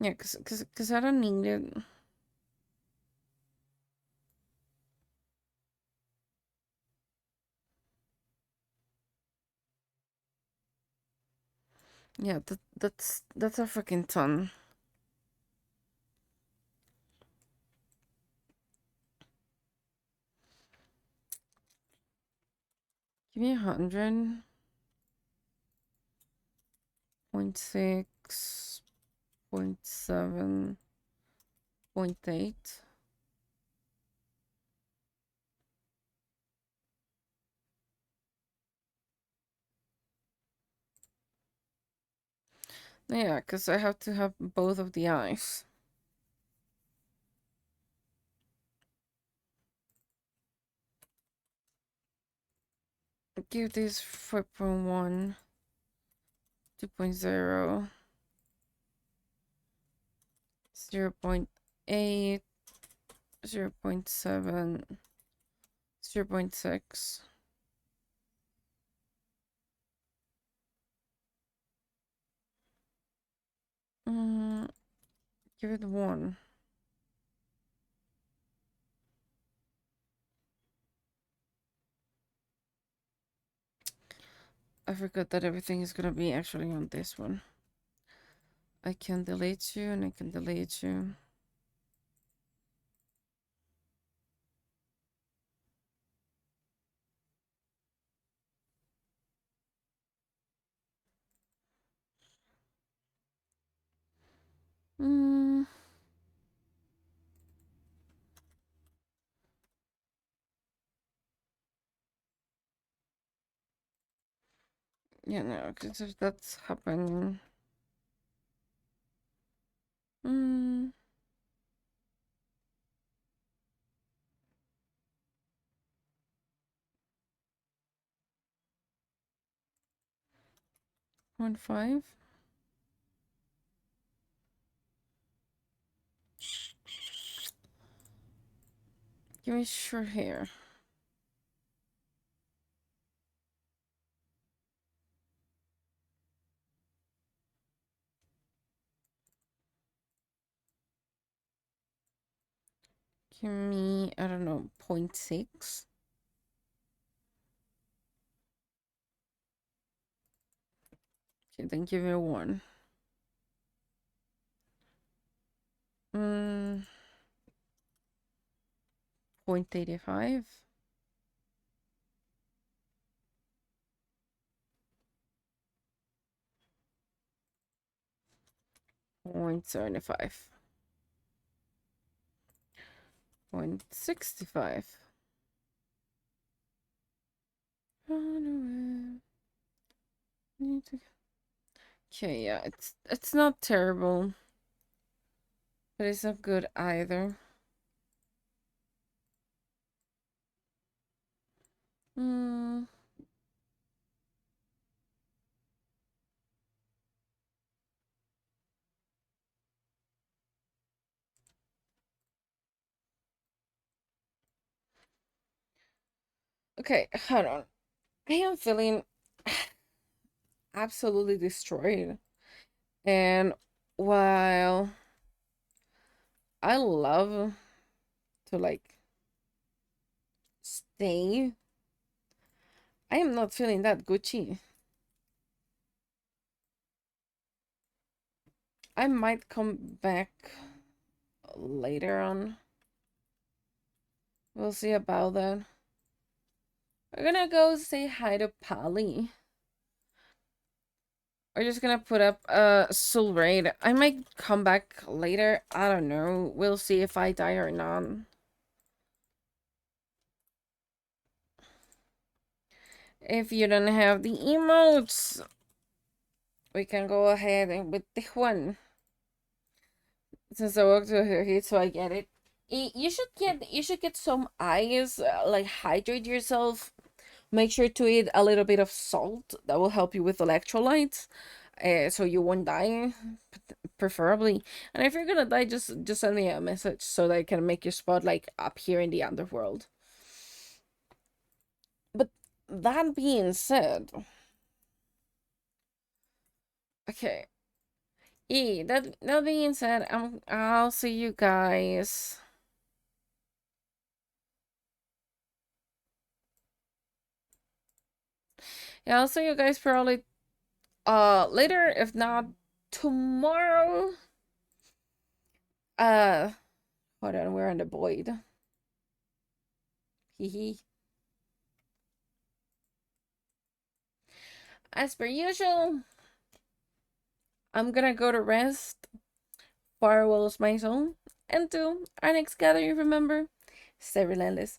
Yeah, cause I don't need it. Yeah, that's a freaking ton. Give me 100. 0.6, 0.7, 0.8. Yeah, because I have to have both of the eyes. Give this 4.1, 2.0, 0.8, 0.7, 0.6. Give it 1. I forgot that everything is gonna be actually on this one. I can delete you and I can delete you. Yeah, no, because if that's happening. 0.5. Give me short hair. Give me, I don't know, 0.6. Okay, then give me a 1. 0.85. 0.75. 0.65. Okay, yeah, it's not terrible, but it's not good either. Okay, hold on. I am feeling absolutely destroyed. And While I love to like stay, I am not feeling that Gucci. I might come back later on. We'll see about that. We're gonna go say hi to Polly. We're just gonna put up a soul raid. I might come back later. I don't know. We'll see if I die or not. If you don't have the emotes, we can go ahead and with the one. Since I walked to her head, so I get it. You should get some eyes. Like hydrate yourself. Make sure to eat a little bit of salt. That will help you with electrolytes. So you won't die, preferably. And if you're gonna die, just send me a message so that I can make your spot like up here in the underworld. But that being said, okay. That being said, I'll see you guys. Yeah, I'll see you guys probably later, if not tomorrow. Uh Hold on, we're in the void. Hee. As per usual, I'm gonna go to rest. Farewell's my soul. Until our next gathering, remember, stay relentless.